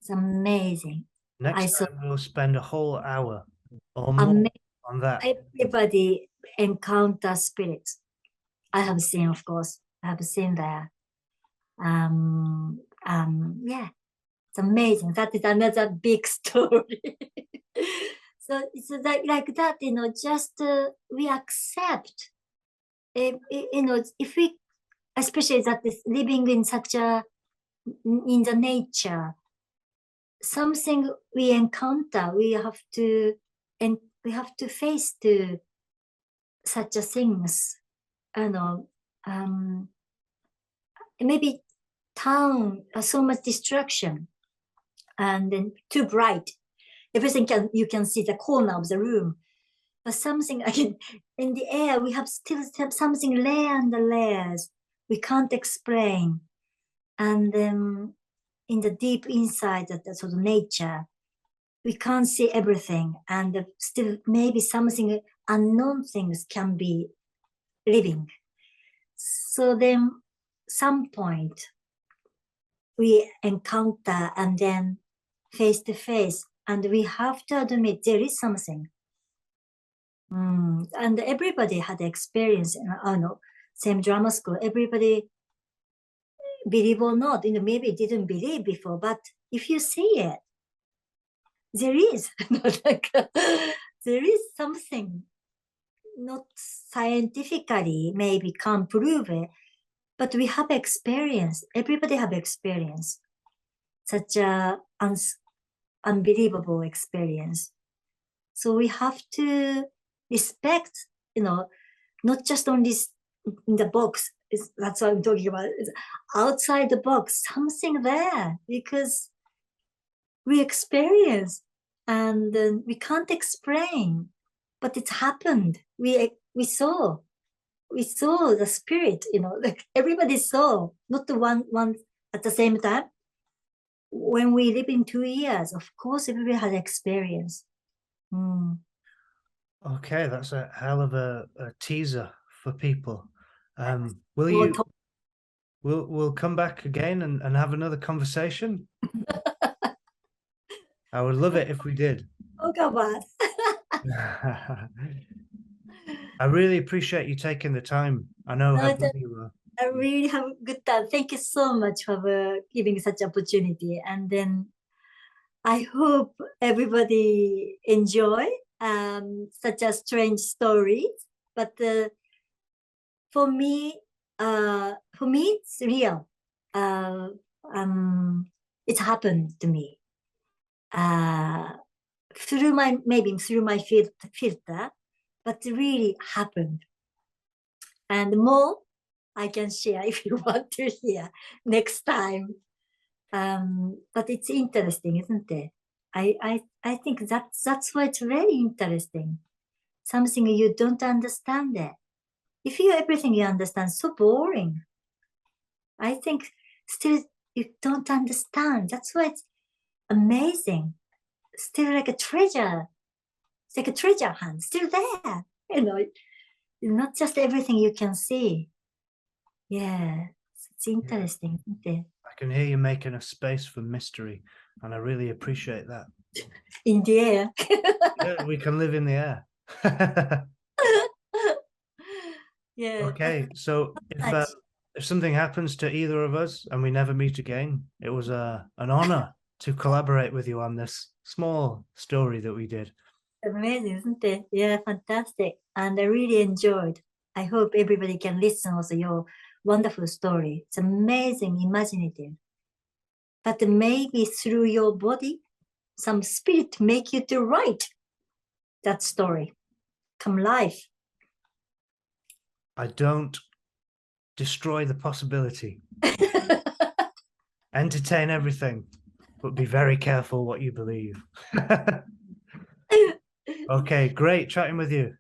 Speaker 2: It's amazing.
Speaker 1: Next time we'll spend a whole hour or more on that.
Speaker 2: Everybody encounter spirits. I have seen, of course. I have seen there. Yeah, it's amazing. That is another big story. So it's like that, just we accept, if we, especially that is living in such a, in the nature, something we encounter, we have to face to such a things, maybe town, so much destruction, and then too bright. Everything you can see the corner of the room, but something in the air, we have still something layer and the layers we can't explain, and then in the deep inside of the sort of nature, we can't see everything, and still maybe something unknown things can be living. So then, some point we encounter, and then face to face. And we have to admit there is something. And everybody had experience, same drama school, everybody, believe or not, maybe didn't believe before, but if you see it, there is, there is something, not scientifically, maybe can't prove it, but we have experience, everybody have experience, such a unbelievable experience. So we have to respect, not just only in the box. That's what I'm talking about. It's outside the box, something there, because we experience, and we can't explain, but it happened. We saw the spirit. Like everybody saw, not the one at the same time. When we live in 2 years, of course, everybody had experience.
Speaker 1: Okay, that's a hell of a teaser for people. We'll come back again and have another conversation. I would love it if we did.
Speaker 2: Oh, come on.
Speaker 1: I really appreciate you taking the time. I know how busy you are.
Speaker 2: I really have a good time. Thank you so much for giving such opportunity. And then I hope everybody enjoy such a strange story. But for me, it's real. It happened to me through my filter, but it really happened. And more I can share if you want to hear next time. But it's interesting, isn't it? I think that's why it's very interesting. Something you don't understand it. If everything you understand, so boring. I think still you don't understand. That's why it's amazing. Still like a treasure. It's like a treasure hunt, still there. Not just everything you can see. Yeah, it's interesting, isn't it?
Speaker 1: I can hear you making a space for mystery, and I really appreciate that.
Speaker 2: In the air.
Speaker 1: Yeah, we can live in the air.
Speaker 2: Yeah.
Speaker 1: Okay, so
Speaker 2: Much.
Speaker 1: if something happens to either of us and we never meet again, it was an honor to collaborate with you on this small story that we did.
Speaker 2: Amazing, isn't it? Yeah, fantastic. And I really enjoyed. I hope everybody can listen also your wonderful story. It's amazing, imaginative. But maybe through your body, some spirit make you to write that story. Come life.
Speaker 1: I don't destroy the possibility. Entertain everything, but be very careful what you believe. Okay, great chatting with you.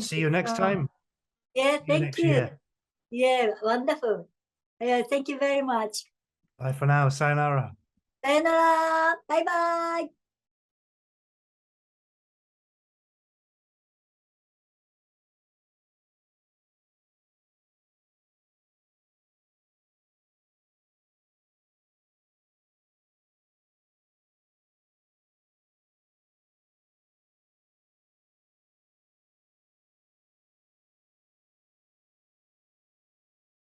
Speaker 1: See you next time.
Speaker 2: Yeah,
Speaker 1: See you
Speaker 2: thank
Speaker 1: next
Speaker 2: you.
Speaker 1: year.
Speaker 2: Yeah, wonderful. Yeah, thank you very much.
Speaker 1: Bye for now. Sayonara.
Speaker 2: さよなら。バイバイ。